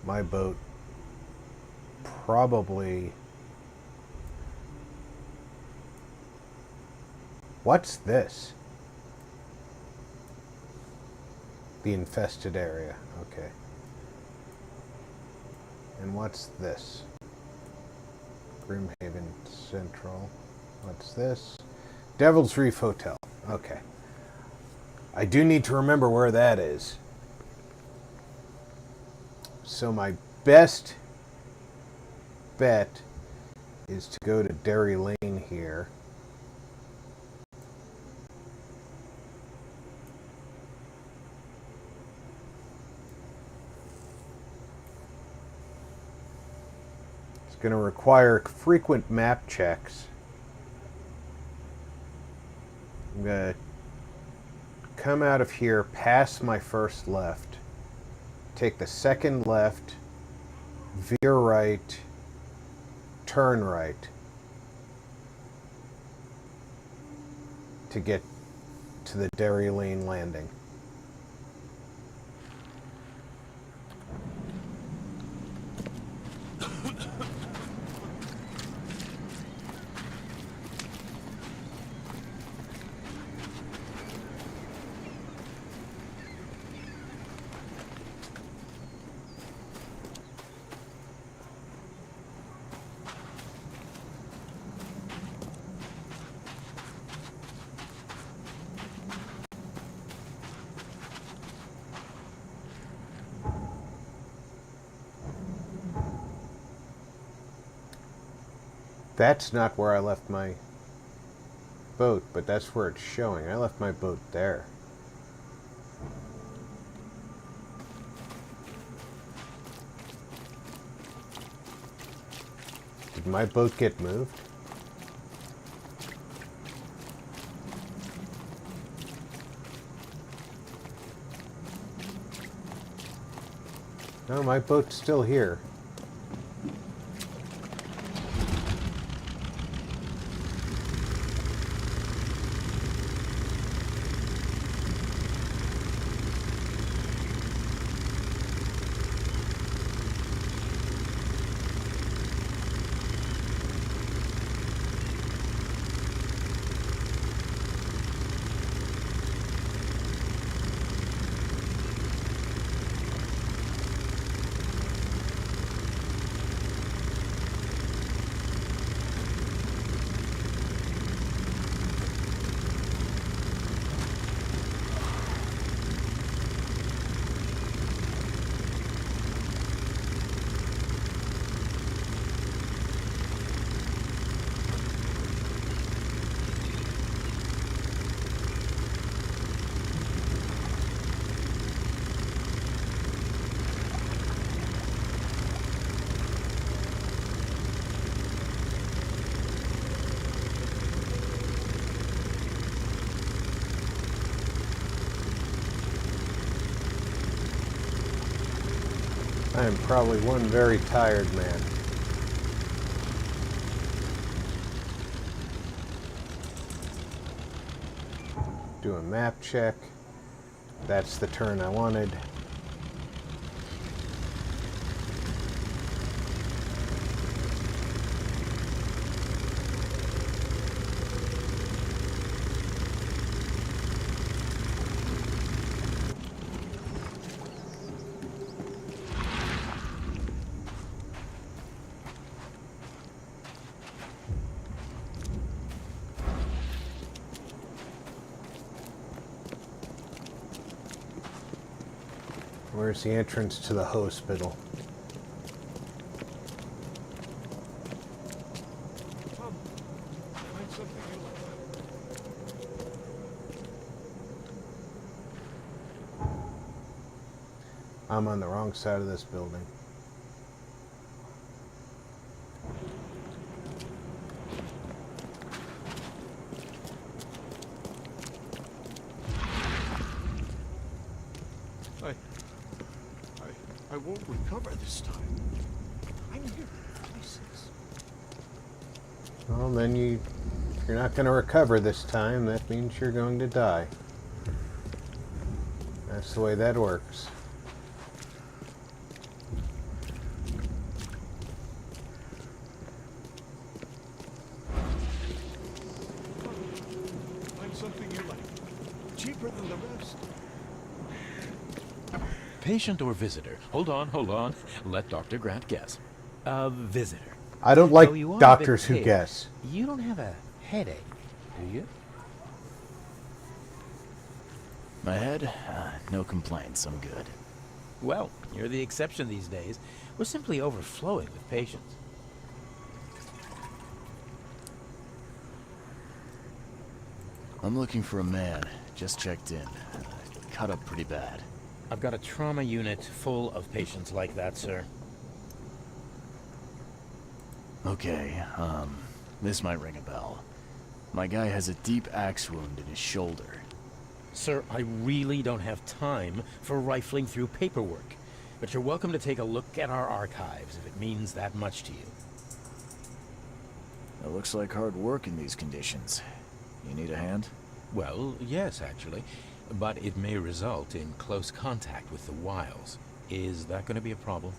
Speaker 1: my boat probably... What's this? The infested area. Okay. And what's this? Grimhaven Central. What's this? Devil's Reef Hotel. Okay. I do need to remember where that is. So my best bet is to go to Derry Lane here. It's going to require frequent map checks. I'm going to come out of here past my first left, take the second left, veer right, turn right to get to the Derry Lane landing. That's not where I left my boat, but that's where it's showing. I left my boat there. Did my boat get moved? No, my boat's still here. I am probably one very tired man. Do a map check. That's the turn I wanted. Where's the entrance to the hospital? I'm on the wrong side of this building.
Speaker 11: I won't recover this time. I'm here places.
Speaker 1: Well, then if you're not going to recover this time, that means you're going to die. That's the way that works.
Speaker 11: Find something you like. Cheaper than the rest.
Speaker 17: Patient or visitor? Hold on. Let Dr. Grant guess. A visitor.
Speaker 1: I don't like
Speaker 17: So you are a bit
Speaker 1: doctors who
Speaker 17: pale.
Speaker 1: guess.
Speaker 17: You don't have a headache, do you?
Speaker 3: My head? No complaints, I'm good.
Speaker 17: Well, you're the exception these days. We're simply overflowing with patients.
Speaker 3: I'm looking for a man. Just checked in. Cut up pretty bad.
Speaker 17: I've got a trauma unit full of patients like that, sir.
Speaker 3: Okay, this might ring a bell. My guy has a deep axe wound in his shoulder.
Speaker 17: Sir, I really don't have time for rifling through paperwork, but you're welcome to take a look at our archives if it means that much to you.
Speaker 3: It looks like hard work in these conditions. You need a hand?
Speaker 17: Well, yes, actually, but it may result in close contact with the wiles. Is that going to be a problem?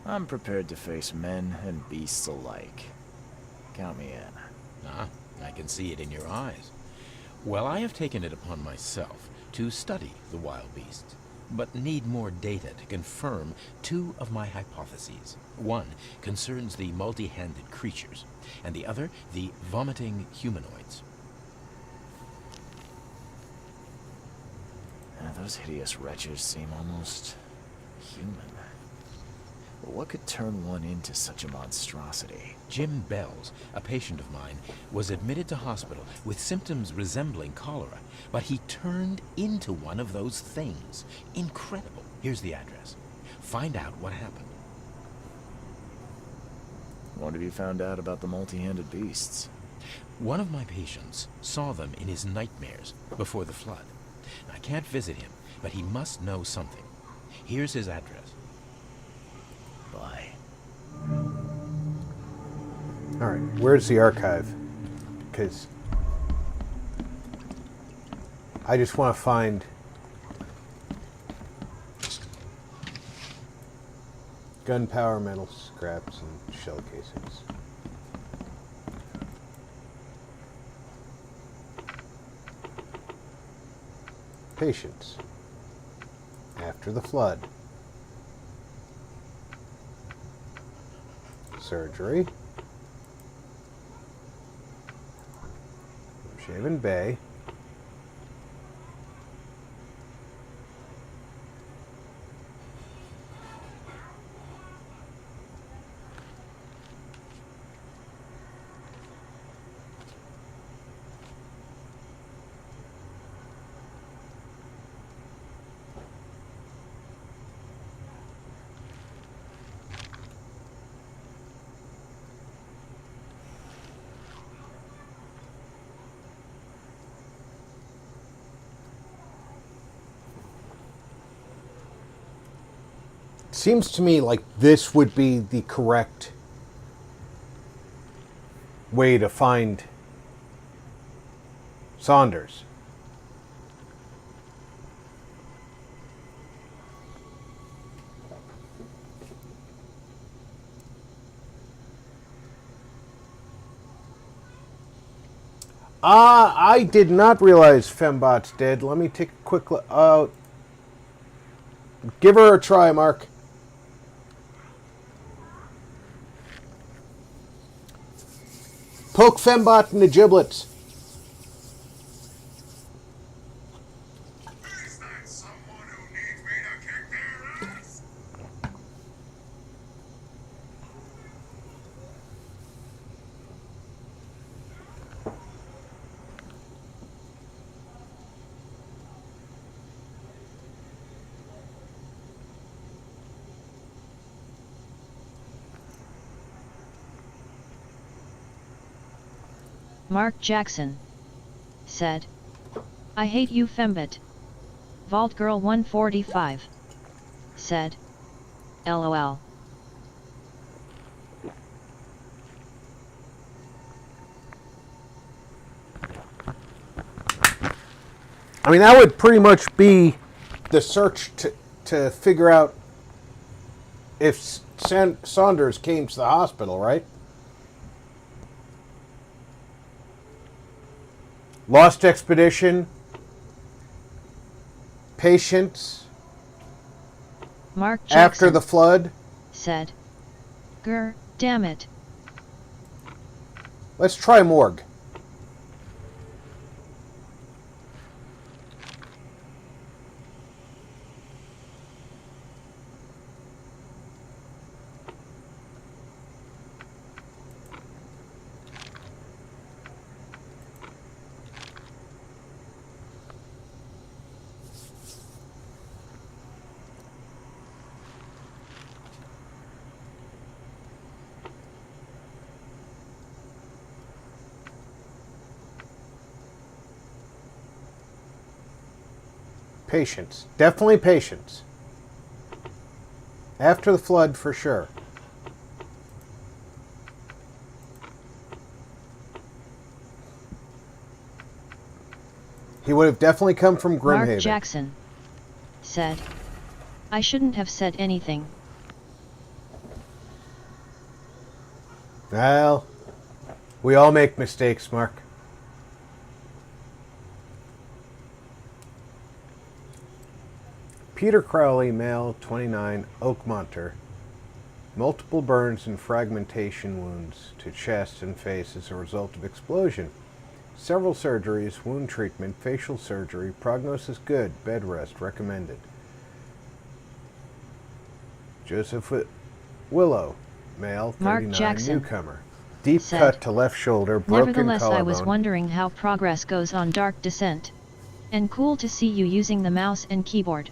Speaker 3: I'm prepared to face men and beasts alike. Count me in.
Speaker 17: Ah, I can see it in your eyes. Well, I have taken it upon myself to study the wild beasts, but need more data to confirm two of my hypotheses. One concerns the multi-handed creatures, and the other the vomiting humanoids.
Speaker 3: Those hideous wretches seem almost human. But what could turn one into such a monstrosity?
Speaker 17: Jim Bells, a patient of mine, was admitted to hospital with symptoms resembling cholera, but he turned into one of those things. Incredible. Here's the address. Find out what happened.
Speaker 3: What have you found out about the multi-handed beasts?
Speaker 17: One of my patients saw them in his nightmares before the flood. I can't visit him, but he must know something. Here's his address.
Speaker 3: Bye.
Speaker 1: Alright, where's the archive? Because I just want to find gunpowder, metal scraps, and shell casings. Patients after the flood. Surgery. Shaven Bay. seems to me like this would be the correct way to find Saunders. I did not realize Fembot's dead. Let me take a quick look. Give her a try, Mark. Poke Fembot in the giblets.
Speaker 8: Is that someone who needs me to kick their ass?
Speaker 2: Mark Jackson said, I hate you Fembot. Vault Girl 145 said, LOL.
Speaker 1: I mean, that would pretty much be the search to figure out if Saunders came to the hospital, right? Lost Expedition, Patience,
Speaker 2: Mark Jackson
Speaker 1: After the Flood
Speaker 2: said, Grr, damn it.
Speaker 1: Let's try Morgue. Patience. Definitely Patience. After the Flood, for sure. He would have definitely come from Grimhaven.
Speaker 2: Mark Jackson said, I shouldn't have said anything.
Speaker 1: Well, we all make mistakes, Mark. Peter Crowley, male, 29, Oakmonter. Multiple burns and fragmentation wounds to chest and face as a result of explosion. Several surgeries, wound treatment, facial surgery, prognosis good, bed rest recommended. Joseph Willow, male, 39,
Speaker 2: Mark Jackson
Speaker 1: newcomer. Deep
Speaker 2: said,
Speaker 1: cut to left shoulder, broken
Speaker 2: Nevertheless,
Speaker 1: collarbone.
Speaker 2: I was wondering how progress goes on Dark Descent. And cool to see you using the mouse and keyboard.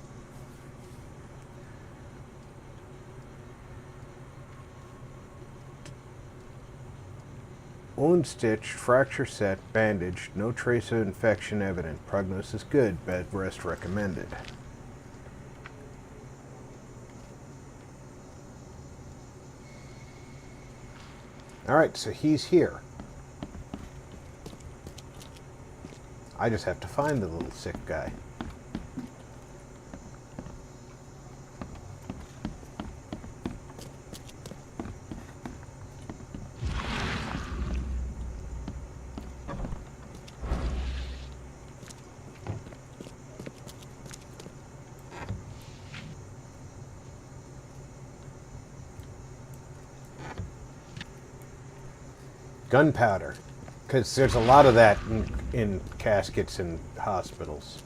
Speaker 1: Wound stitched, fracture set, bandaged, no trace of infection evident. Prognosis good, bed rest recommended. Alright, so he's here. I just have to find the little sick guy. Gunpowder, because there's a lot of that in caskets in hospitals.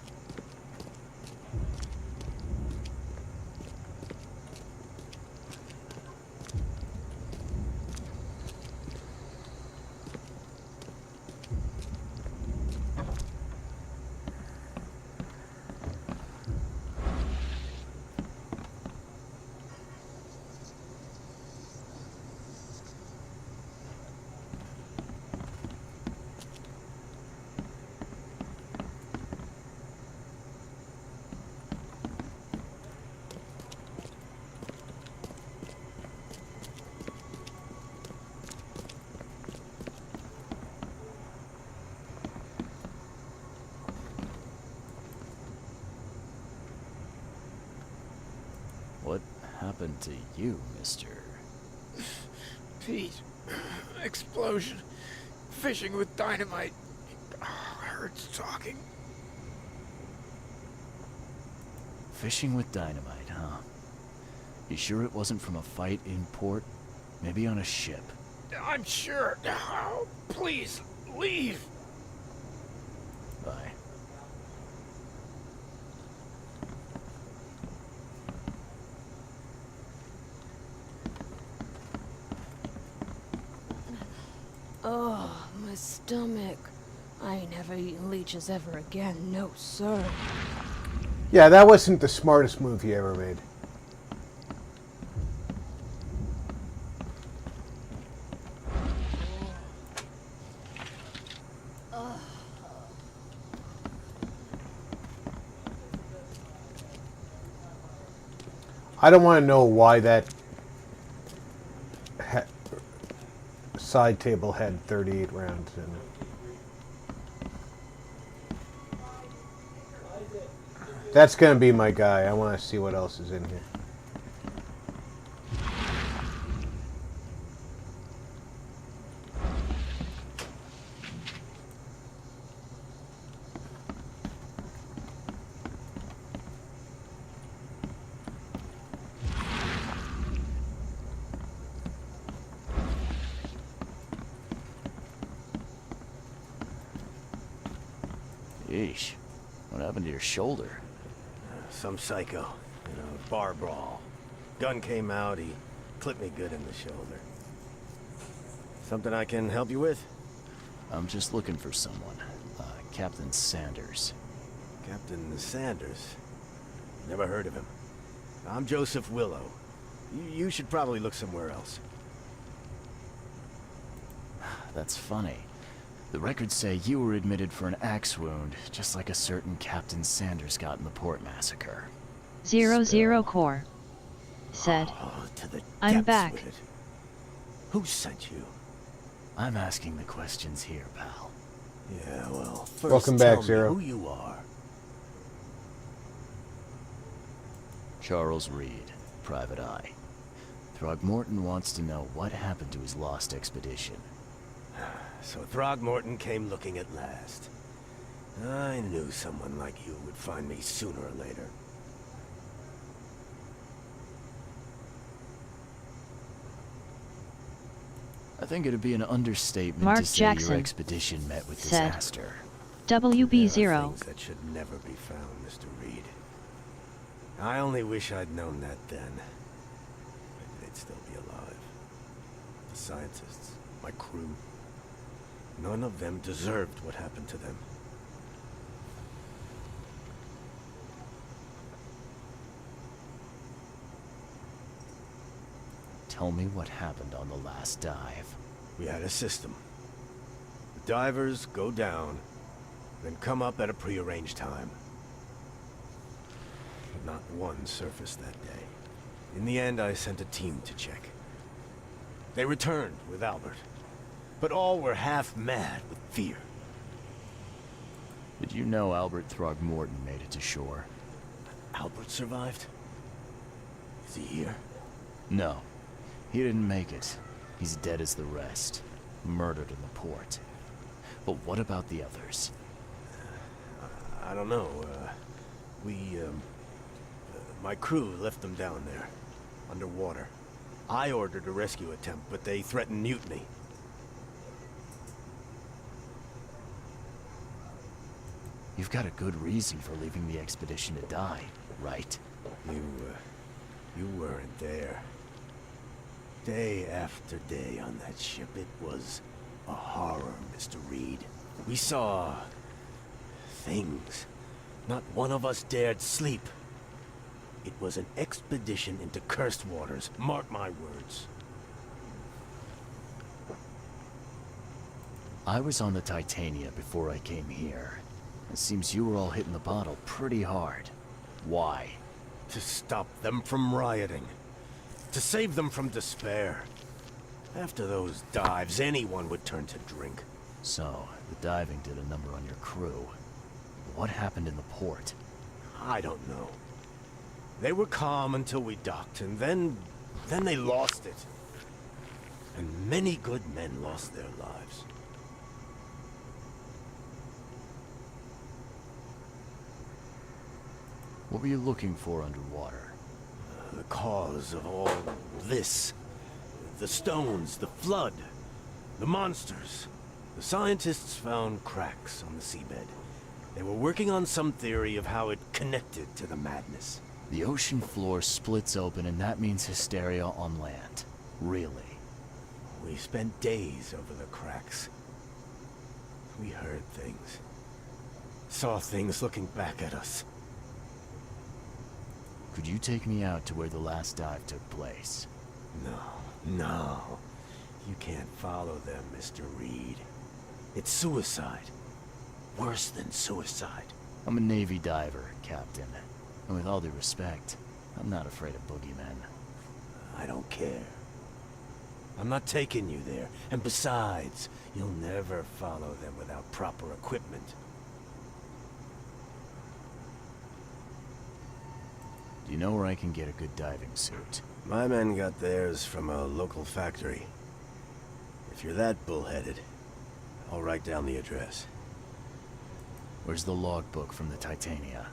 Speaker 3: What happened to you, mister?
Speaker 12: Pete. Explosion. Fishing with dynamite. Hurts talking.
Speaker 3: Fishing with dynamite, huh? You sure it wasn't from a fight in port? Maybe on a ship?
Speaker 12: I'm sure. Oh, please, leave.
Speaker 3: Bye.
Speaker 16: Oh, my stomach. I ain't never eaten leeches ever again, no sir.
Speaker 1: Yeah, that wasn't the smartest move you ever made. I don't want to know why that side table had 38 rounds in it. That's going to be my guy. I want to see what else is in here.
Speaker 3: Yeesh. What happened to your shoulder?
Speaker 18: Some psycho in a bar brawl. Gun came out, he clipped me good in the shoulder. Something I can help you with?
Speaker 3: I'm just looking for someone. Captain Sanders.
Speaker 18: Captain Sanders? Never heard of him. I'm Joseph Willow. You should probably look somewhere else.
Speaker 3: That's funny. The records say you were admitted for an axe wound, just like a certain Captain Sanders got in the port massacre.
Speaker 2: 00 Core said, I'm back.
Speaker 18: Who sent you?
Speaker 3: I'm asking the questions here, pal.
Speaker 18: Yeah, well, first
Speaker 1: Welcome back,
Speaker 18: tell
Speaker 1: Zero.
Speaker 18: me who you are.
Speaker 3: Charles Reed, Private Eye. Throgmorton wants to know what happened to his lost expedition.
Speaker 18: So Throgmorton came looking at last. I knew someone like you would find me sooner or later.
Speaker 3: I think it'd be an understatement
Speaker 2: Mark
Speaker 3: to say
Speaker 2: Jackson
Speaker 3: your expedition met with
Speaker 2: said,
Speaker 3: disaster.
Speaker 2: WB0
Speaker 18: There are things that should never be found, Mr. Reed. I only wish I'd known that then. Maybe they'd still be alive. The scientists, my crew. None of them deserved what happened to them.
Speaker 3: Tell me what happened on the last dive.
Speaker 18: We had a system. The divers go down, then come up at a prearranged time. But not one surfaced that day. In the end, I sent a team to check. They returned with Albert. But all were half mad with fear.
Speaker 3: Did you know Albert Throgmorton made it to shore?
Speaker 18: Albert survived? Is he here?
Speaker 3: No. He didn't make it. He's dead as the rest. Murdered in the port. But what about the others?
Speaker 18: I don't know. My crew left them down there, underwater. I ordered a rescue attempt, but they threatened mutiny.
Speaker 3: You've got a good reason for leaving the expedition to die, right?
Speaker 18: You weren't there. Day after day on that ship, it was a horror, Mr. Reed. We saw things. Not one of us dared sleep. It was an expedition into cursed waters. Mark my words.
Speaker 3: I was on the Titania before I came here. It seems you were all hitting the bottle pretty hard. Why?
Speaker 18: To stop them from rioting. To save them from despair. After those dives, anyone would turn to drink.
Speaker 3: So, the diving did a number on your crew. What happened in the port?
Speaker 18: I don't know. They were calm until we docked, and then they lost it. And many good men lost their lives.
Speaker 3: What were you looking for underwater?
Speaker 18: The cause of all this. The stones, the flood, the monsters. The scientists found cracks on the seabed. They were working on some theory of how it connected to the madness.
Speaker 3: The ocean floor splits open and that means hysteria on land. Really?
Speaker 18: We spent days over the cracks. We heard things. Saw things looking back at us.
Speaker 3: Could you take me out to where the last dive took place?
Speaker 18: No. You can't follow them, Mr. Reed. It's suicide. Worse than suicide.
Speaker 3: I'm a Navy diver, Captain. And with all due respect, I'm not afraid of boogeymen.
Speaker 18: I don't care. I'm not taking you there. And besides, you'll never follow them without proper equipment.
Speaker 3: Do you know where I can get a good diving suit?
Speaker 18: My men got theirs from a local factory. If you're that bullheaded, I'll write down the address.
Speaker 3: Where's the logbook from the Titania?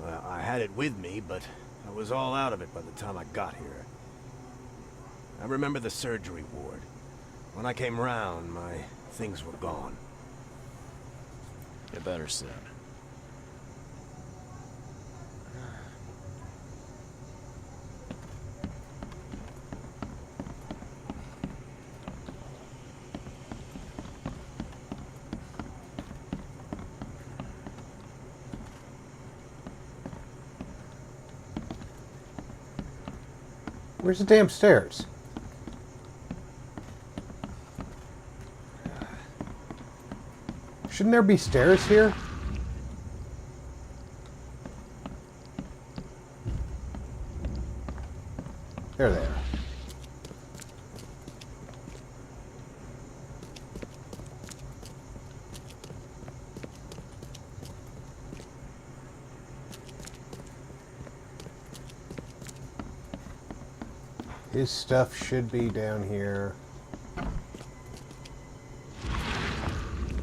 Speaker 18: Well, I had it with me, but I was all out of it by the time I got here. I remember the surgery ward. When I came round, my things were gone.
Speaker 3: Get better soon.
Speaker 1: Where's the damn stairs? Shouldn't there be stairs here? There they are. His stuff should be down here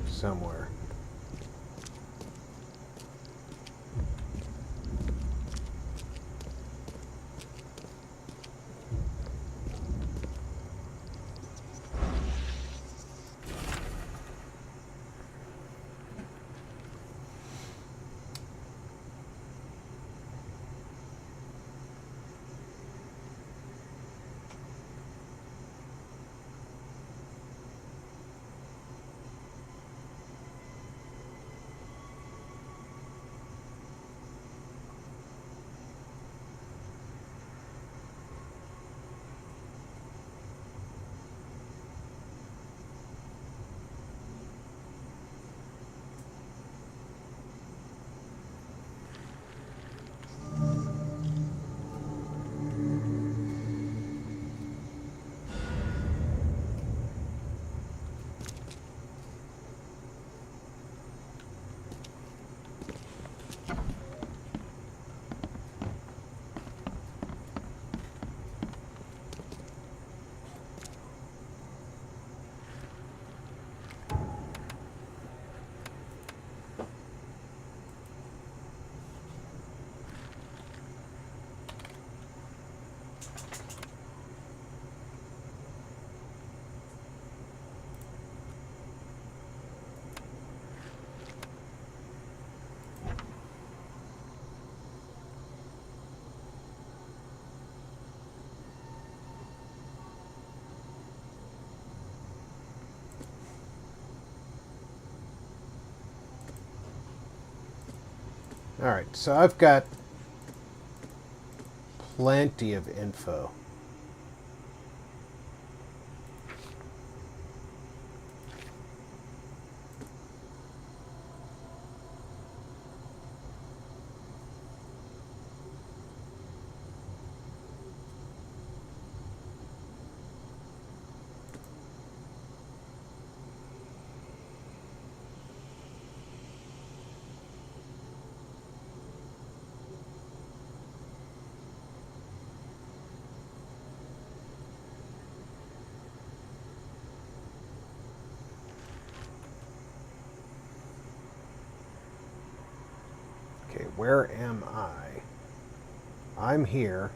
Speaker 1: somewhere. Alright, so I've got plenty of info. where am I? I'm here.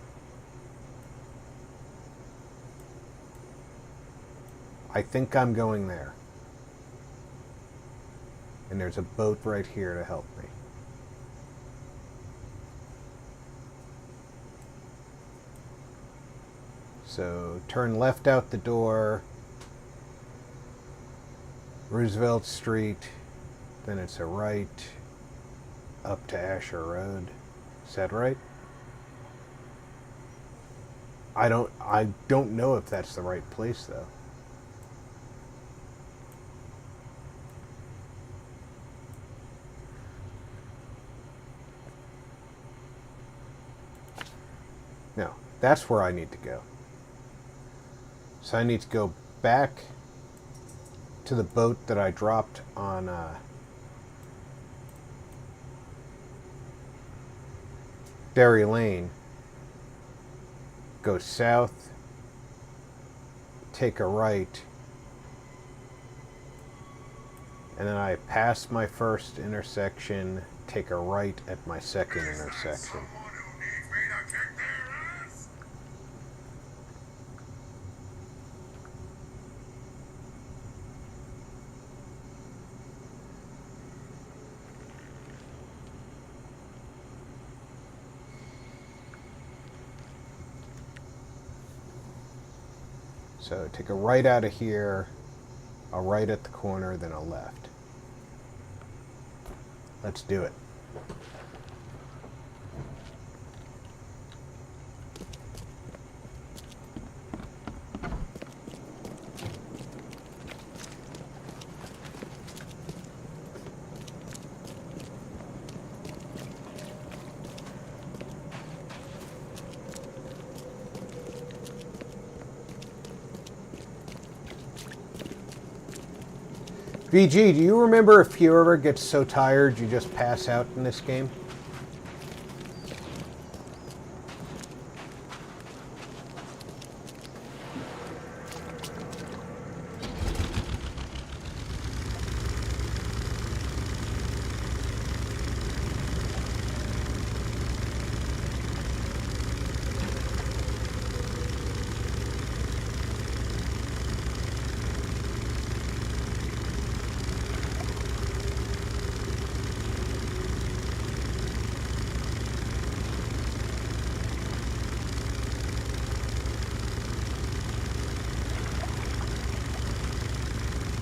Speaker 1: I think I'm going there. And there's a boat right here to help me. So turn left out the door, Roosevelt Street, then it's a right up to Asher Road. Is that right? I don't know if that's the right place though. No, that's where I need to go. So I need to go back to the boat that I dropped on Berry Lane, go south, take a right, and then I pass my first intersection, take a right at my second intersection. So take a right out of here, a right at the corner, then a left. Let's do it. VG, do you remember if you ever get so tired you just pass out in this game?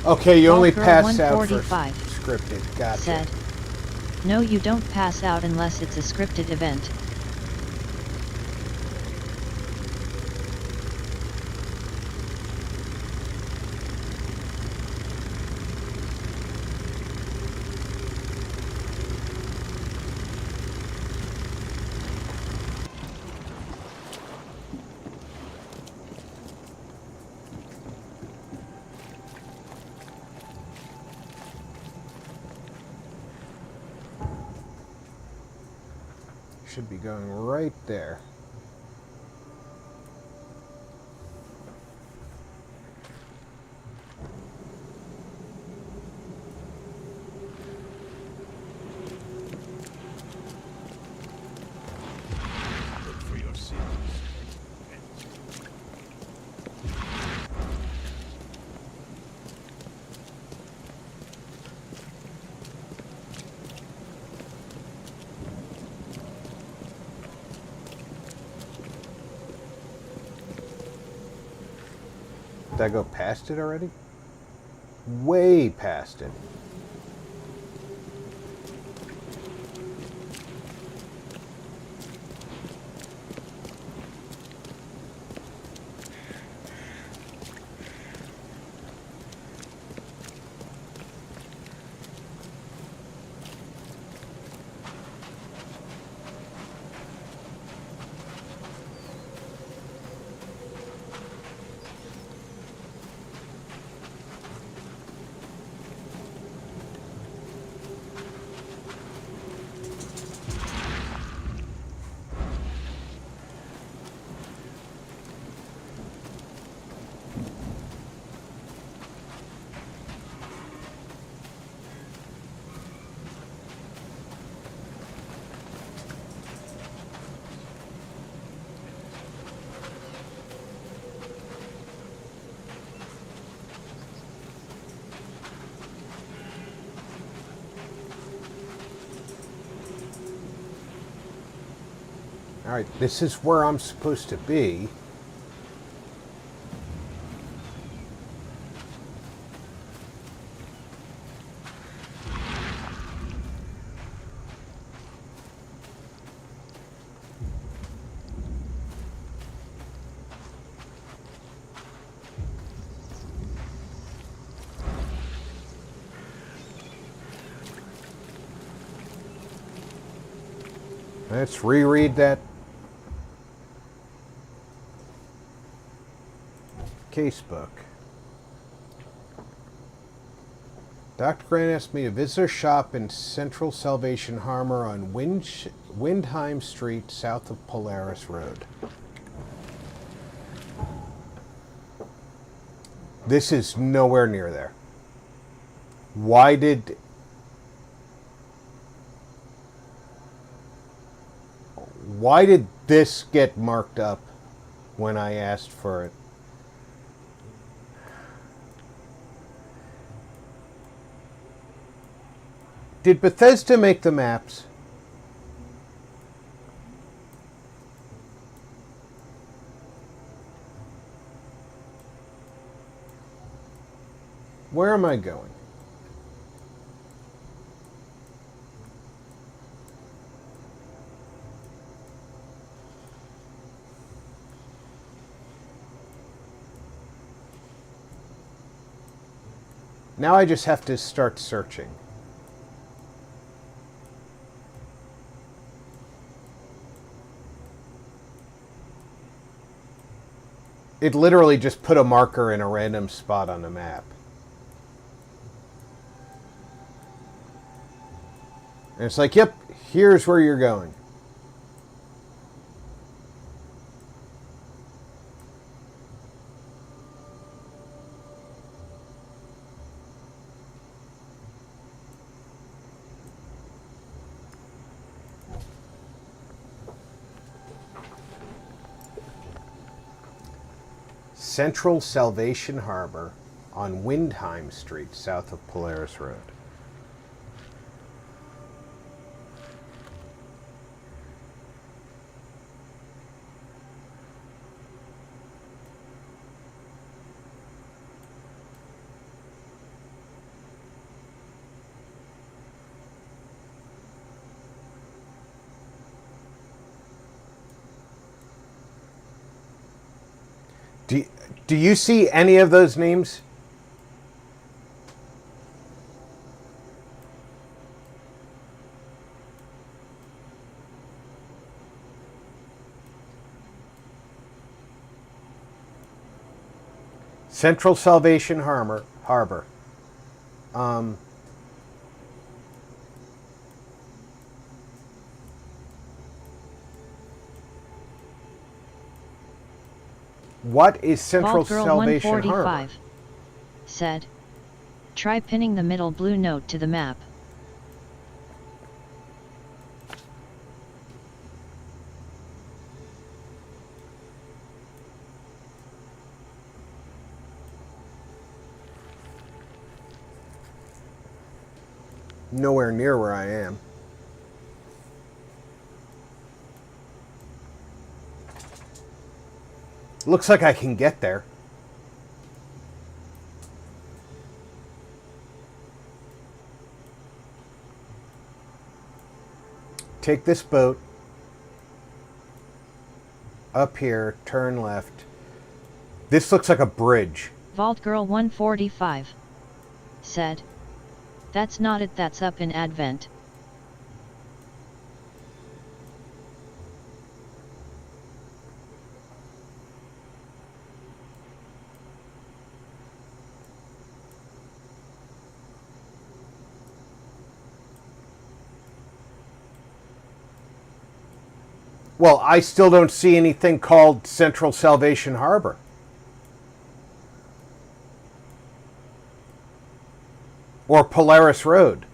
Speaker 1: Okay, you only pass out for scripted. Gotcha.
Speaker 2: Said, no, you don't pass out unless it's a scripted event.
Speaker 1: Should be going right there.
Speaker 4: Look for your sins.
Speaker 1: Did I go past it already? Way past it. Alright, this is where I'm supposed to be. Let's reread that casebook. Dr. Grant asked me to visit a shop in Central Salvation Harbor on Windheim Street, south of Polaris Road. This is nowhere near there. Why did this get marked up when I asked for it? Did Bethesda make the maps? Where am I going? Now I just have to start searching. It literally just put a marker in a random spot on the map. And it's like, yep, here's where you're going. Central Salvation Harbor on Windheim Street, south of Polaris Road. Do you see any of those names? Central Salvation Harbor. What is Central
Speaker 2: Vault Girl
Speaker 1: Salvation
Speaker 2: 145
Speaker 1: Harbor?
Speaker 2: said, try pinning the middle blue note to the map.
Speaker 1: Nowhere near where I am. Looks like I can get there. Take this boat up here, turn left. This looks like a bridge.
Speaker 2: Vault Girl 145 said, that's not it, that's up in Advent.
Speaker 1: Well, I still don't see anything called Central Salvation Harbor. Or Polaris Road.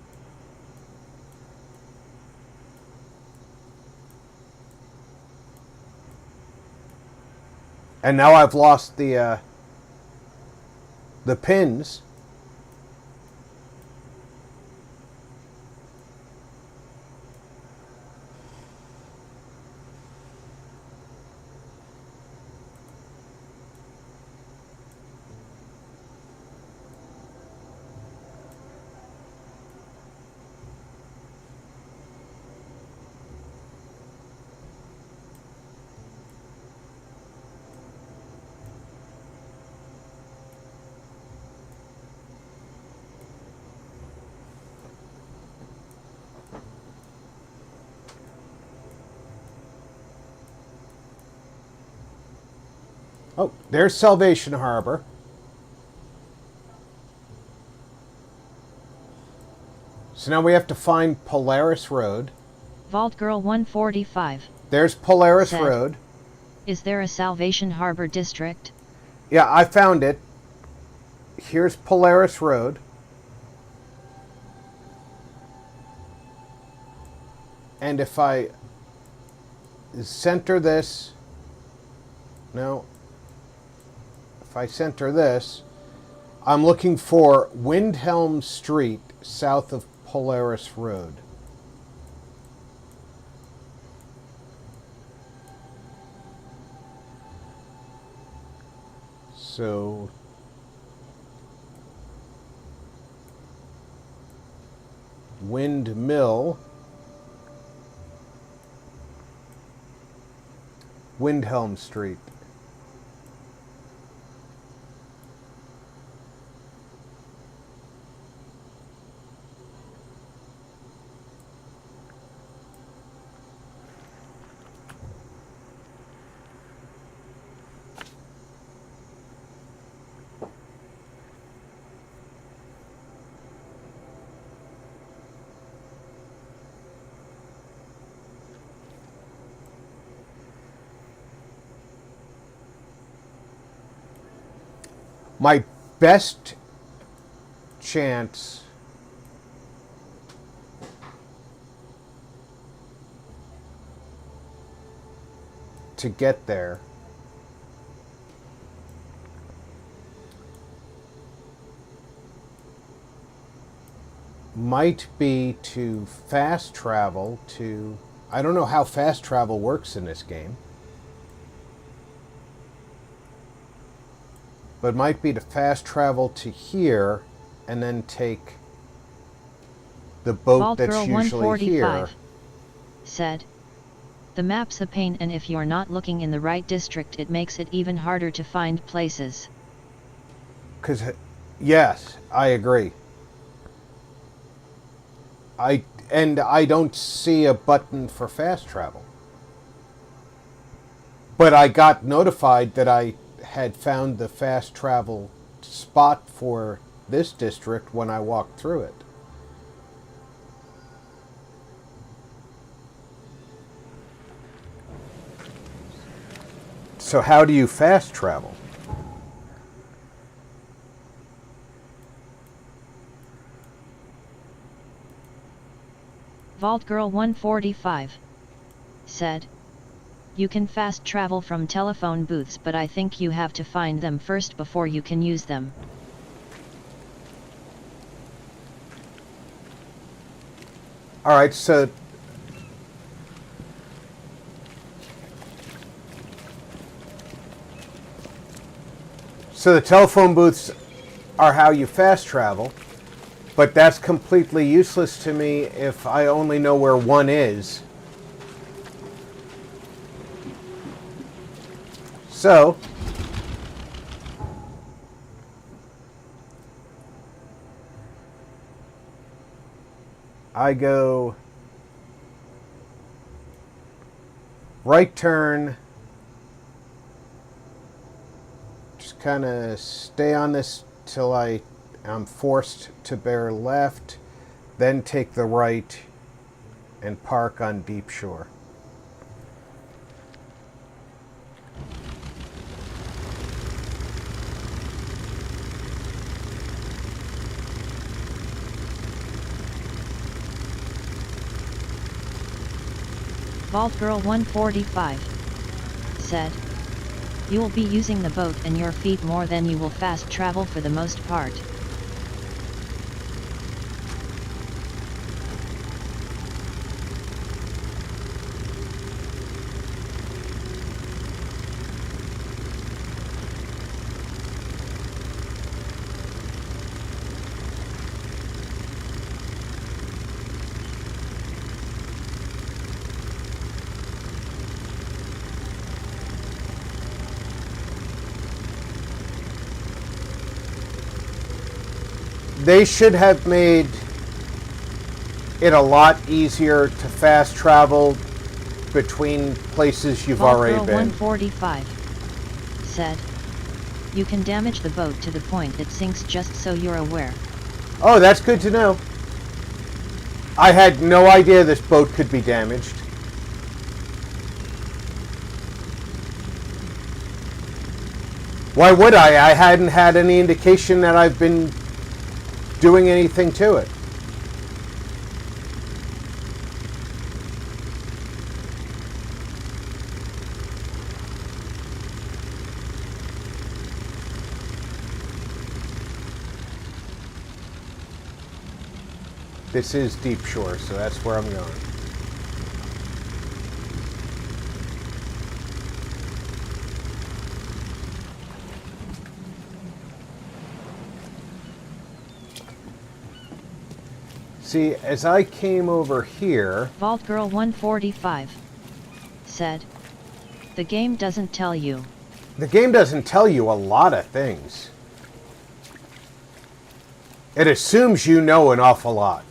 Speaker 1: And now I've lost the pins. Oh, there's Salvation Harbor. So now we have to find Polaris Road.
Speaker 2: Vault Girl 145.
Speaker 1: There's Polaris Road.
Speaker 2: Is there a Salvation Harbor district?
Speaker 1: Yeah, I found it. Here's Polaris Road. And if I center this, no, if I center this, I'm looking for Windhelm Street south of Polaris Road. So Windmill, Windhelm Street. My best chance to get there might be to fast travel to... I don't know how fast travel works in this game. But might be to fast travel to here and then take the boat
Speaker 2: Vault
Speaker 1: that's
Speaker 2: Girl
Speaker 1: usually here.
Speaker 2: 145 said, the map's a pain, and if you're not looking in the right district it makes it even harder to find places.
Speaker 1: Yes, I agree. I don't see a button for fast travel. But I got notified that I had found the fast travel spot for this district when I walked through it. So how do you fast travel?
Speaker 2: Vault Girl 145 said, you can fast travel from telephone booths, but I think you have to find them first before you can use them.
Speaker 1: Alright, so the telephone booths are how you fast travel, but that's completely useless to me if I only know where one is. So, I go right turn, just kind of stay on this till I'm forced to bear left, then take the right and park on Deep Shore.
Speaker 2: Vault Girl 145 said, you will be using the boat and your feet more than you will fast travel for the most part.
Speaker 1: They should have made it a lot easier to fast travel between places you've
Speaker 2: Vault
Speaker 1: already
Speaker 2: Girl
Speaker 1: been.
Speaker 2: 145 said. You can damage the boat to the point it sinks, just so you're aware.
Speaker 1: Oh, that's good to know. I had no idea this boat could be damaged. Why would I? I hadn't had any indication that I've been doing anything to it. This is deep shore, so that's where I'm going. See, as I came over here...
Speaker 2: Vault Girl 145 said, the game doesn't tell you.
Speaker 1: The game doesn't tell you a lot of things. It assumes you know an awful lot.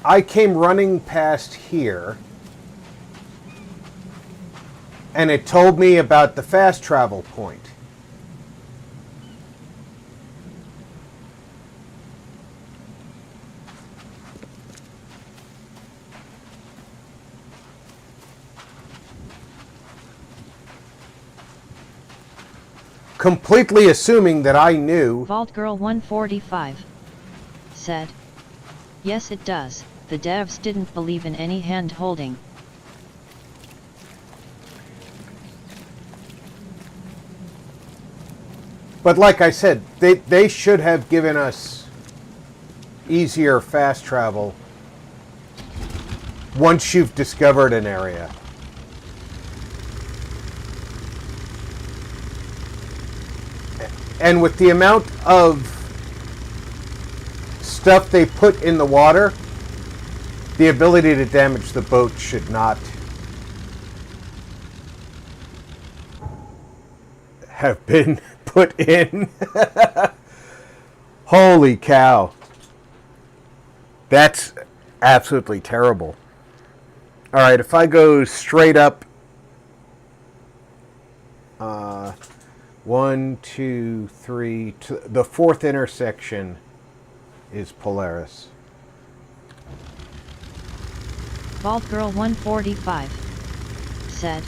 Speaker 1: I came running past here, and it told me about the fast travel point. Completely assuming that I knew.
Speaker 2: Vault Girl 145 said, yes it does, the devs didn't believe in any hand-holding.
Speaker 1: But like I said, they should have given us easier fast travel once you've discovered an area. And with the amount of stuff they put in the water, the ability to damage the boat should not have been put in. Holy cow. That's absolutely terrible. Alright, if I go straight up, 1, 2, 3, the fourth intersection is Polaris.
Speaker 2: Vault Girl 145 said,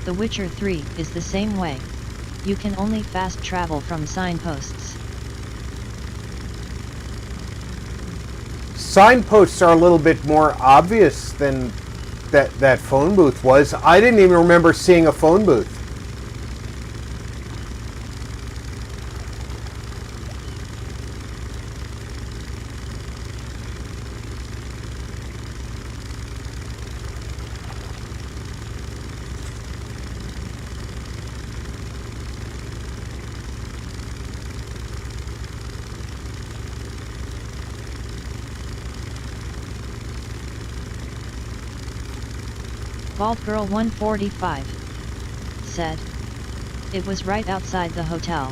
Speaker 2: The Witcher 3 is the same way. You can only fast travel from signposts.
Speaker 1: Signposts are a little bit more obvious than that phone booth was. I didn't even remember seeing a phone booth.
Speaker 2: Vault Girl 145 said, it was right outside the hotel.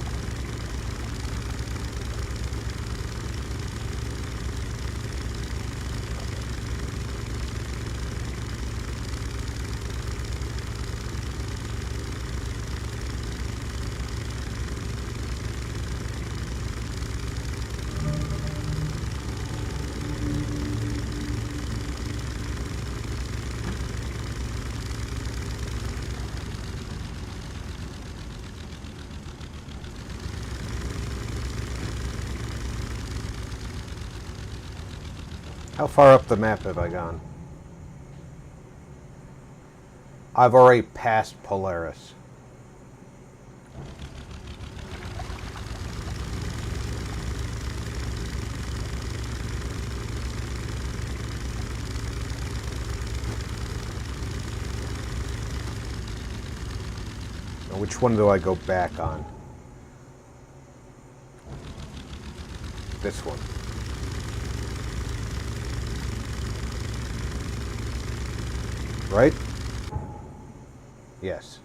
Speaker 1: How far up the map have I gone? I've already passed Polaris. Now, which one do I go back on? This one. Right? Yes.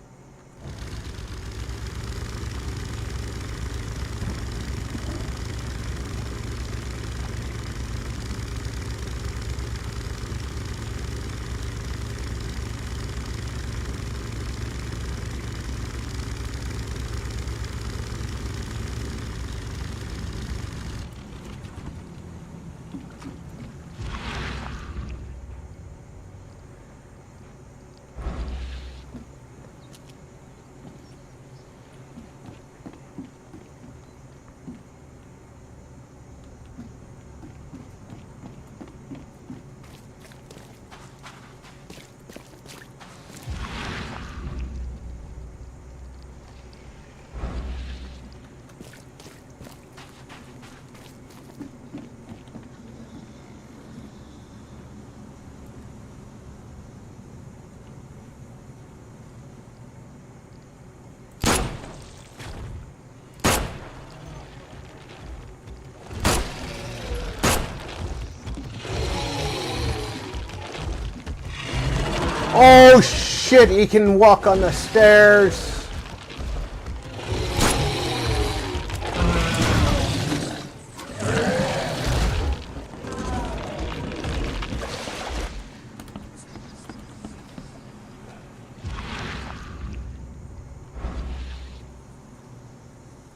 Speaker 1: Oh shit, he can walk on the stairs.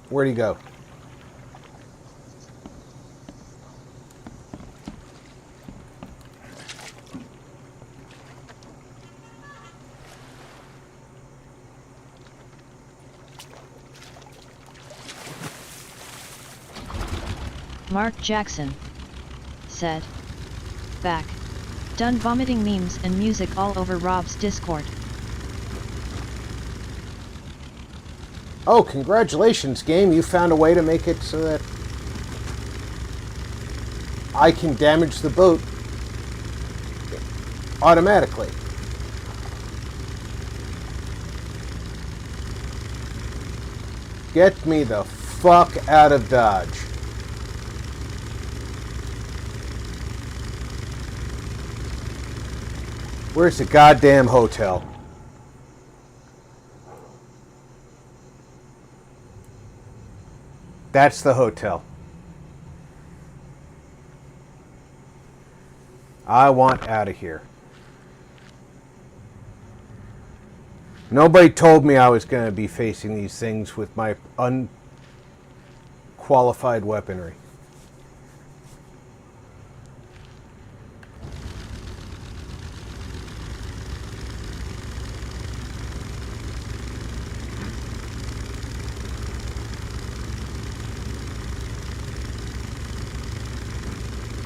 Speaker 1: Where'd he go?
Speaker 2: Mark Jackson said. Back. Done vomiting memes and music all over Rob's Discord.
Speaker 1: Oh, congratulations, game. You found a way to make it so that I can damage the boat automatically. Get me the fuck out of Dodge. Where's the goddamn hotel? That's the hotel. I want out of here. Nobody told me I was going to be facing these things with my unqualified weaponry.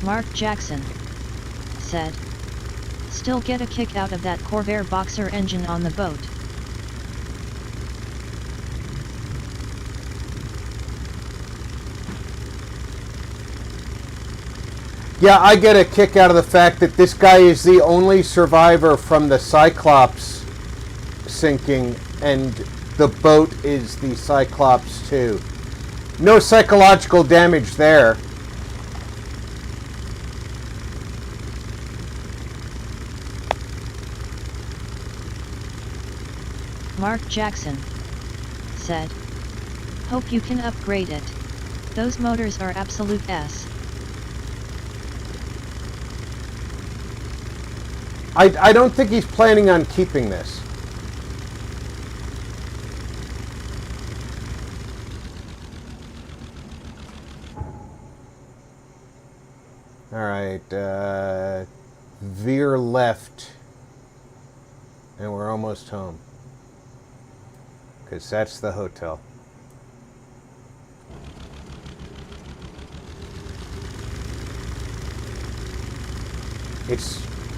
Speaker 2: Mark Jackson said. Still get a kick out of that Corvair boxer engine on the boat.
Speaker 1: Yeah, I get a kick out of the fact that this guy is the only survivor from the Cyclops sinking, and the boat is the Cyclops too. No psychological damage there.
Speaker 2: Mark Jackson said. Hope you can upgrade it. Those motors are absolute S.
Speaker 1: I don't think he's planning on keeping this. Alright, veer left, and we're almost home. Because that's the hotel.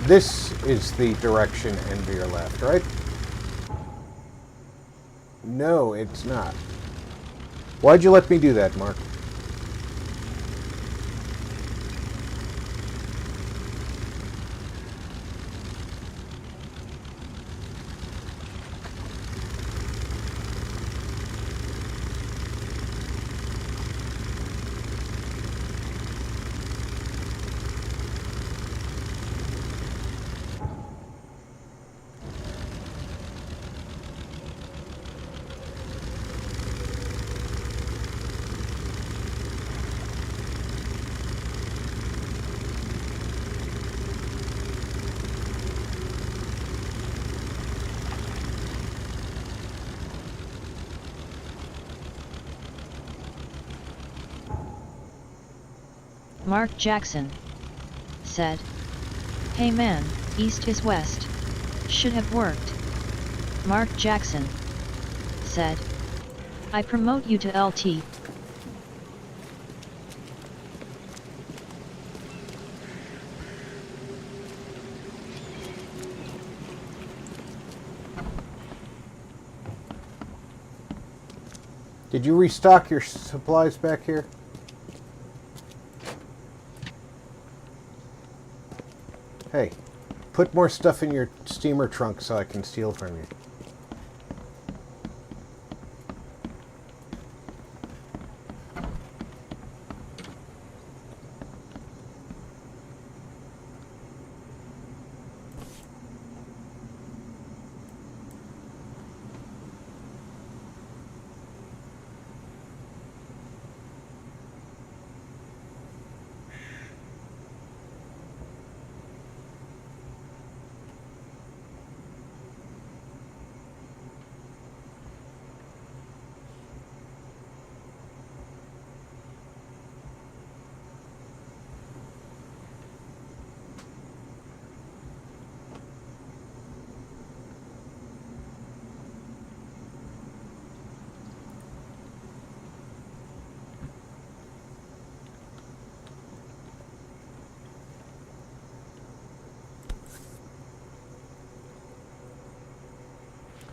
Speaker 1: This is the direction and veer left, right? No, it's not. Why'd you let me do that, Mark?
Speaker 2: Mark Jackson said. Hey man, east is west. Should have worked. Mark Jackson said. I promote you to LT.
Speaker 1: Did you restock your supplies back here? Hey, put more stuff in your steamer trunk so I can steal from you.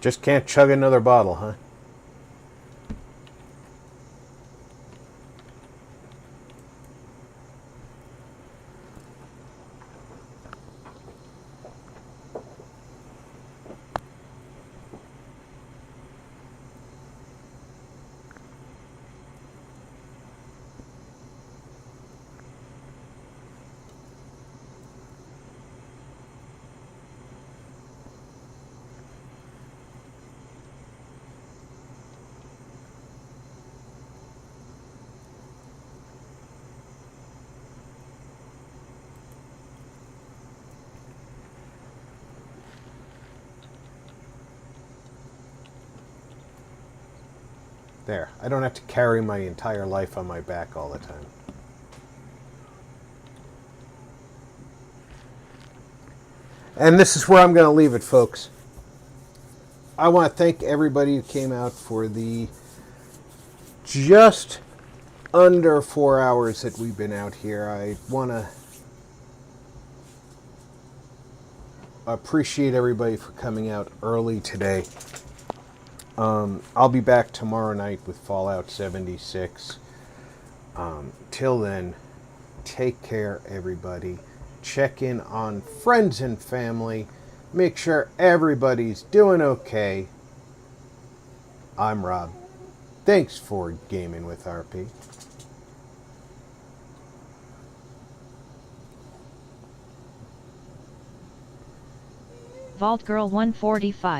Speaker 1: Just can't chug another bottle, huh? There. I don't have to carry my entire life on my back all the time. And this is where I'm going to leave it, folks. I want to thank everybody who came out for the just under 4 hours that we've been out here. I want to appreciate everybody for coming out early today. I'll be back tomorrow night with Fallout 76. Till then, take care, everybody. Check in on friends and family. Make sure everybody's doing okay. I'm Rob. Thanks for gaming with RP.
Speaker 2: Vault Girl 145.